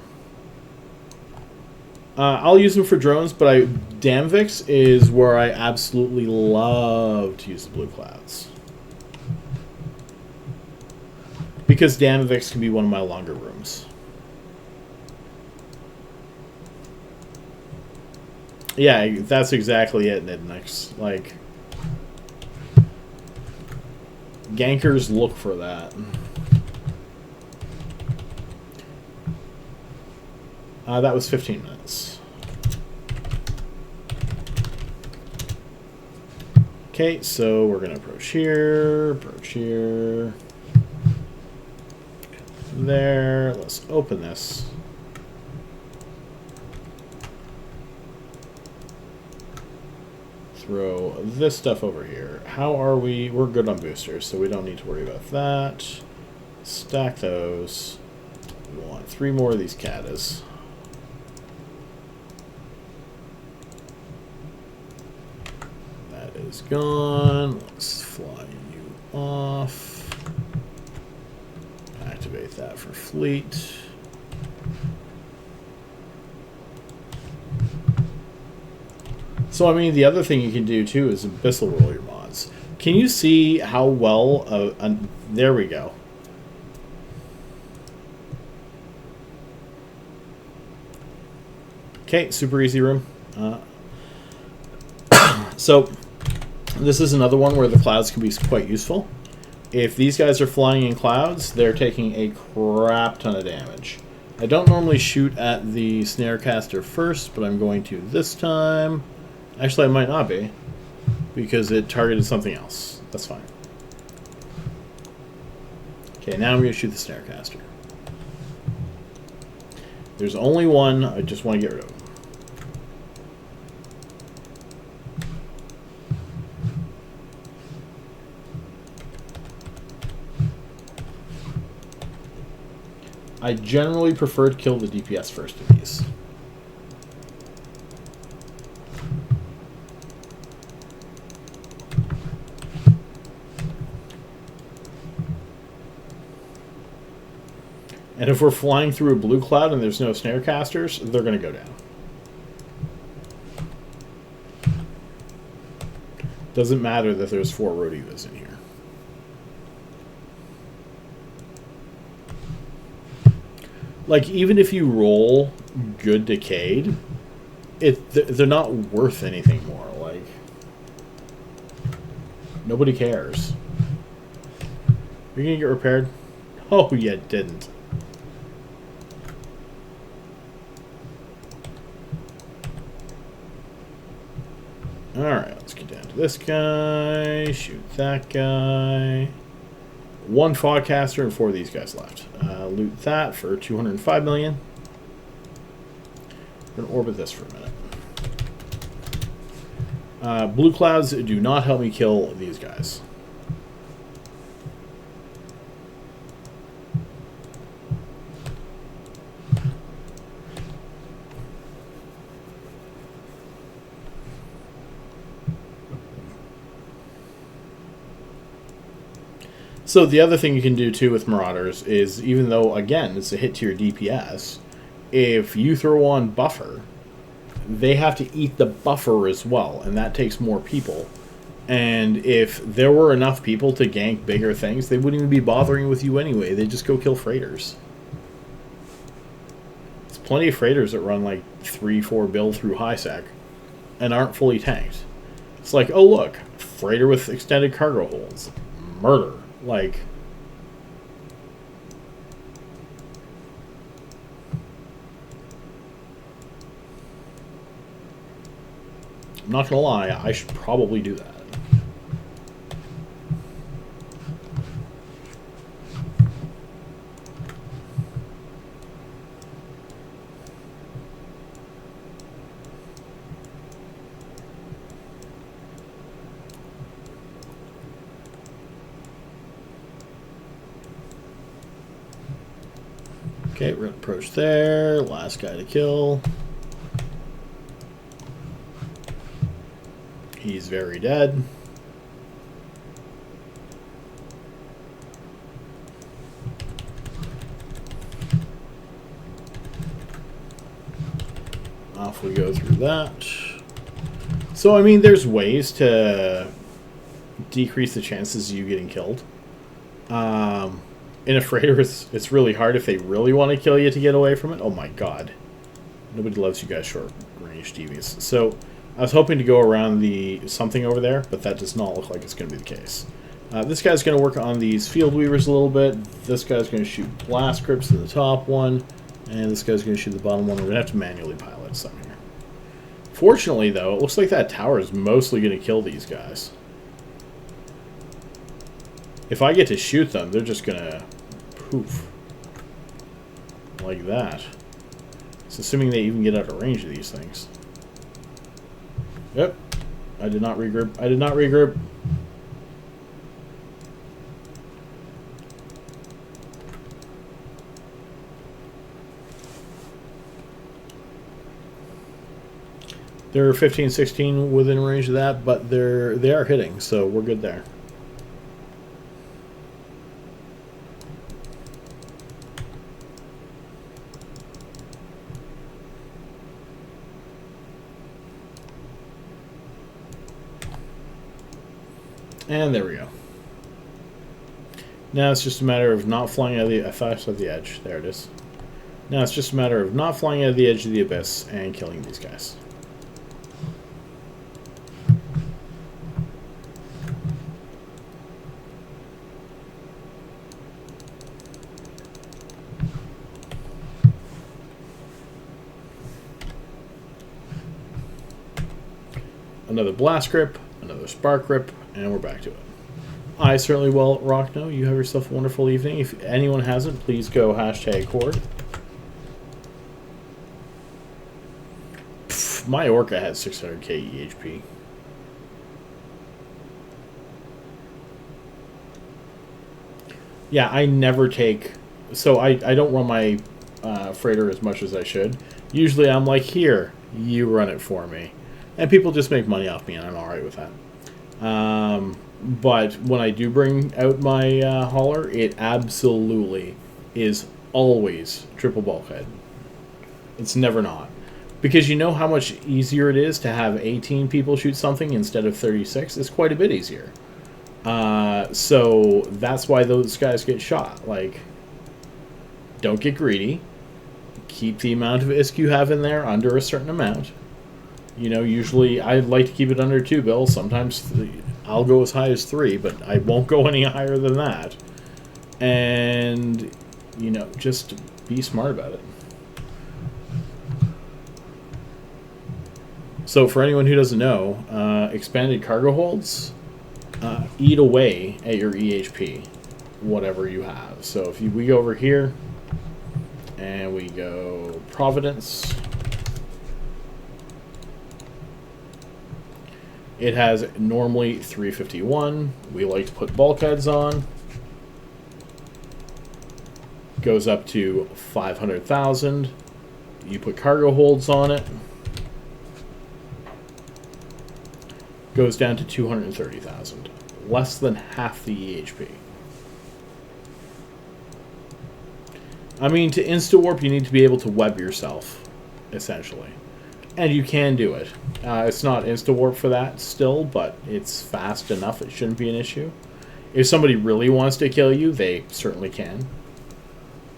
I'll use them for drones, but Damvix is where I absolutely love to use the blue clouds. Because Damvix can be one of my longer rooms. Yeah, that's exactly it, Nidnix. Like, gankers look for that. That was 15 minutes. Okay, so we're gonna approach here, there. Let's open this. Throw this stuff over here. How are we? We're good on boosters, so we don't need to worry about that. Stack those. We want 3 more of these Katas. That is gone. Let's fly you off. activate that for fleet. So, I mean, the other thing you can do, too, is abyssal roll your mods. Can you see how well... there we go. Okay, super easy room. So, this is another one where the clouds can be quite useful. If these guys are flying in clouds, they're taking a crap ton of damage. I don't normally shoot at the Snarecaster first, but I'm going to this time. Actually, I might not be, because it targeted something else. That's fine. Okay, now I'm going to shoot the Snarecaster. There's only one. I just want to get rid of him. I generally prefer to kill the DPS first of these. And if we're flying through a blue cloud and there's no snare casters, they're going to go down. Doesn't matter that there's 4 Rodivas in here. Like, even if you roll good Decayed, they're not worth anything more. Like, nobody cares. Are you going to get repaired? Oh, you didn't. Alright, let's get down to this guy. Shoot that guy. 1 Fogcaster and 4 of these guys left. Loot that for 205 million. We're going to orbit this for a minute. Blue clouds do not help me kill these guys. So the other thing you can do too with Marauders is, even though, again, it's a hit to your DPS, if you throw on buffer, they have to eat the buffer as well, and that takes more people. And if there were enough people to gank bigger things, they wouldn't even be bothering with you anyway. They'd just go kill freighters. There's plenty of freighters that run like 3-4 bill through high sec and aren't fully tanked. It's like, oh look, freighter with extended cargo holds. Murder. Like, I'm not gonna lie, I should probably do that. Okay, we're going to approach there. Last guy to kill. He's very dead. Off we go through that. So, I mean, there's ways to decrease the chances of you getting killed. In a freighter, it's really hard if they really want to kill you to get away from it. Oh my god. Nobody loves you guys short-range DVs. So, I was hoping to go around the something over there, but that does not look like it's going to be the case. This guy's going to work on these field weavers a little bit. This guy's going to shoot blast crypts to the top one. And this guy's going to shoot the bottom one. We're going to have to manually pilot some here. Fortunately, though, it looks like that tower is mostly going to kill these guys. If I get to shoot them, they're just going to poof. Like that. It's assuming they even get out of range of these things. Yep. I did not regroup. I did not regroup. They're 15, 16 within range of that, but they are hitting, so we're good there. And there we go. Now it's just a matter of not flying out of the... I thought I saw the edge. There it is. Now it's just a matter of not flying out of the edge of the abyss and killing these guys. Another blast grip, another spark grip, and we're back to it. I certainly will, Rockno. You have yourself a wonderful evening. If anyone hasn't, please go hashtag Horde. Pff, my Orca has 600k EHP. Yeah, I never take... So I don't run my freighter as much as I should. Usually I'm like, here, you run it for me. And people just make money off me, and I'm alright with that. But when I do bring out my hauler, it absolutely is always triple bulkhead. It's never not. Because you know how much easier it is to have 18 people shoot something instead of 36? It's quite a bit easier. So that's why those guys get shot. Like, don't get greedy. Keep the amount of ISK you have in there under a certain amount. You know, usually I like to keep it under 2 Bill. Sometimes I'll go as high as 3, but I won't go any higher than that. And, you know, just be smart about it. So for anyone who doesn't know, expanded cargo holds eat away at your EHP, whatever you have. So if we go over here and we go Providence... It has normally 351. We like to put bulkheads on. Goes up to 500,000. You put cargo holds on it. Goes down to 230,000. Less than half the EHP. I mean, to insta-warp, you need to be able to web yourself, essentially. And you can do it. It's not insta-warp for that still, but it's fast enough. It shouldn't be an issue. If somebody really wants to kill you, they certainly can.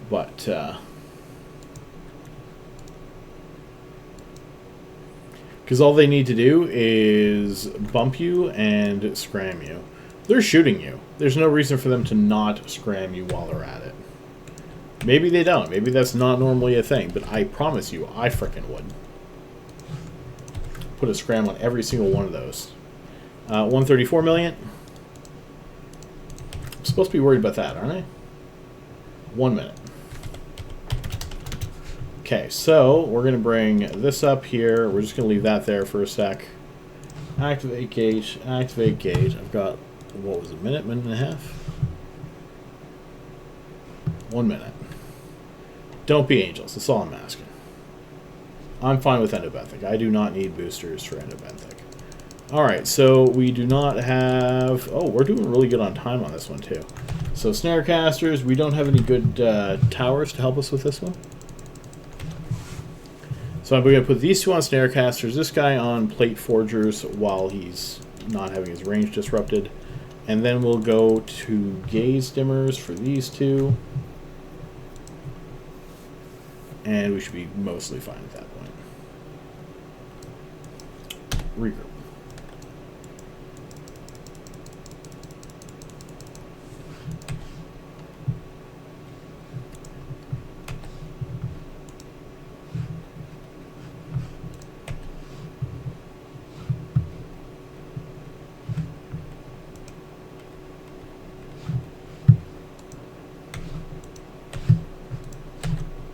But, because all they need to do is bump you and scram you. They're shooting you. There's no reason for them to not scram you while they're at it. Maybe they don't. Maybe that's not normally a thing, but I promise you, I frickin' would. Put a scram on every single one of those. 134 million. I'm supposed to be worried about that, aren't I? 1 minute. Okay, so we're going to bring this up here. We're just going to leave that there for a sec. Activate gate. Activate gate. I've got, what was it, minute and a half? 1 minute. Don't be angels. That's all I'm asking. I'm fine with endobenthic. I do not need boosters for endobenthic. Alright, so we do not have... Oh, we're doing really good on time on this one, too. So, Snarecasters, we don't have any good towers to help us with this one. So I'm going to put these two on Snarecasters, this guy on Plate Forgers while he's not having his range disrupted. And then we'll go to Gaze Dimmers for these two. And we should be mostly fine at that point. Regroup.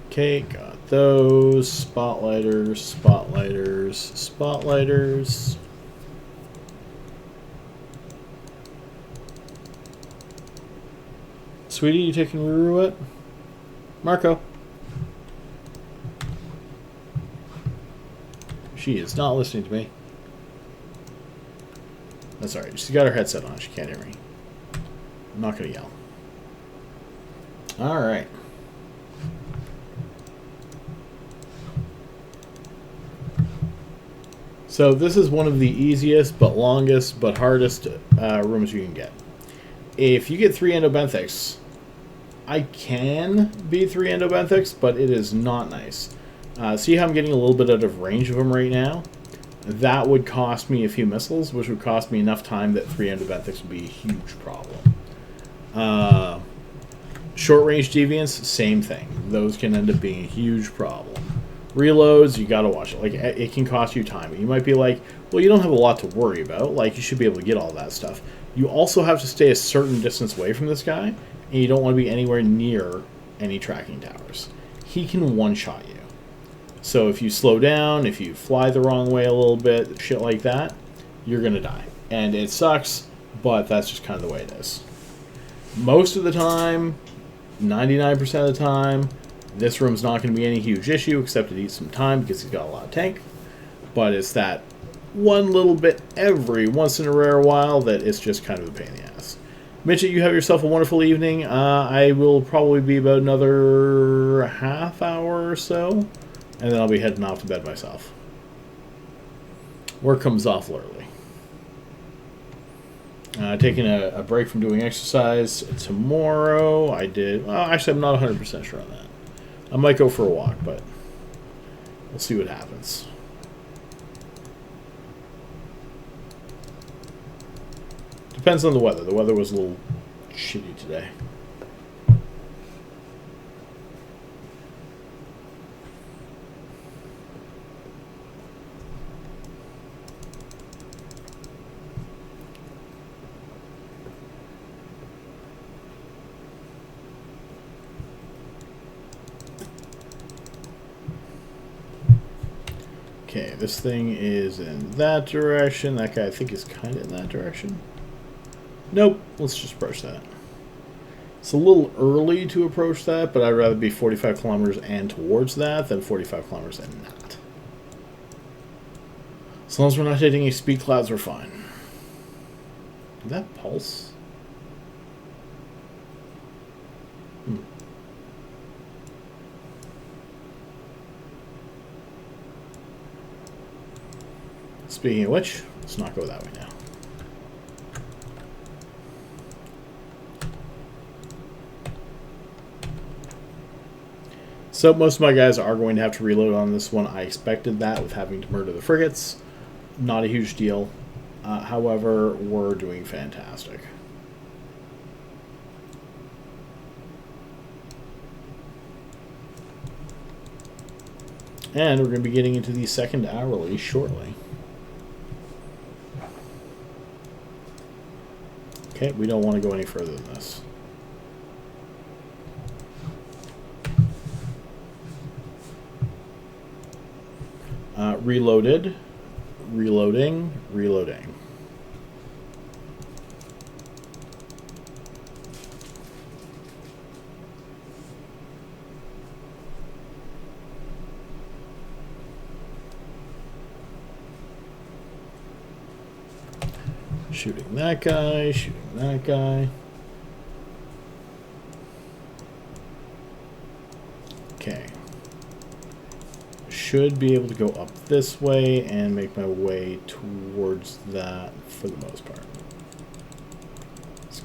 Okay, got those. Spotlighters, spotlighters, spotlighters. Sweetie, you taking Ruru it? Marco. She is not listening to me. That's alright. She's got her headset on. She can't hear me. I'm not going to yell. Alright. So this is one of the easiest, but longest, but hardest rooms you can get. If you get 3 endobenthics, I can beat 3 endobenthics, but it is not nice. See how I'm getting a little bit out of range of them right now? That would cost me a few missiles, which would cost me enough time that 3 endobenthics would be a huge problem. Short range deviants, same thing. Those can end up being a huge problem. Reloads, you gotta watch it. Like, it can cost you time. You might be like, well, you don't have a lot to worry about. Like, you should be able to get all that stuff. You also have to stay a certain distance away from this guy, and you don't want to be anywhere near any tracking towers. He can one-shot you. So if you slow down, if you fly the wrong way a little bit, shit like that, you're gonna die. And it sucks, but that's just kind of the way it is. Most of the time, 99% of the time, this room's not going to be any huge issue, except it eats some time because he's got a lot of tank. But it's that one little bit every once in a rare while that it's just kind of a pain in the ass. Mitchell, you have yourself a wonderful evening. I will probably be about another half hour or so, and then I'll be heading off to bed myself. Work comes off early. Taking a break from doing exercise tomorrow. I did. Well, actually, I'm not 100% sure on that. I might go for a walk, but we'll see what happens. Depends on the weather. The weather was a little shitty today. Okay, this thing is in that direction. That guy, I think, is kind of in that direction. Nope, let's just approach that. It's a little early to approach that, but I'd rather be 45 kilometers and towards that than 45 kilometers and not. As long as we're not hitting any speed clouds, we're fine. Did that pulse? Speaking of which, let's not go that way now. So most of my guys are going to have to reload on this one. I expected that with having to murder the frigates. Not a huge deal. However, we're doing fantastic. And we're going to be getting into the second hourly shortly. Okay, we don't want to go any further than this. Reloaded. Reloading. Reloading. Shooting that guy, shooting that guy. Okay. Should be able to go up this way and make my way towards that for the most part.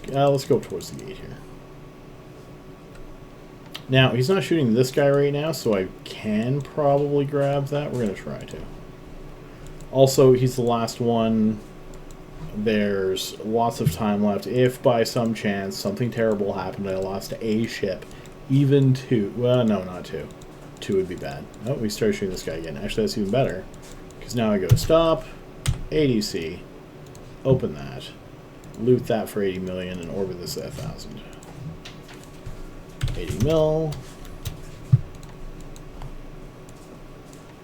Let's go towards the gate here. Now, he's not shooting this guy right now, so I can probably grab that. We're going to try to. Also, he's the last one. There's lots of time left. If by some chance something terrible happened, I lost a ship, even two. Well, no, not two. Two would be bad. Oh, we started shooting this guy again. Actually, that's even better. Because now I go stop, ADC, open that, loot that for 80 million, and orbit this at 1,000. 80 mil.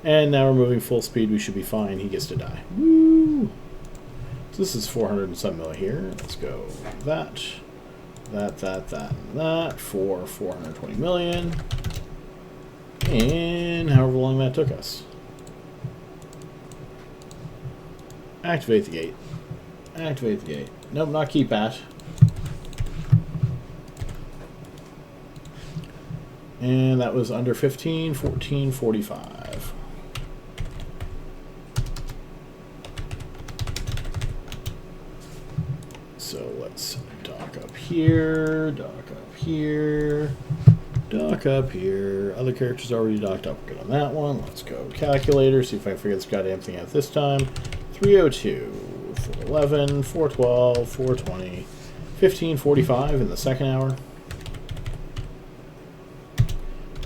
And now we're moving full speed. We should be fine. He gets to die. Woo! So this is 400 and some mil here. Let's go that for 420 million. And however long that took us. Activate the gate. Activate the gate. Nope, not keep at. And that was under 15, 14, 45. So let's dock up here, dock up here, dock up here. Other characters already docked up. Good on that one. Let's go calculator, see if I can figure this goddamn thing out this time. 302, 411, 412, 420, 1545 in the second hour.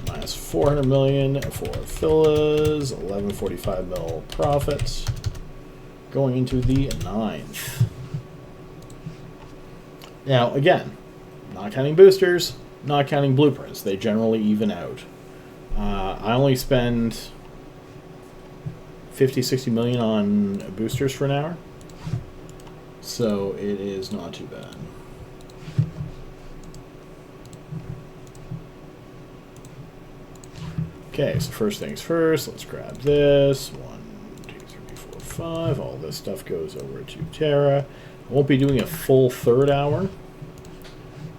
Minus 400 million for Phyllis, 1145 mil profits. Going into the 9th. Now, again, not counting boosters, not counting blueprints. They generally even out. I only spend 50, 60 million on boosters for an hour. So it is not too bad. Okay, so first things first, let's grab this. 1, 2, 3, 4, 5. All this stuff goes over to Terra. I won't be doing a full third hour.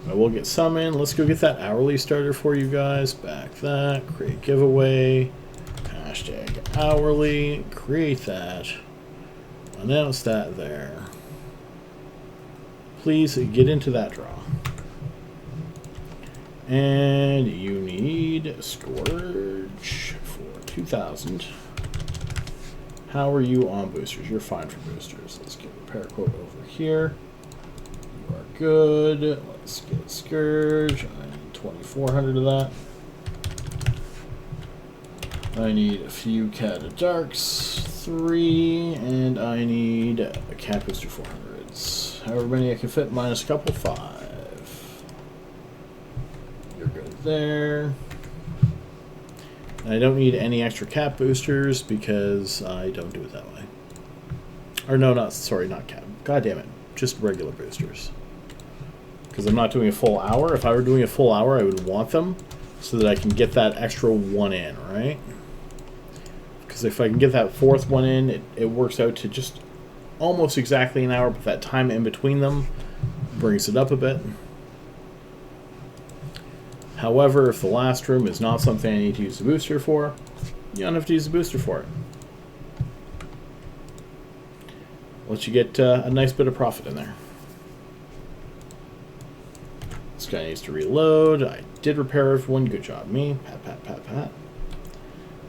I will get some in. Let's go get that hourly starter for you guys. Back that. Create giveaway. Hashtag hourly. Create that. Announce that there. Please get into that draw. And you need Scourge for 2,000. How are you on boosters? You're fine for boosters. Let's get repair quote over here. You are good. Let's get Scourge. I need 2,400 of that. I need a few Cat of Darks, 3, and I need a Cat Booster 400s. However many I can fit, minus a couple, 5. You're good there. And I don't need any extra Cat boosters because I don't do it that way. Or no, not Cat. God damn it. Just regular boosters. Because I'm not doing a full hour. If I were doing a full hour, I would want them so that I can get that extra one in, right? Because if I can get that fourth one in, it works out to just almost exactly an hour, but that time in between them brings it up a bit. However, if the last room is not something I need to use the booster for, you don't have to use the booster for it. Let you get a nice bit of profit in there. This guy needs to reload. I did repair everyone. Good job, me. Pat, pat, pat, pat.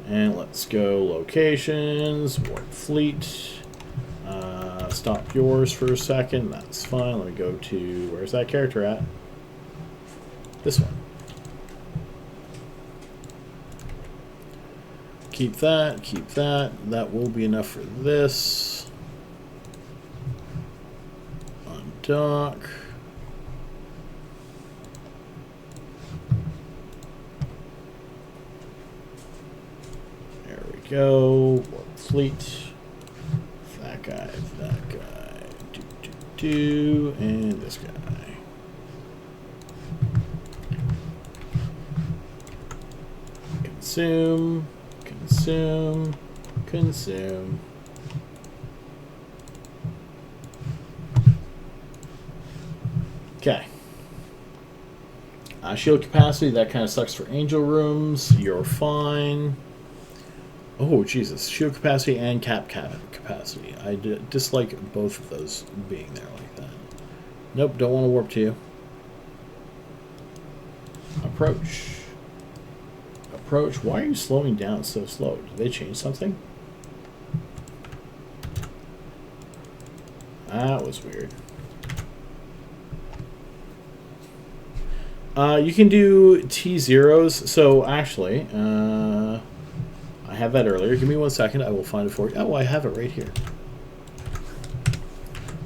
And let's go locations. Warp fleet. Stop yours for a second. That's fine. Let me go to... Where's that character at? This one. Keep that. Keep that. That will be enough for this. Undock. There we go. Warp fleet. That guy. That guy. And this guy. Consume. Consume. Consume. Okay. Shield capacity, that kind of sucks for angel rooms. You're fine. Oh, Jesus. Shield capacity and cap capacity. I dislike both of those being there like that. Nope, don't want to warp to you. Approach. Approach. Why are you slowing down so slow? Did they change something? That was weird. You can do T0s. So, actually, I had that earlier. Give me 1 second. I will find it for you. Oh, I have it right here.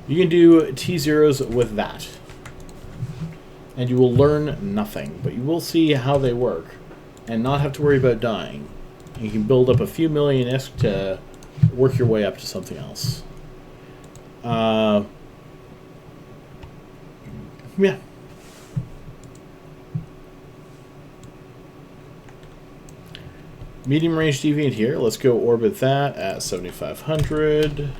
You can do T0s with that. And you will learn nothing. But you will see how they work. And not have to worry about dying. You can build up a few million ISK to work your way up to something else. Yeah. Medium range deviant here. Let's go orbit that at 7,500.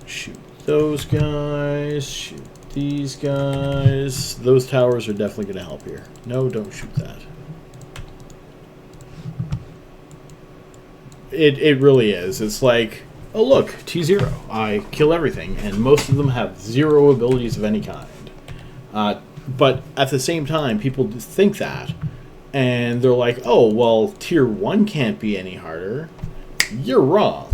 Shoot those guys. Shoot these guys. Those towers are definitely going to help here. No, don't shoot that. It really is. It's like oh look, T0. I kill everything, and most of them have 0 abilities of any kind. But at the same time, people think that, and they're like, oh, well, Tier 1 can't be any harder. You're wrong.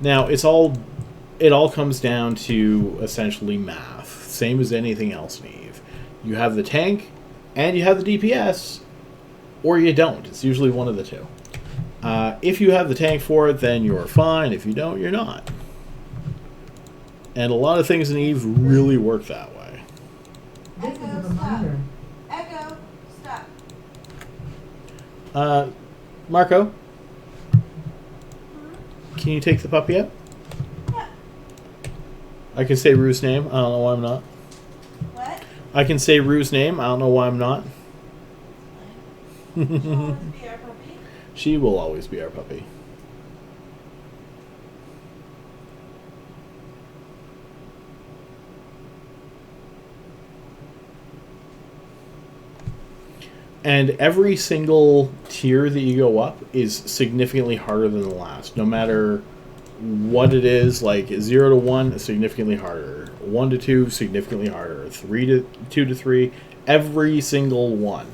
Now, it all comes down to essentially math, same as anything else in EVE. You have the tank, and you have the DPS, or you don't. It's usually one of the two. If you have the tank for it, then you're fine. If you don't, you're not. And a lot of things in EVE really work that way. This is a reminder. Echo, stop. Marco, can you take the puppy out? Yeah. I can say Rue's name. I don't know why I'm not. What? I can say Rue's name. I don't know why I'm not. She'll always be our puppy. She will always be our puppy. And every single tier that you go up is significantly harder than the last. No matter what it is, like 0 to 1, significantly harder. 1 to 2, significantly harder. 2 to 3, every single one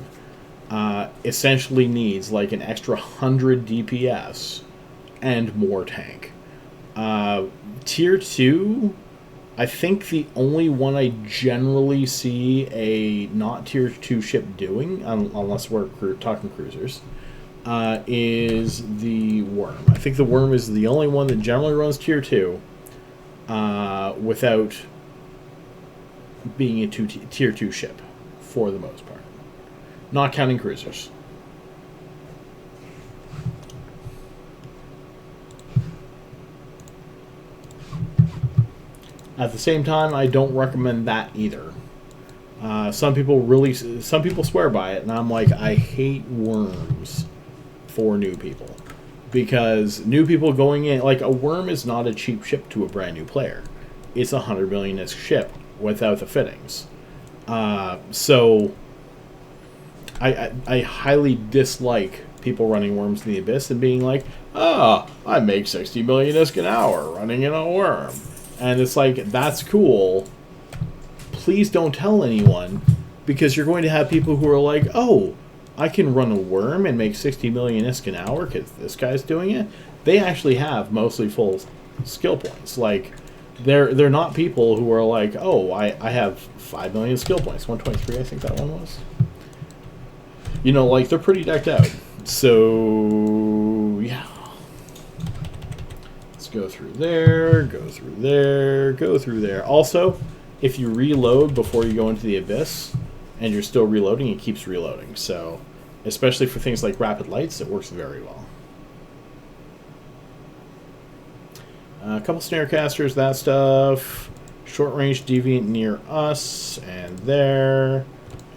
essentially needs like an extra 100 DPS and more tank. Tier 2, I think the only one I generally see a not Tier 2 ship doing, unless we're talking cruisers, is the Worm. I think the Worm is the only one that generally runs Tier 2 without being a Tier 2 ship, for the most part. Not counting cruisers. At the same time, I don't recommend that either. Some people swear by it, and I'm like, I hate worms for new people. Because new people going in, like, a worm is not a cheap ship to a brand new player. It's a 100 million-ish ship without the fittings. So, I highly dislike people running worms in the Abyss and being like, I make 60 million ISK an hour running in a worm. And it's like, that's cool. Please don't tell anyone, because you're going to have people who are like, oh, I can run a worm and make 60 million ISK an hour because this guy's doing it. They actually have mostly full skill points. Like, they're not people who are like, oh, I have 5 million skill points. 123, I think that one was. You know, like, they're pretty decked out. So, yeah. Go through there, go through there, go through there. Also, if you reload before you go into the Abyss, and you're still reloading, it keeps reloading. So, especially for things like rapid lights, it works very well. A couple Snarecasters, that stuff. Short range deviant near us, and there.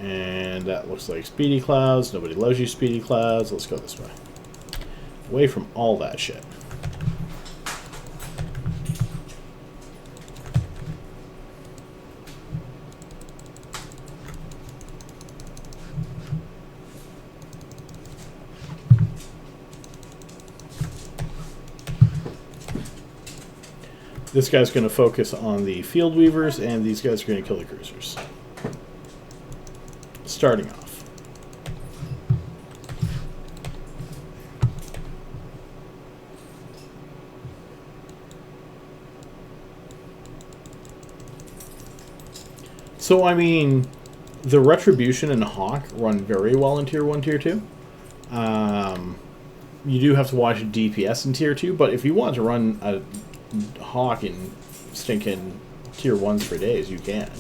And that looks like Speedy Clouds. Nobody loves you, Speedy Clouds. Let's go this way. Away from all that shit. This guy's going to focus on the field weavers, and these guys are going to kill the cruisers. Starting off. So, I mean, the Retribution and Hawk run very well in Tier 1, Tier 2. You do have to watch DPS in Tier 2, but if you want to run a Hawk in stinking Tier 1s for days, you can.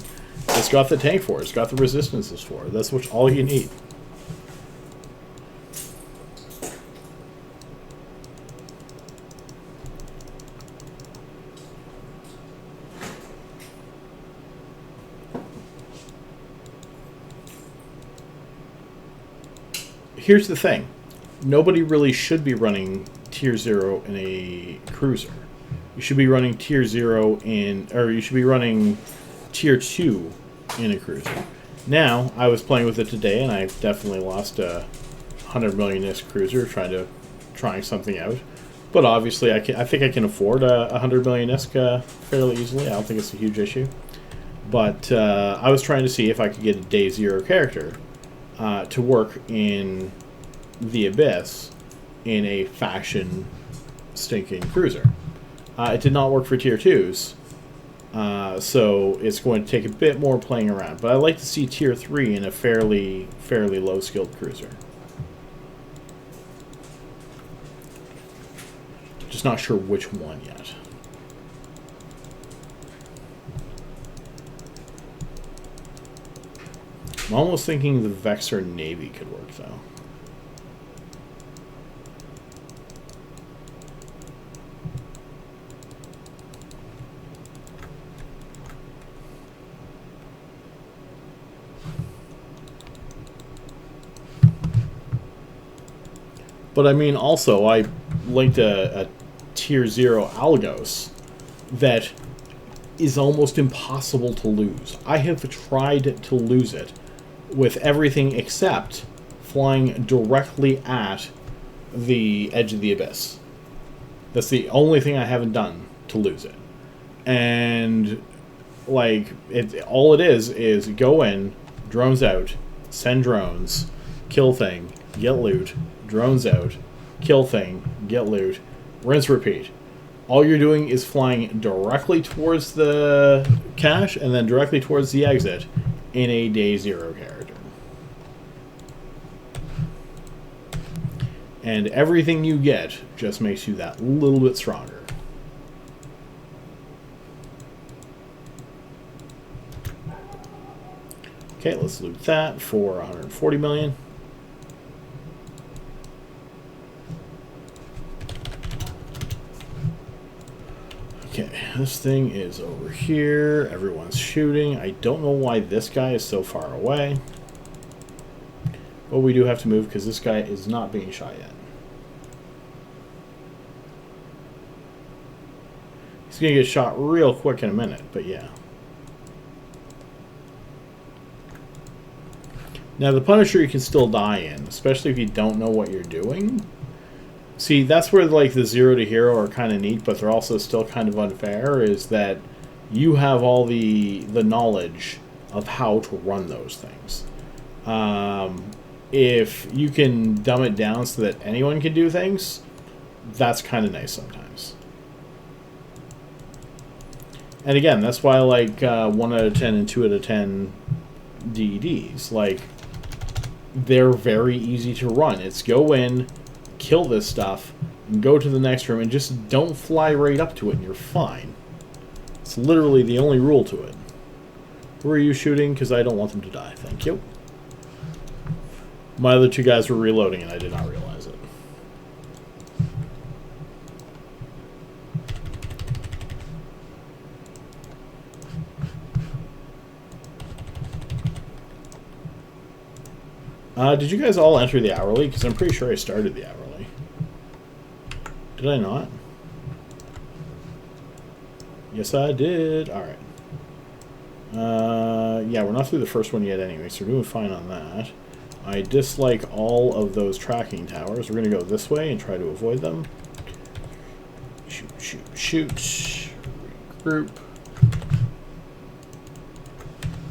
It's got the tank for it. It's got the resistances for it. That's all you need. Here's the thing. Nobody really should be running Tier 0 in a cruiser. You should be running Tier 0 you should be running Tier 2 in a cruiser. Now, I was playing with it today, and I definitely lost 100 million-ish cruiser trying something out. But obviously, I think I can afford a 100 million-ish fairly easily. I don't think it's a huge issue. But I was trying to see if I could get a day 0 character to work in the Abyss in a faction stinking cruiser. It did not work for tier 2s, so it's going to take a bit more playing around. But I'd like to see tier 3 in a fairly low skilled cruiser. Just not sure which one yet. I'm almost thinking the Vexor Navy could work, though. But I mean, also, I linked a tier 0 Algos that is almost impossible to lose. I have tried to lose it with everything except flying directly at the edge of the Abyss. That's the only thing I haven't done to lose it. And, like, all it is go in, drones out, send drones, kill thing, get loot, drones out, kill thing, get loot, rinse, repeat. All you're doing is flying directly towards the cache and then directly towards the exit in a day 0 character. And everything you get just makes you that little bit stronger. Okay, let's loot that for 140 million. Okay, this thing is over here. Everyone's shooting. I don't know why this guy is so far away. But we do have to move because this guy is not being shot yet. He's going to get shot real quick in a minute, but yeah. Now, the Punisher you can still die in, especially if you don't know what you're doing. See, that's where, like, the 0 to hero are kind of neat, but they're also still kind of unfair, is that you have all the knowledge of how to run those things. If you can dumb it down so that anyone can do things, that's kind of nice sometimes. And again, that's why I like 1 out of 10 and 2 out of 10 DEDs. Like, they're very easy to run. It's go in, kill this stuff, and go to the next room, and just don't fly right up to it, and you're fine. It's literally the only rule to it. Who are you shooting? Because I don't want them to die. Thank you. My other 2 guys were reloading, and I did not realize it. Did you guys all enter the hourly? Because I'm pretty sure I started the hourly. Did I not? Yes, I did. Alright. Yeah, we're not through the first one yet anyway, so we're doing fine on that. I dislike all of those tracking towers. We're going to go this way and try to avoid them. Shoot, shoot, shoot. Regroup.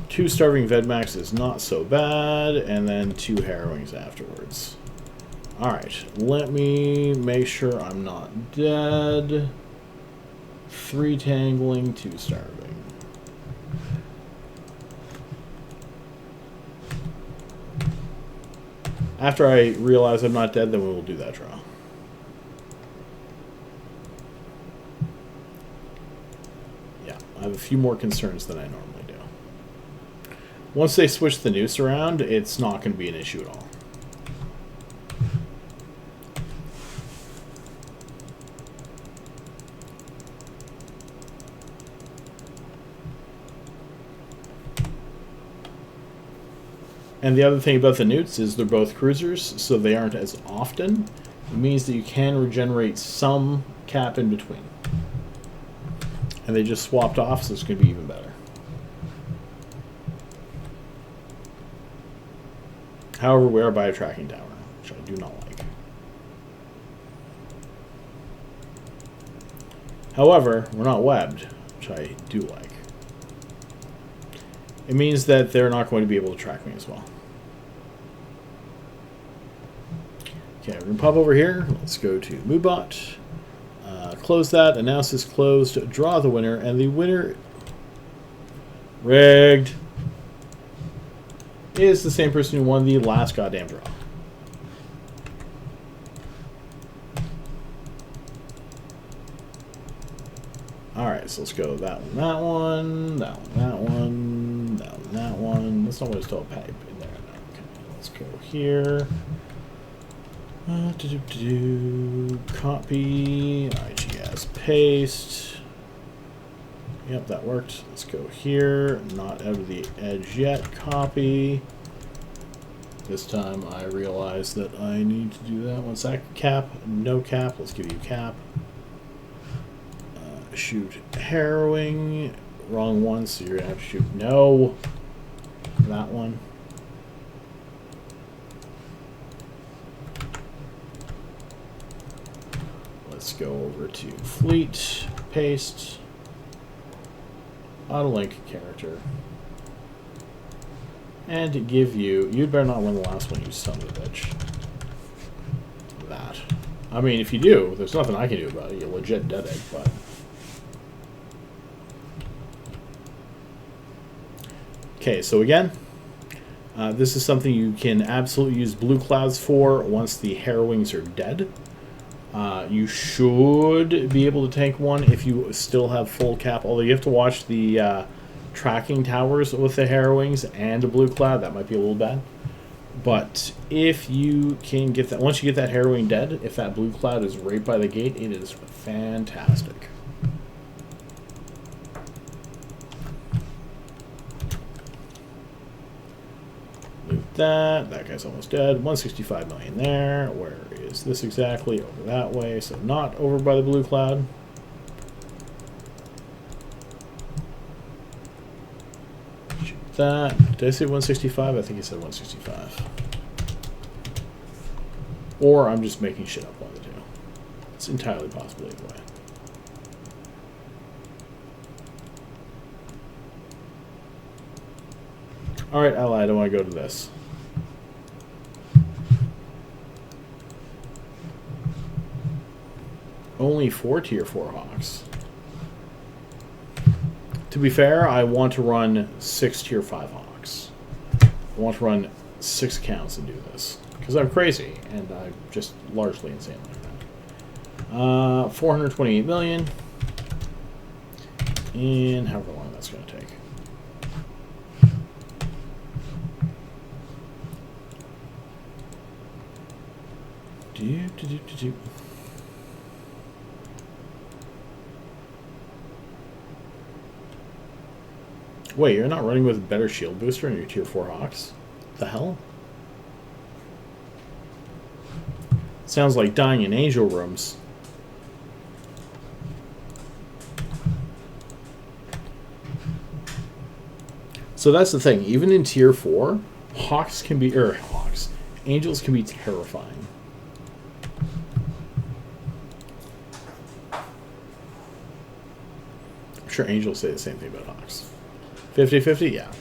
2 starving Vedmax is not so bad, and then 2 harrowings afterwards. Alright, let me make sure I'm not dead. 3 tangling, 2 starving. After I realize I'm not dead, then we will do that draw. Yeah, I have a few more concerns than I normally do. Once they switch the noose around, it's not going to be an issue at all. And the other thing about the newts is they're both cruisers, so they aren't as often. It means that you can regenerate some cap in between. And they just swapped off, so it's going to be even better. However, we are by a tracking tower, which I do not like. However, we're not webbed, which I do like. It means that they're not going to be able to track me as well. Okay, we're going to pop over here. Let's go to Moodbot. Close that. Announce is closed. Draw the winner. And the winner... Rigged. Is the same person who won the last goddamn draw. Alright, so let's go that one, that one, that one, that one, that one, that one. That's not what it's still a pipe in there. No. Okay, let's go here. Copy, IGS, paste. Yep, that worked. Let's go here. Not out of the edge yet. Copy. This time I realize that I need to do that. One sec. Cap. No cap. Let's give you cap. Shoot harrowing. Wrong one, so you're going to have to shoot no. That one. Let's go over to fleet. Paste. Auto-link character. And to give you... You'd better not win the last one, you son of a bitch. That. I mean, if you do, there's nothing I can do about it. You're legit dead egg, but... Okay, so again, this is something you can absolutely use blue clouds for once the harrowings are dead. You should be able to tank one if you still have full cap, although you have to watch the tracking towers with the harrowings and a blue cloud. That might be a little bad. But if you can get that, once you get that harrowing dead, if that blue cloud is right by the gate, it is fantastic. That guy's almost dead. 165 million there. Where is this exactly? Over that way, so not over by the blue cloud. Shoot that. Did I say 165? I think he said 165. Or I'm just making shit up, one of the two. It's entirely possible either way. Alright, Ally, I don't want to go to this. Only 4 tier 4 Hawks. To be fair, I want to run 6 tier 5 Hawks. I want to run 6 accounts and do this. Because I'm crazy, and I'm just largely insane like that. 428 million. And however long that's going to take. Wait, you're not running with a better shield booster in your tier 4 Hawks? What the hell? Sounds like dying in angel rooms. So that's the thing. Even in tier 4, Hawks can be... Angels can be terrifying. I'm sure angels say the same thing about Hawks. 50-50? Yeah.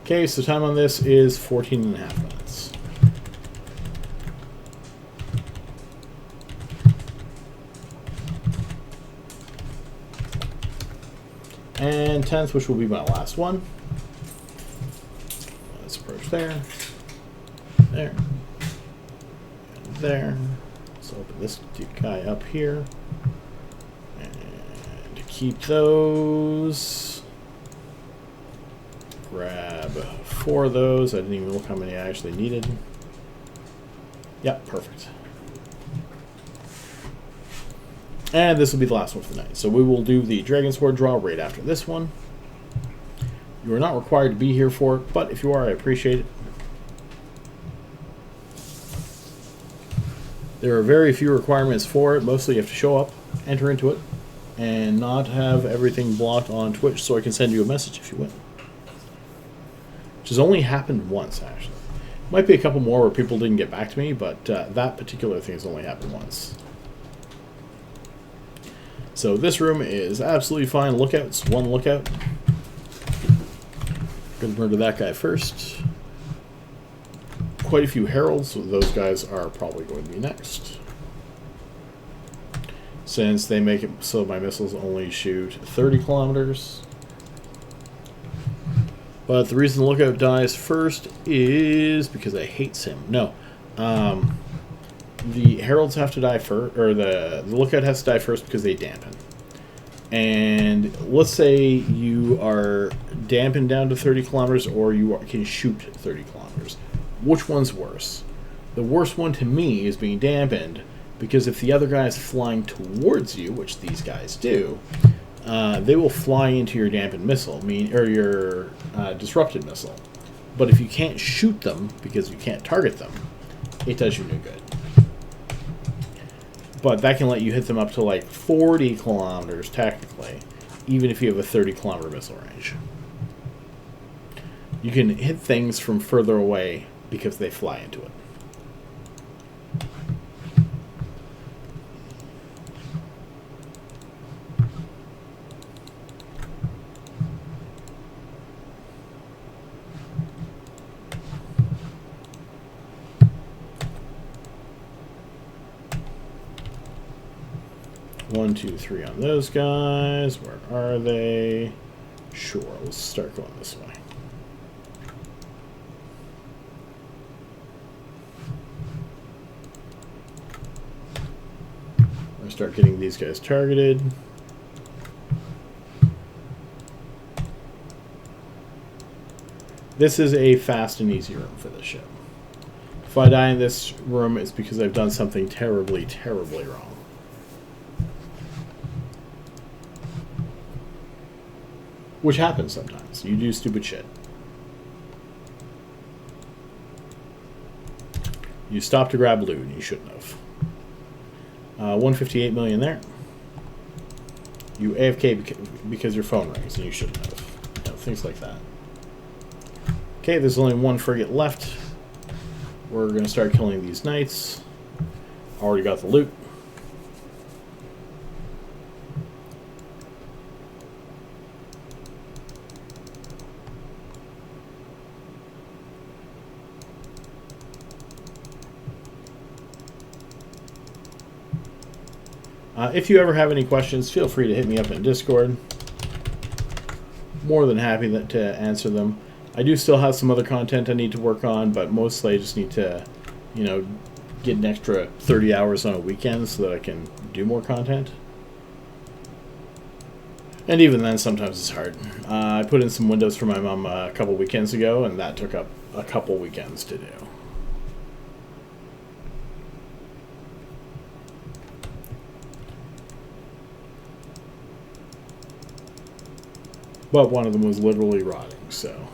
Okay, so time on this is 14.5 minutes. And 10th, which will be my last one. Let's approach there. There. And there. Let's open this guy up here. And to keep those, grab 4 of those. I didn't even look how many I actually needed. Yep, perfect. And this will be the last one for the night. So we will do the Dragon Sword draw right after this one. You are not required to be here for it, but if you are, I appreciate it. There are very few requirements for it. Mostly you have to show up, enter into it, and not have everything blocked on Twitch so I can send you a message if you win. Which has only happened once, actually. Might be a couple more where people didn't get back to me, but that particular thing has only happened once. So this room is absolutely fine. Lookouts, one lookout. Gonna murder that guy first. Quite a few heralds, so those guys are probably going to be next. Since they make it so my missiles only shoot 30 kilometers. But the reason the lookout dies first is because I hate Sim. No. The heralds have to die first, or the lookout has to die first because they dampen. And let's say you are dampened down to 30 kilometers or you can shoot 30 kilometers. Which one's worse? The worst one to me is being dampened, because if the other guy is flying towards you, which these guys do, they will fly into your dampened missile, or your disrupted missile. But if you can't shoot them because you can't target them, it does you no good. But that can let you hit them up to like 40 kilometers technically, even if you have a 30 kilometer missile range. You can hit things from further away because they fly into it. One, two, three on those guys. Where are they? Sure, let's start going this way. We'll start getting these guys targeted. This is a fast and easy room for this ship. If I die in this room, it's because I've done something terribly, terribly wrong. Which happens sometimes. You do stupid shit. You stop to grab loot and you shouldn't have. 158 million there. You AFK because your phone rings and you shouldn't have. You know, things like that. Okay, there's only one frigate left. We're going to start killing these knights. Already got the loot. If you ever have any questions, feel free to hit me up in Discord. More than happy to answer them. I do still have some other content I need to work on, but mostly I just need to, you know, get an extra 30 hours on a weekend so that I can do more content. And even then, sometimes it's hard. I put in some windows for my mom a couple weekends ago, and that took up a couple weekends to do. But one of them was literally rotting, so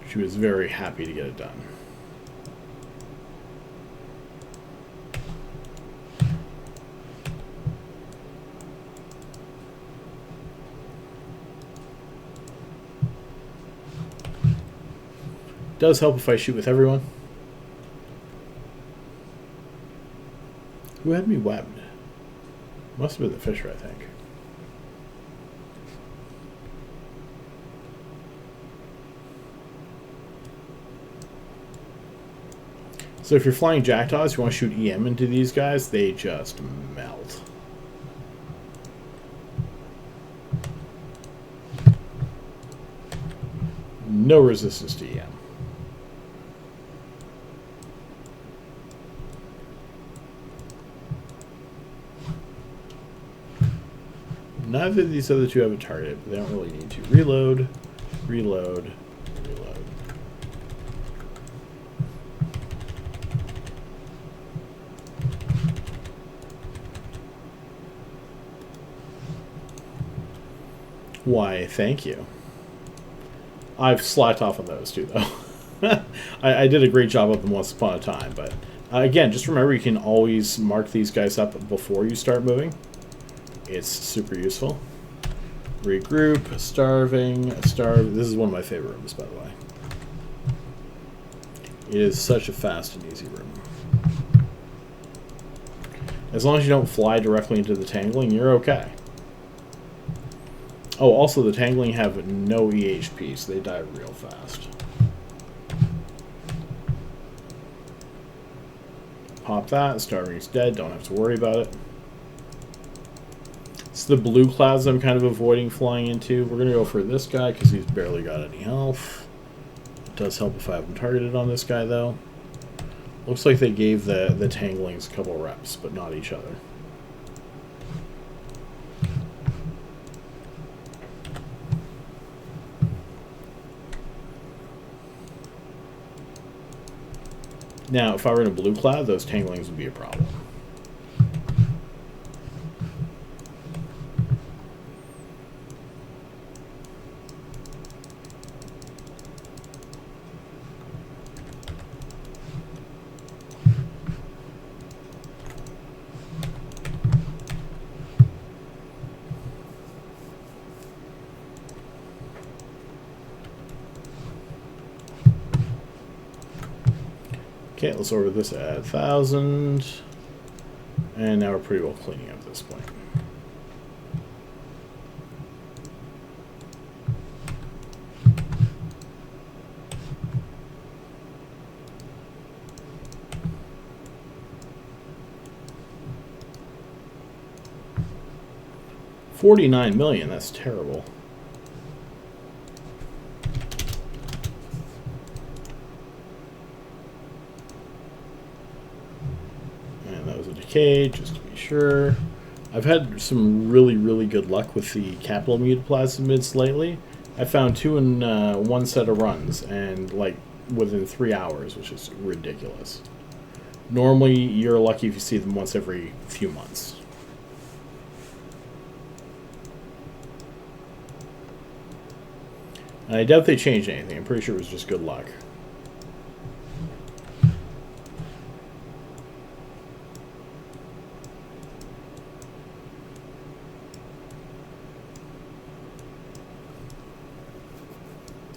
she was very happy to get it done. Does help if I shoot with everyone. Who had me webbed? Must have been the Fisher, I think. So if you're flying Jackdaws, you want to shoot EM into these guys, they just melt. No resistance to EM. Neither of these other two have a target, but they don't really need to. Reload, reload, reload. Why, thank you. I've slacked off on those two, though. I did a great job of them once upon a time, but again, just remember you can always mark these guys up before you start moving. it's super useful. Regroup, starving, starve. This is one of my favorite rooms, by the way. It is such a fast and easy room. As long as you don't fly directly into the tangling, you're okay. Oh, also the tangling have no EHP, so they die real fast. Pop that, starving's dead, don't have to worry about it. It's the blue clouds I'm kind of avoiding flying into. We're going to go for this guy because he's barely got any health. It does help if I have him targeted on this guy, though. Looks like they gave the tanglings a couple reps, but not each other. Now, if I were in a blue cloud, those tanglings would be a problem. Okay, let's order this at 1,000. And now we're pretty well cleaning up at this point. $49 million, that's terrible. Just to be sure. I've had some really, really good luck with the capital mutaplasmids lately. I found 2 in one set of runs, and like within 3 hours, which is ridiculous. Normally, you're lucky if you see them once every few months. And I doubt they changed anything. I'm pretty sure it was just good luck.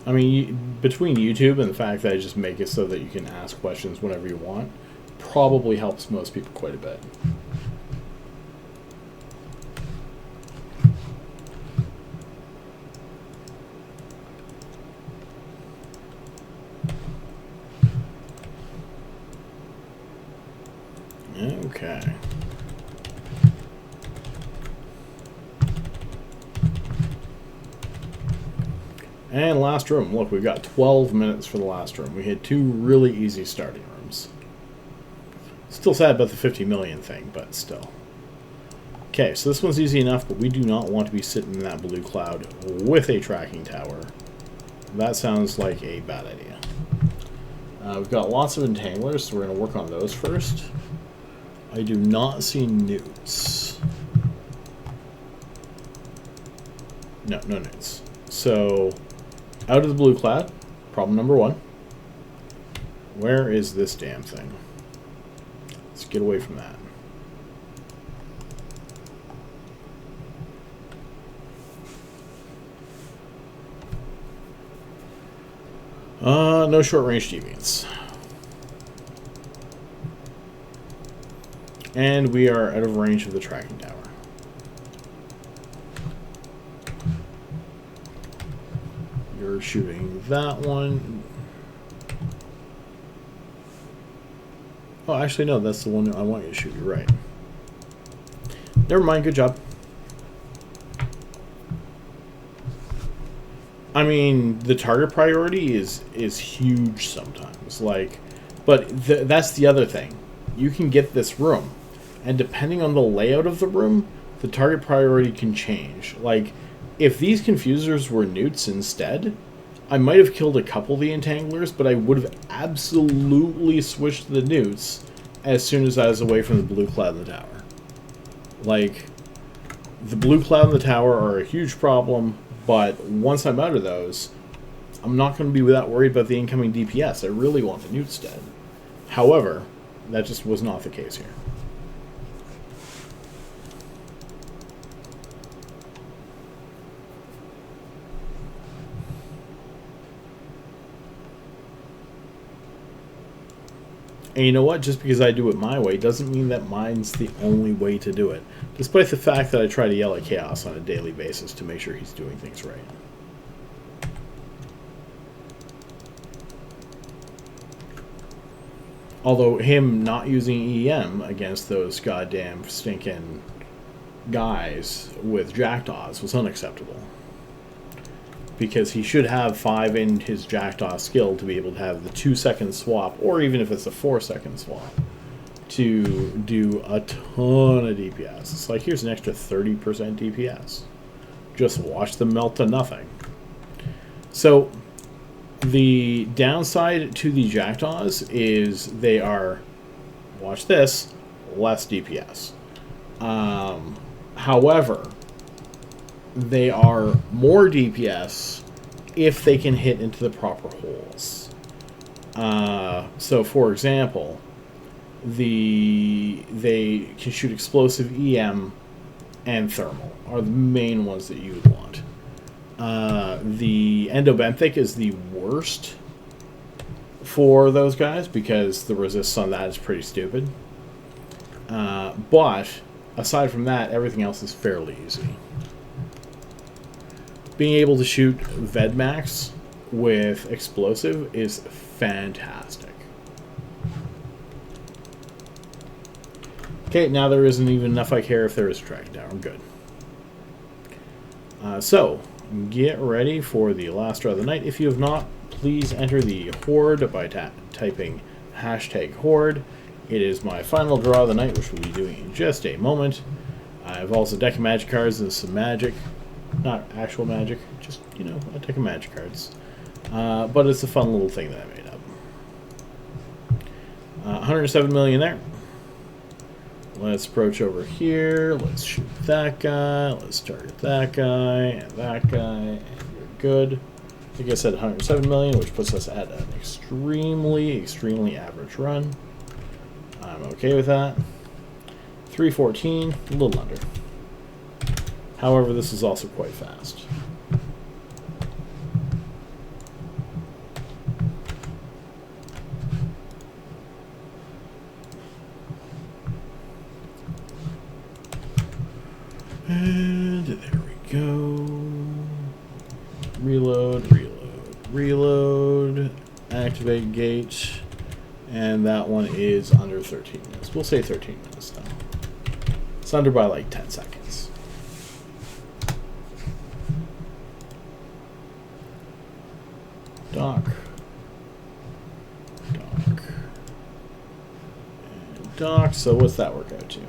I mean, between YouTube and the fact that I just make it so that you can ask questions whenever you want, probably helps most people quite a bit. Okay. And last room. Look, we've got 12 minutes for the last room. We had 2 really easy starting rooms. Still sad about the 50 million thing, but still. Okay, so this one's easy enough, but we do not want to be sitting in that blue cloud with a tracking tower. That sounds like a bad idea. We've got lots of entanglers, so we're going to work on those first. I do not see newts. No newts. So, out of the blue cloud, problem number 1. Where is this damn thing? Let's get away from that. No short-range deviants. And we are out of range of the tracking tower. You're shooting that one. Oh, actually, no, that's the one I want you to shoot. You're right. Never mind, good job. I mean, the target priority is huge sometimes. Like, but that's the other thing. You can get this room, and depending on the layout of the room, the target priority can change. Like, if these confusers were newts instead, I might have killed a couple of the entanglers, but I would have absolutely switched to the newts as soon as I was away from the blue cloud in the tower. Like, the blue cloud in the tower are a huge problem, but once I'm out of those, I'm not going to be that worried about the incoming DPS. I really want the newts dead. However, that just was not the case here. And you know what? Just because I do it my way doesn't mean that mine's the only way to do it. Despite the fact that I try to yell at Chaos on a daily basis to make sure he's doing things right. Although him not using EM against those goddamn stinking guys with Jackdaws was unacceptable. Because he should have 5 in his Jackdaw skill to be able to have the 2-second swap, or even if it's a 4-second swap, to do a ton of DPS. It's like, here's an extra 30% DPS. Just watch them melt to nothing. So, the downside to the Jackdaws is they are, watch this, less DPS. However, they are more DPS if they can hit into the proper holes. So, for example, they can shoot explosive, EM, and thermal are the main ones that you would want. The Endobenthic is the worst for those guys because the resist on that is pretty stupid. But aside from that, everything else is fairly easy. Being able to shoot Vedmax with explosive is fantastic. Okay, now there isn't even enough I care if there is a track down. I'm good. So, get ready for the last draw of the night. If you have not, please enter the Horde by typing #Horde. It is my final draw of the night, which we'll be doing in just a moment. I have also a deck of magic cards and some magic. Not actual magic, just, you know, a deck of magic cards. But it's a fun little thing that I made up. 107 million there. Let's approach over here. Let's shoot that guy. Let's target that guy and that guy. And you're good. I think I said 107 million, which puts us at an extremely, extremely average run. I'm okay with that. 314, a little under. However, this is also quite fast. And there we go. Reload, reload, reload. Activate gate. And that one is under 13 minutes. We'll say 13 minutes though. It's under by like 10 seconds. Dock. Dock. And dock. So what's that work out to?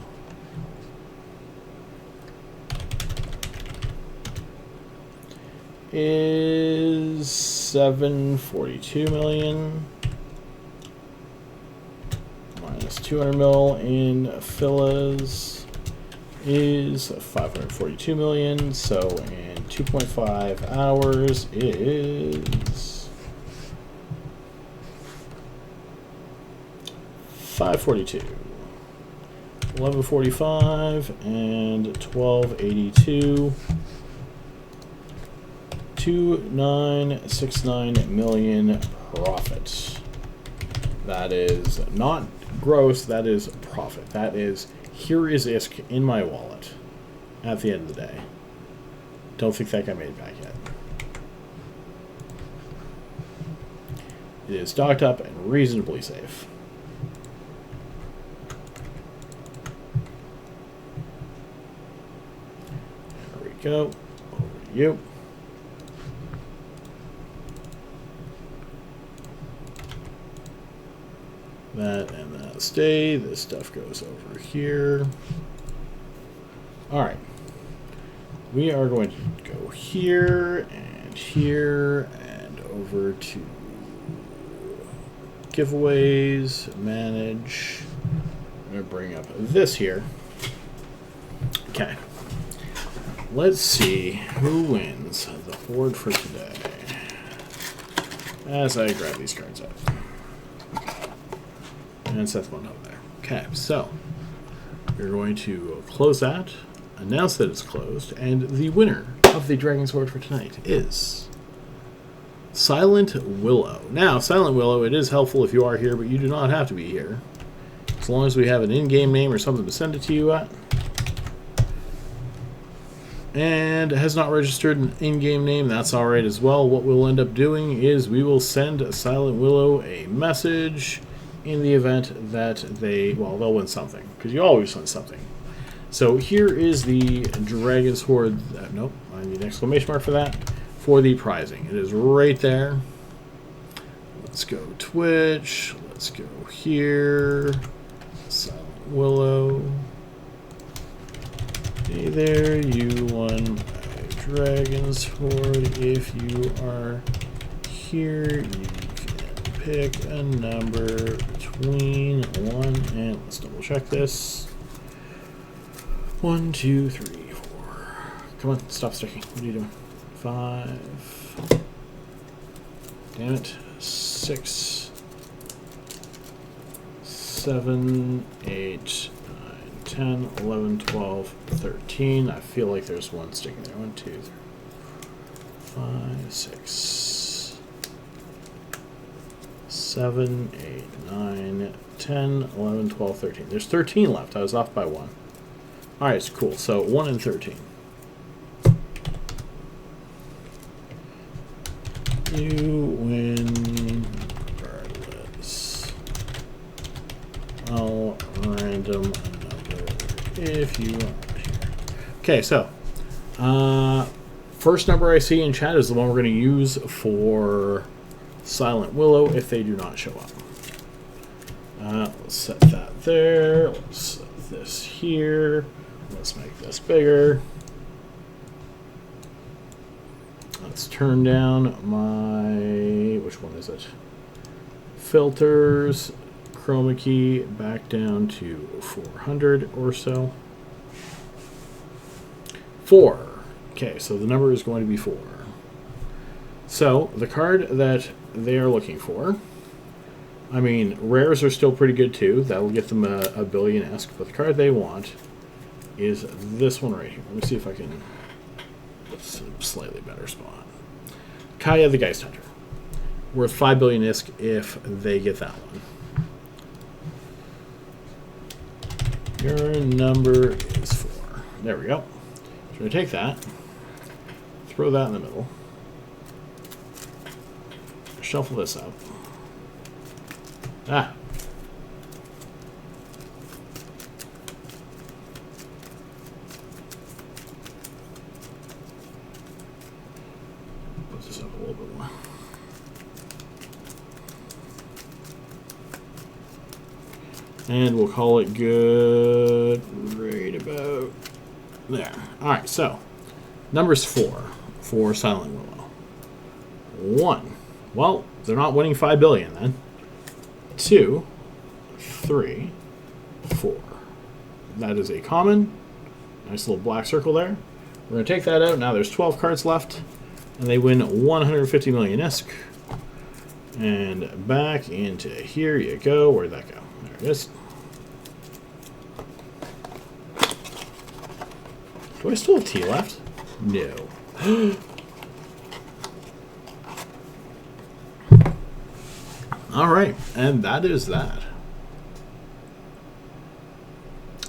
Is 742 million. Minus 200 mil in Phyllis is 542 million. So in 2.5 hours is 542, 1145, and 1282. 2,969 million profit. That is not gross, that is profit. That is, here is ISK in my wallet at the end of the day. Don't think that got made back yet. It is docked up and reasonably safe. There we go. Over to you. That and that stay. This stuff goes over here. Alright. We are going to go here and over to giveaways, manage. I'm going to bring up this here. Okay. Let's see who wins the Horde for today. As I grab these cards out. And Seth went over there. Okay, so we're going to close that, announce that it's closed, and the winner of the Dragon's Horde for tonight is Silent Willow. Now, Silent Willow, it is helpful if you are here, but you do not have to be here. As long as we have an in-game name or something to send it to you at. And has not registered an in-game name, that's alright as well. What we'll end up doing is we will send Silent Willow a message in the event that they'll win something. Because you always win something. So here is the Dragon's Hoard, nope, I need an exclamation mark for that, for the prizing. It is right there. Let's go Twitch, let's go here, Silent Willow. Hey there, you won a Dragon's Hoard. If you are here, you can pick a number between 1 and, let's double check this. 1, 2, 3, 4. Come on, stop sticking. What are you doing? 5. Damn it. 6. 7, 8. 10, 11, 12, 13. I feel like there's one sticking there. 1, 2, 3, 5, 6, 7, 8, 9, 10, 11, 12, 13. There's 13 left. I was off by 1. Alright, so cool. So 1 and 13. You win regardless. I'll random if you are here. Okay, so first number I see in chat is the one we're going to use for Silent Willow if they do not show up. Let's set that there. Let's set this here. Let's make this bigger. Let's turn down my, which one is it? Filters. Chroma key back down to 400 or so. 4. Okay, so the number is going to be 4. So the card that they are looking for, I mean, rares are still pretty good too. That'll get them a billion-esque, but the card they want is this one right here. Let me see if I can put a slightly better spot. Kaya the Geist Hunter. Worth 5 billion-esque if they get that one. Your number is 4. There we go. So we're going to take that, throw that in the middle, shuffle this up. Ah! Put this up a little bit more. And we'll call it good right about there. Alright, so numbers 4 for Silent Willow. 1. Well, they're not winning 5 billion then. 2, 3, 4. That is a common. Nice little black circle there. We're going to take that out. Now there's 12 cards left. And they win 150 million-esque. And back into here you go. Where'd that go? There it is. Do I still have tea left? No. Alright, and that is that.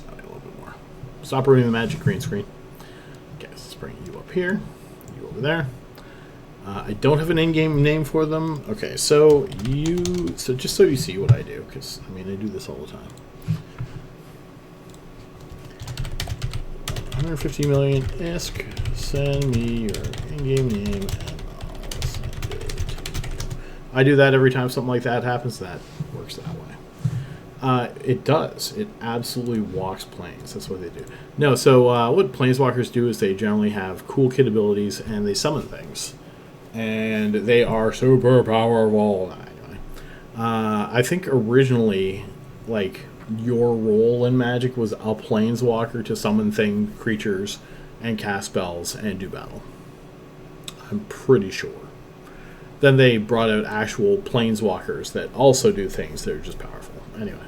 A little bit more. Stop ruining the magic green screen. Okay, let's bring you up here. You over there. I don't have an in-game name for them. Okay, so just so you see what I do, because, I mean, I do this all the time. 150 million-esque. Send me your in-game name, and I'll send it to you. I do that every time something like that happens. That works that way. It does. It absolutely walks planes. That's what they do. No, so what planeswalkers do is they generally have cool kid abilities, and they summon things. And they are super powerful. Anyway, I think originally, like, your role in Magic was a planeswalker to summon creatures and cast spells and do battle. I'm pretty sure. Then they brought out actual planeswalkers that also do things that are just powerful. Anyway,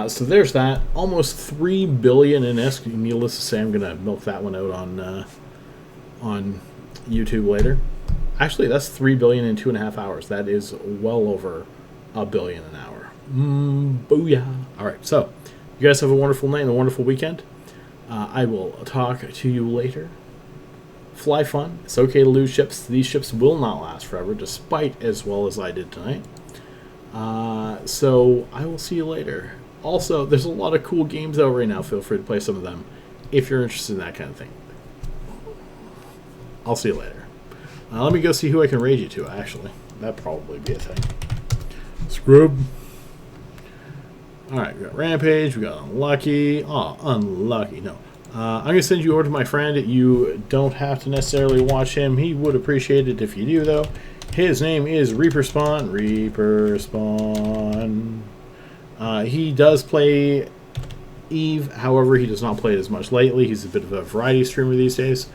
so there's that. Almost 3 billion in esque. Needless to say, I'm going to milk that one out on YouTube later. Actually, that's 3 billion in 2.5 hours. That is well over a billion an hour. Booyah! All right, so you guys have a wonderful night and a wonderful weekend. I will talk to you later. Fly fun. It's okay to lose ships. These ships will not last forever, despite as well as I did tonight. So I will see you later. Also, there's a lot of cool games out right now. Feel free to play some of them if you're interested in that kind of thing. I'll see you later. Let me go see who I can raid you to, actually. That'd probably be a thing. Scrub. Alright, we got Rampage, we got Unlucky. Oh, Unlucky, no. I'm going to send you over to my friend. You don't have to necessarily watch him. He would appreciate it if you do, though. His name is Reaper Spawn. Reaper Spawn. He does play Eve. However, he does not play it as much lately. He's a bit of a variety streamer these days.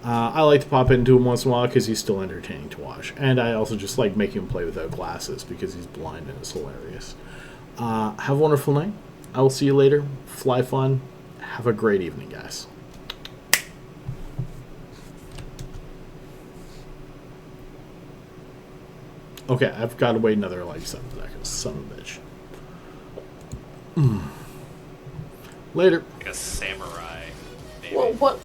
I like to pop into him once in a while because he's still entertaining to watch. And I also just like making him play without glasses because he's blind and it's hilarious. Have a wonderful night. I will see you later. Fly fun. Have a great evening, guys. Okay, I've got to wait another, like, 7 seconds. Son of a bitch. Later. Like a samurai. Maybe. Well, what?